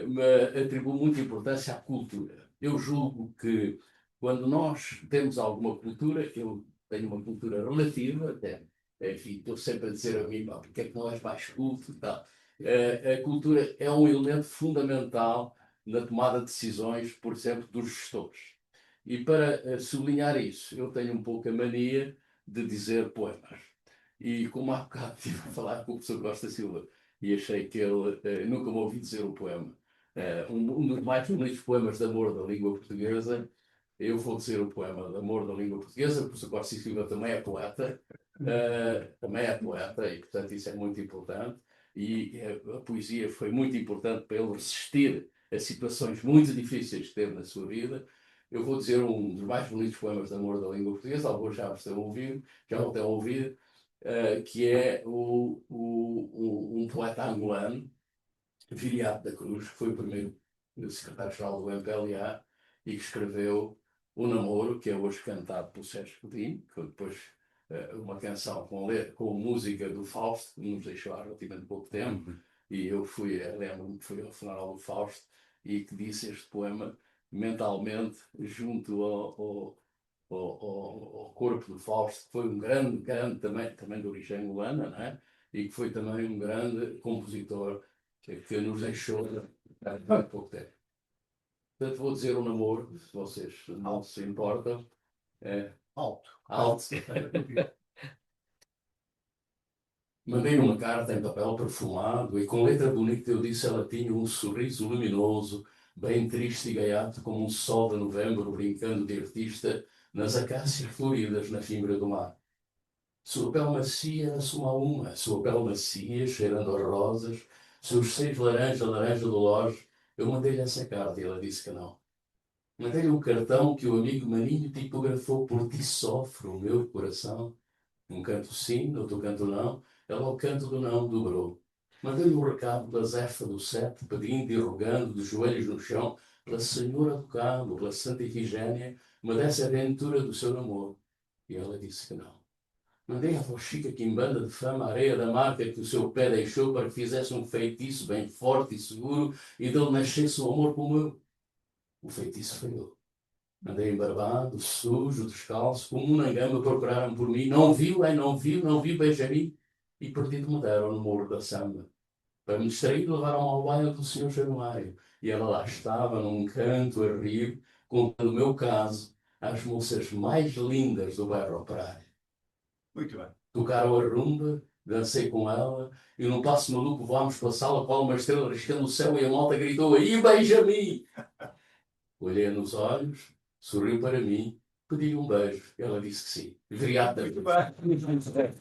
mas atribuo muita importância à cultura. Eu julgo que quando nós temos alguma cultura, eu tenho uma cultura relativa, até, enfim, estou sempre a dizer a mim, porque é que não és mais culto e tal. A cultura é um elemento fundamental na tomada de decisões, por exemplo, dos gestores. E para sublinhar isso, eu tenho um pouco a mania de dizer poemas. E como há bocado estive a falar com o professor Costa Silva e achei que ele nunca me ouviu dizer um poema, um dos mais bonitos poemas de amor da língua portuguesa, eu vou dizer o poema de amor da língua portuguesa. O professor Costa Silva também é poeta, e portanto isso é muito importante. E a poesia foi muito importante para ele resistir a situações muito difíceis que teve na sua vida. Eu vou dizer um dos mais bonitos poemas de amor da língua portuguesa, alguns já o tenham ouvido, que é um poeta angolano, Viriato da Cruz, que foi o primeiro secretário-geral do MPLA e que escreveu O Namoro, que é hoje cantado pelo Sérgio Godinho, que depois uma canção com música do Fausto, que nos deixou há relativamente pouco tempo, e eu lembro-me que fui ao funeral do Fausto e que disse este poema mentalmente junto ao corpo do Fausto, que foi um grande também de origem angolana, não é? E que foi também um grande compositor que nos deixou há pouco tempo. Portanto, vou dizer o namoro, se vocês não se importam. Alto. Mandei uma carta em papel perfumado e com letra bonita eu disse ela tinha um sorriso luminoso, bem triste e gaiato como um sol de novembro brincando de artista nas acácias floridas na fimbra do mar. Sua pele macia assuma uma, sua pele macia cheirando a rosas, seus seios laranja do loja. Eu mandei-lhe essa carta e ela disse que não. Mandei-lhe um cartão que o amigo Maninho tipografou: por ti sofre o meu coração. Um canto sim, outro canto não. Ela ao canto do não dobrou. Mandei-lhe um recado da Zefa do Sete, pedindo e rogando, de joelhos no chão, pela Senhora do Cabo, pela Santa Ifigénia, me desse a aventura do seu namoro. E ela disse que não. Mandei a avó Chica quimbanda de fama a areia da marca que o seu pé deixou para que fizesse um feitiço bem forte e seguro e dele nascesse o amor como eu. O feitiço falhou. Andei embarbado, sujo, descalço, como um nangama procuraram por mim. Não vi Benjamin e perdido me deram no Morro da Samba. Para me distrair, levaram ao baile do Sr. Januário. E ela lá estava, num canto, a rir, contando o meu caso às moças mais lindas do bairro Operário. Muito bem. Tocaram a rumba, dancei com ela, e num passo maluco voámos pela sala, qual uma estrela riscando o céu, e a malta gritou: "Aí, Benjamin!" Olhei nos olhos, sorriu para mim, pedi um beijo. Ela disse que sim. Obrigado. Muito bem.